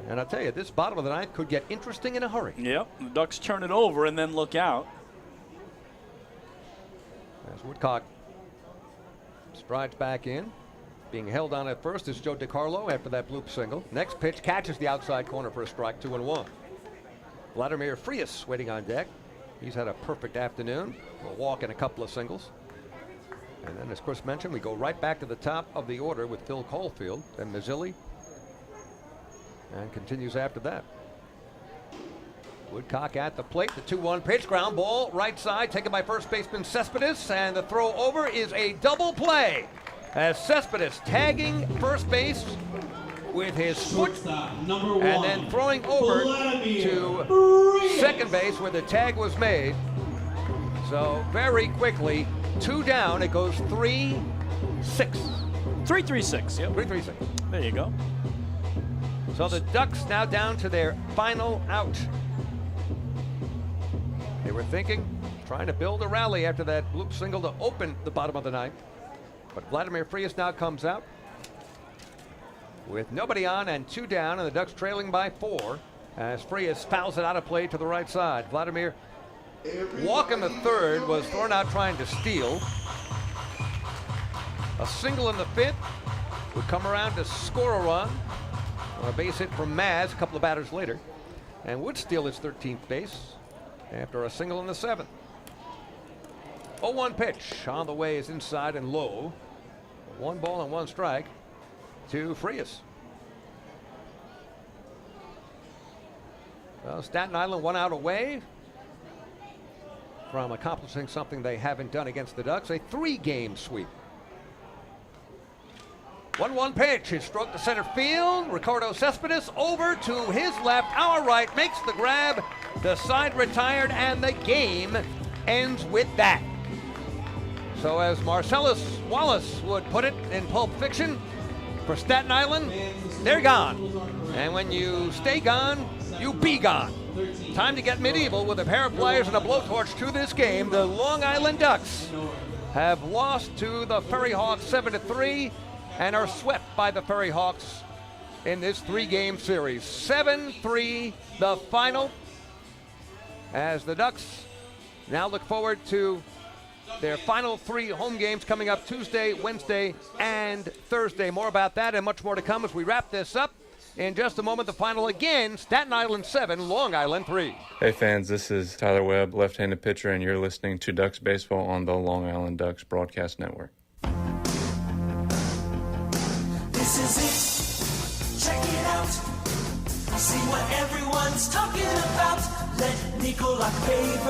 And I tell you, this bottom of the ninth could get interesting in a hurry. Yep, the Ducks turn it over and then look out. As Woodcock strides back in. Being held on at first is Joe DiCarlo after that bloop single. Next pitch catches the outside corner for a strike, 2-1. Vladimir Frias waiting on deck. He's had a perfect afternoon. A walk and a couple of singles. And then, as Chris mentioned, we go right back to the top of the order with Phil Caulfield, then Mazzilli, and continues after that. Woodcock at the plate, the 2-1 pitch, ground ball, right side, taken by first baseman Cespedes, and the throw over is a double play as Cespedes tagging first base with his foot and then throwing over to second base where the tag was made. So very quickly, 2 down, it goes 3-6. 3-3-6, yep. 3-3-6. There you go. So the Ducks now down to their final out. They were trying to build a rally after that bloop single to open the bottom of the ninth. But Vladimir Frias now comes out with nobody on and 2 down, and the Ducks trailing by 4 as Frias fouls it out of play to the right side. Vladimir walking the third, was thrown out trying to steal. A single in the 5th would come around to score a run on a base hit from Maz a couple of batters later, and would steal his 13th base after a single in the 7th. 0-1 pitch on the way is inside and low. 1 ball and 1 strike to Frias. Well, Staten Island 1 out away from accomplishing something they haven't done against the Ducks, a 3-game sweep. 1-1 pitch is struck to center field. Ricardo Cespedes over to his left, our right, makes the grab. The side retired, and the game ends with that. So as Marcellus Wallace would put it in Pulp Fiction, for Staten Island, they're gone. And when you stay gone, you be gone. Time to get medieval with a pair of pliers and a blowtorch to this game. The Long Island Ducks have lost to the FerryHawks 7-3 and are swept by the FerryHawks in this 3-game series. 7-3 the final, as the Ducks now look forward to their final 3 home games coming up Tuesday, Wednesday, and Thursday. More about that and much more to come as we wrap this up. In just a moment, the final again, Staten Island 7, Long Island 3. Hey fans, this is Tyler Webb, left-handed pitcher, and you're listening to Ducks Baseball on the Long Island Ducks Broadcast Network. This is it. Check it out. See what everyone's talking about. Let Nicolak pave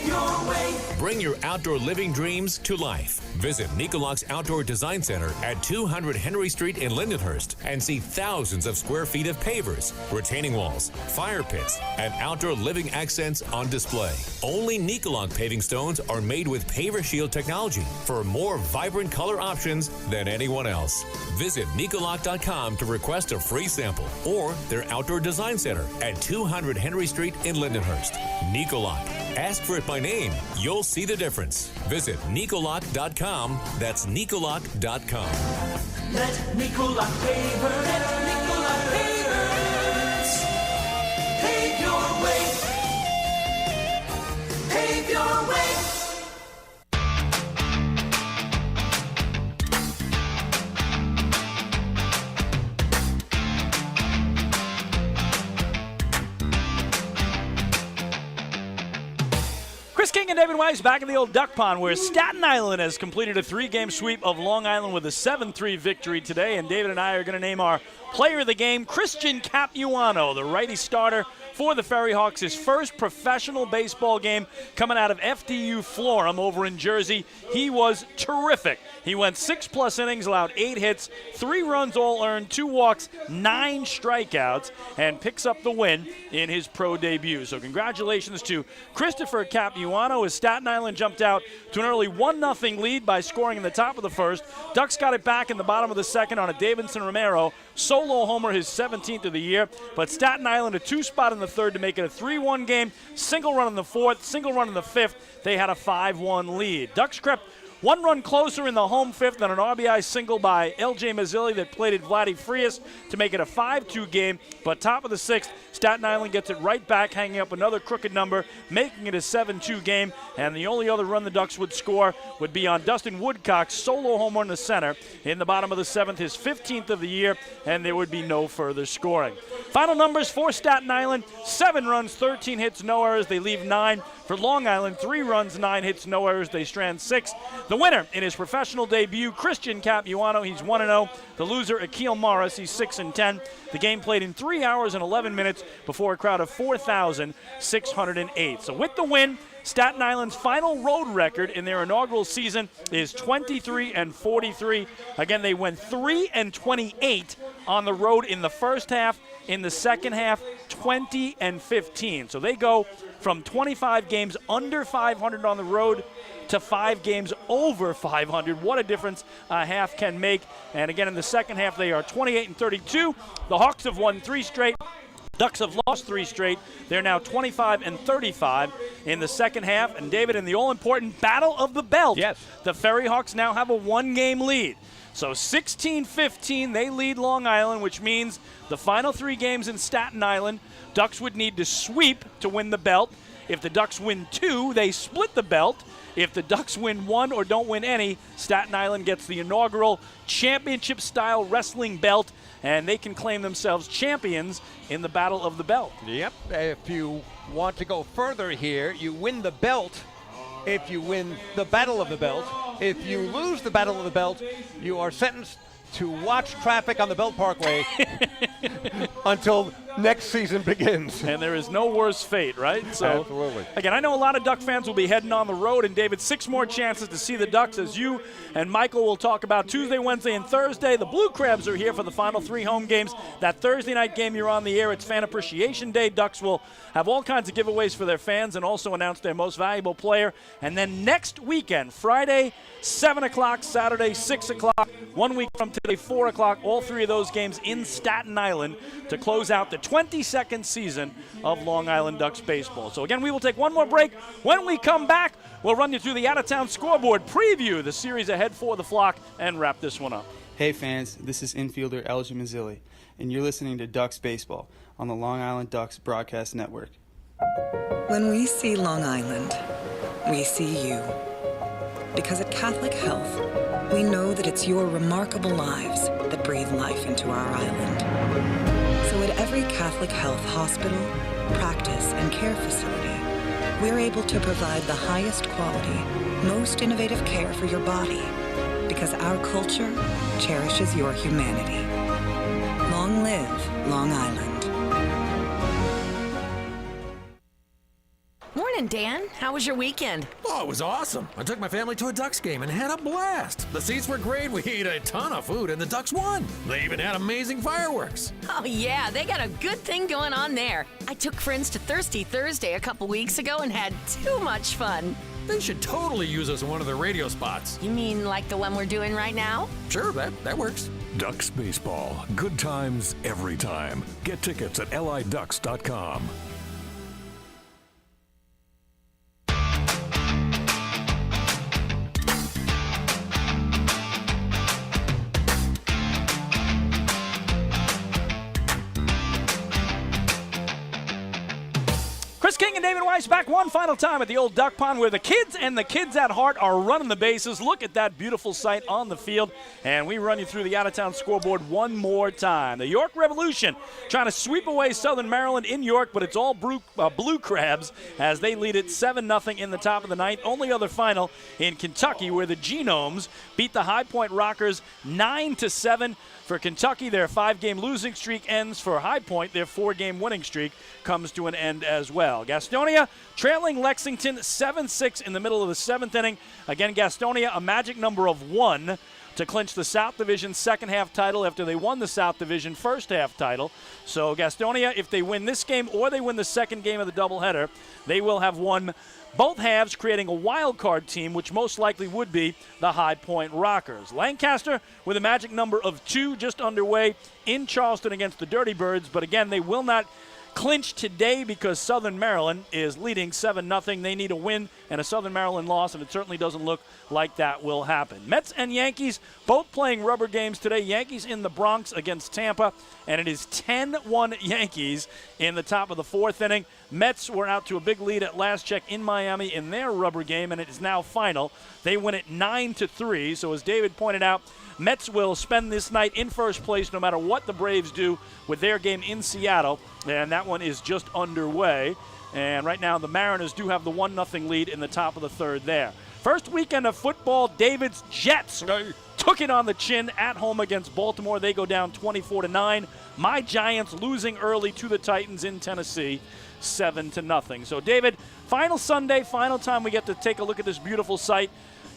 your way. Bring your outdoor living dreams to life. Visit Nicolak's Outdoor Design Center at 200 Henry Street in Lindenhurst and see thousands of square feet of pavers, retaining walls, fire pits, and outdoor living accents on display. Only Nicolak paving stones are made with Paver Shield technology for more vibrant color options than anyone else. Visit Nicolak.com to request a free sample or their Outdoor Design Center at 200 Henry Street in Lindenhurst. Nicolak. Ask for it by name. You'll see the difference. Visit Nicolak.com. That's Nicolak.com. Let Nicolak Pavers pave your way. Pave your way. Chris Chris King and David Weiss back in the old duck pond where Staten Island has completed a 3-game sweep of Long Island with a 7-3 victory today. And David and I are going to name our player of the game, Christian Capuano, the righty starter for the FerryHawks, his first professional baseball game coming out of FDU Florham over in Jersey. He was terrific. He went 6+ innings, allowed 8 hits, 3 runs all earned, 2 walks, 9 strikeouts, and picks up the win in his pro debut. So congratulations to Christopher Capuano as Staten Island jumped out to an early 1-0 lead by scoring in the top of the first. Ducks got it back in the bottom of the second on a Davidson Romero solo homer, his 17th of the year. But Staten Island a 2-spot in the third to make it a 3-1 game. Single run in the fourth, single run in the fifth. They had a 5-1 lead. Ducks crept 1 run closer in the home fifth on an RBI single by L.J. Mazzilli that plated Vladdy Frias to make it a 5-2 game. But top of the sixth, Staten Island gets it right back, hanging up another crooked number, making it a 7-2 game. And the only other run the Ducks would score would be on Dustin Woodcock's solo homer in the center in the bottom of the seventh, his 15th of the year, and there would be no further scoring. Final numbers for Staten Island: 7 runs, 13 hits, no errors. They leave 9. For Long Island, 3 runs, 9 hits, no errors. They strand 6. The winner in his professional debut, Christian Capuano, he's 1-0. The loser, Akil Morris, he's 6-10. The game played in 3 hours and 11 minutes before a crowd of 4,608. So with the win, Staten Island's final road record in their inaugural season is 23-43. Again, they went 3-28 on the road in the first half. In the second half, 20-15. So they go from 25 games under 500 on the road to 5 games over 500. What a difference a half can make. And again, in the second half, they are 28-32. The Hawks have won 3 straight. Ducks have lost 3 straight. They're now 25-35 in the second half. And David, in the all-important Battle of the Belt, yes, the FerryHawks now have a 1-game lead. So 16-15, they lead Long Island, which means the final 3 games in Staten Island, Ducks would need to sweep to win the belt. If the Ducks win 2, they split the belt. If the Ducks win 1 or don't win any, Staten Island gets the inaugural championship-style wrestling belt, and they can claim themselves champions in the Battle of the Belt. Yep. If you want to go further here, you win the belt if you win the Battle of the Belt. If you lose the Battle of the Belt, you are sentenced to watch traffic on the Belt Parkway until next season begins. And there is no worse fate, right? So, absolutely. Again, I know a lot of Duck fans will be heading on the road, and David, 6 more chances to see the Ducks, as you and Michael will talk about Tuesday, Wednesday, and Thursday. The Blue Crabs are here for the final 3 home games. That Thursday night game, you're on the air. It's Fan Appreciation Day. Ducks will have all kinds of giveaways for their fans and also announce their most valuable player. And then next weekend, Friday, 7 o'clock, Saturday, 6 o'clock, 1 week from today, 4 o'clock, all 3 of those games in Staten Island to close out the 22nd season of Long Island Ducks baseball. So again, we will take one more break. When we come back, we'll run you through the out-of-town scoreboard, preview the series ahead for the Flock, and wrap this one up. Hey fans, this is infielder L.J. Mazzilli, and you're listening to Ducks Baseball on the Long Island Ducks Broadcast Network. When we see Long Island, we see you. Because at Catholic Health, we know that it's your remarkable lives that breathe life into our island. So at every Catholic Health hospital, practice, and care facility, we're able to provide the highest quality, most innovative care for your body, because our culture cherishes your humanity. Long live Long Island. Morning, Dan. How was your weekend? Oh, it was awesome. I took my family to a Ducks game and had a blast. The seats were great. We ate a ton of food, and the Ducks won. They even had amazing fireworks. Oh, yeah, they got a good thing going on there. I took friends to Thirsty Thursday a couple weeks ago and had too much fun. They should totally use us in one of their radio spots. You mean like the one we're doing right now? Sure, that works. Ducks Baseball. Good times every time. Get tickets at liducks.com. Chris King and David Weiss back one final time at the old Duck Pond where the kids and the kids at heart are running the bases. Look at that beautiful sight on the field. And we run you through the out-of-town scoreboard one more time. The York Revolution trying to sweep away Southern Maryland in York, but it's all Blue Crabs as they lead it 7-0 in the top of the ninth. Only other final in Kentucky where the Genomes beat the High Point Rockers 9-7. For Kentucky, their 5-game losing streak ends. For High Point, their 4-game winning streak comes to an end as well. Gastonia trailing Lexington 7-6 in the middle of the 7th inning. Again, Gastonia, a magic number of 1 to clinch the South Division second-half title after they won the South Division first-half title. So Gastonia, if they win this game or they win the second game of the doubleheader, they will have won both halves, creating a wild card team, which most likely would be the High Point Rockers. Lancaster with a magic number of 2 just underway in Charleston against the Dirty Birds, but again, they will not clinch today because Southern Maryland is leading 7-0. They need a win and a Southern Maryland loss, and it certainly doesn't look like that will happen. Mets and Yankees both playing rubber games today. Yankees in the Bronx against Tampa, and it is 10-1 Yankees in the top of the 4th inning. Mets were out to a big lead at last check in Miami in their rubber game, and it is now final. They win it 9-3. So as David pointed out, Mets will spend this night in first place no matter what the Braves do with their game in Seattle, and that one is just underway. And right now the Mariners do have the 1-0 lead in the top of the 3rd there. First weekend of football, David's Jets took it on the chin at home against Baltimore. They go down 24-9. My Giants losing early to the Titans in Tennessee, 7-0. So David, final Sunday, final time we get to take a look at this beautiful sight.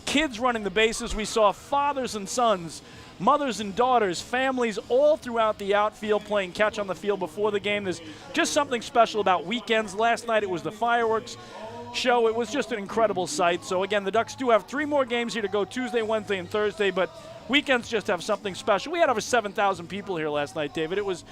Kids running the bases. We saw fathers and sons, mothers and daughters, families all throughout the outfield playing catch on the field before the game. There's just something special about weekends. Last night it was the fireworks show. It was just an incredible sight. So again, the Ducks do have 3 more games here to go, Tuesday, Wednesday, and Thursday, but weekends just have something special. We had over 7,000 people here last night, David. It was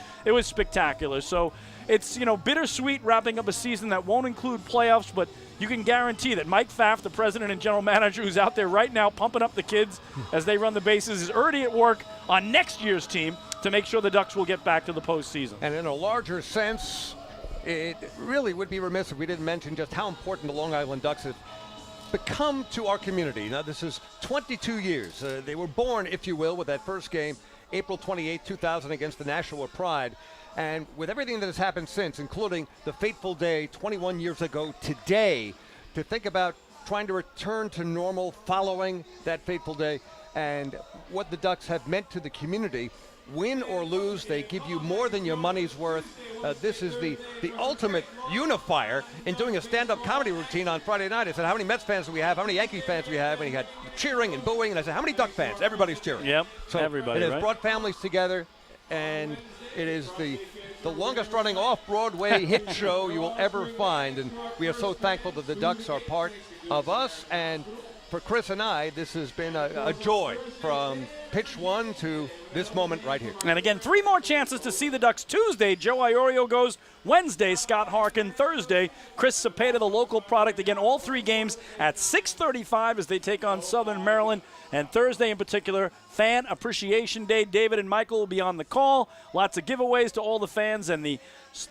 spectacular. So it's, bittersweet wrapping up a season that won't include playoffs, but you can guarantee that Mike Pfaff, the president and general manager who's out there right now pumping up the kids as they run the bases, is already at work on next year's team to make sure the Ducks will get back to the postseason. And in a larger sense, it really would be remiss if we didn't mention just how important the Long Island Ducks have become to our community. Now, this is 22 years. They were born, if you will, with that first game, April 28, 2000, against the Nashua Pride. And with everything that has happened since, including the fateful day 21 years ago today, to think about trying to return to normal following that fateful day and what the Ducks have meant to the community, win or lose, they give you more than your money's worth. This is the ultimate unifier in doing a stand-up comedy routine on Friday night. I said, how many Mets fans do we have? How many Yankee fans do we have? And he had cheering and booing. And I said, how many Duck fans? Everybody's cheering. Yep, so everybody, it has brought families together, and it is the longest-running off-Broadway hit show you will ever find. And we are so thankful that the Ducks are part of us. And for Chris and I, this has been a joy from pitch one to this moment right here. And again, 3 more chances to see the Ducks Tuesday. Joe Iorio goes Wednesday. Scott Harkin Thursday. Chris Cepeda, the local product. Again, all 3 games at 6:35 as they take on Southern Maryland. And Thursday in particular, Fan Appreciation Day. David and Michael will be on the call. Lots of giveaways to all the fans, and the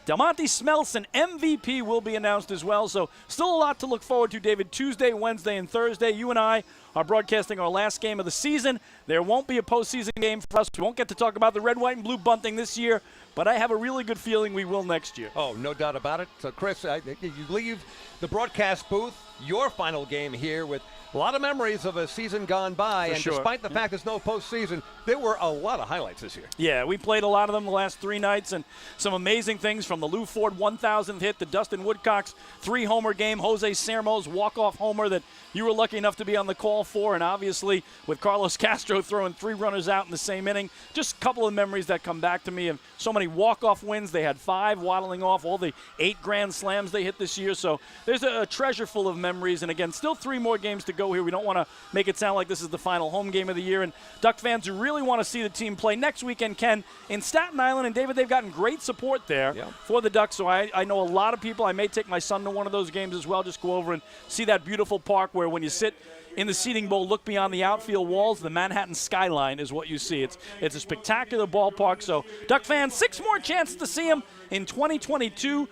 Delmonte Smelson MVP will be announced as well. So still a lot to look forward to, David. Tuesday, Wednesday, and Thursday. You and I are broadcasting our last game of the season. There won't be a postseason game for us. We won't get to talk about the red, white, and blue bunting this year, but I have a really good feeling we will next year. Oh, no doubt about it. So, Chris, you leave the broadcast booth, your final game here with a lot of memories of a season gone by, and despite the fact there's no postseason, there were a lot of highlights this year. Yeah, we played a lot of them the last 3 nights, and some amazing things from the Lou Ford 1,000th hit, the Dustin Woodcock's 3-homer game, Jose Sermo's walk-off homer that you were lucky enough to be on the call for, and obviously with Carlos Castro throwing 3 runners out in the same inning. Just a couple of memories that come back to me of so many walk-off wins. They had 5 waddling off all the 8 grand slams they hit this year, so there's a treasure full of memories, and again, still 3 more games to go here. We don't want to make it sound like this is the final home game of the year, and Duck fans who really want to see the team play next weekend can in Staten Island. And David, they've gotten great support there for the Ducks, so I know a lot of people. I may take my son to one of those games as well, just go over and see that beautiful park where when you sit in the seating bowl, look beyond the outfield walls, the Manhattan skyline is what you see. It's a spectacular ballpark, so Duck fans, 6 more chances to see them in 2022.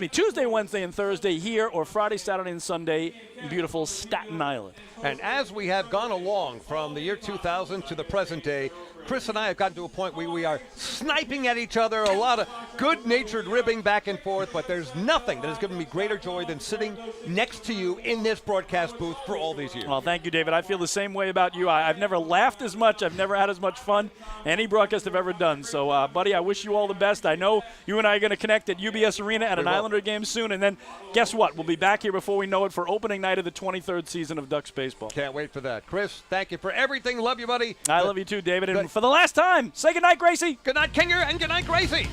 Tuesday, Wednesday, and Thursday here, or Friday, Saturday, and Sunday in beautiful Staten Island. And as we have gone along from the year 2000 to the present day, Chris and I have gotten to a point where we are sniping at each other, a lot of good-natured ribbing back and forth, but there's nothing that has given me greater joy than sitting next to you in this broadcast booth for all these years. Well, thank you, David. I feel the same way about you. I've never laughed as much. I've never had as much fun any broadcast I've ever done. So, buddy, I wish you all the best. I know you and I are going to connect at UBS Arena at an Islander game soon, and then guess what? We'll be back here before we know it for opening night of the 23rd season of Ducks Baseball. Can't wait for that. Chris, thank you for everything. Love you, buddy. I love you too, David. And for the last time, say goodnight, Gracie. Good night, Kinger, and good night, Gracie.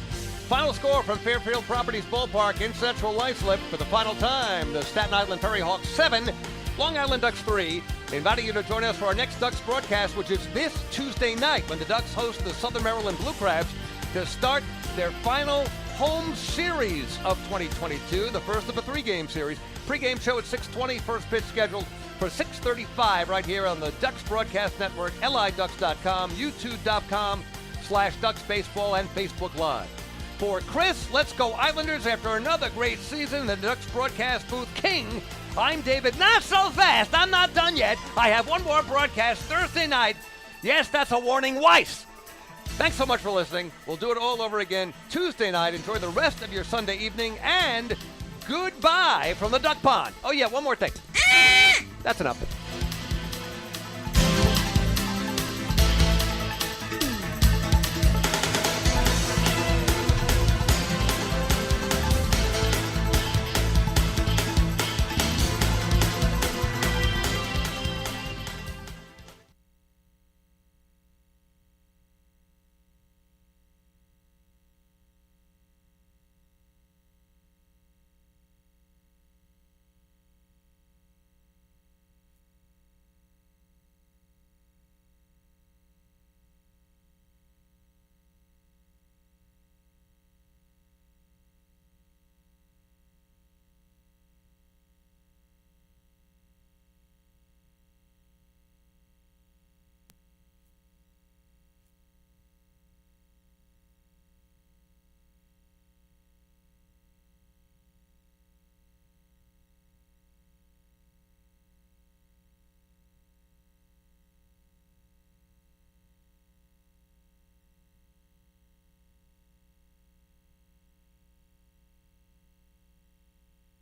Final score from Fairfield Properties Ballpark in Central Islip for the final time. The Staten Island FerryHawks 7, Long Island Ducks 3. Inviting you to join us for our next Ducks broadcast, which is this Tuesday night when the Ducks host the Southern Maryland Blue Crabs to start their final home series of 2022, the first of a 3-game series. Pre-game show at 6:20, first pitch scheduled for 6:35 right here on the Ducks Broadcast Network, liducks.com, youtube.com/Ducks Baseball, and Facebook Live. For Chris, let's go Islanders after another great season in the Ducks Broadcast Booth. King, I'm David. Not so fast. I'm not done yet. I have one more broadcast Thursday night. Yes, that's a warning. Weiss. Thanks so much for listening. We'll do it all over again Tuesday night. Enjoy the rest of your Sunday evening, and goodbye from the Duck Pond. Oh, yeah, one more thing. That's enough.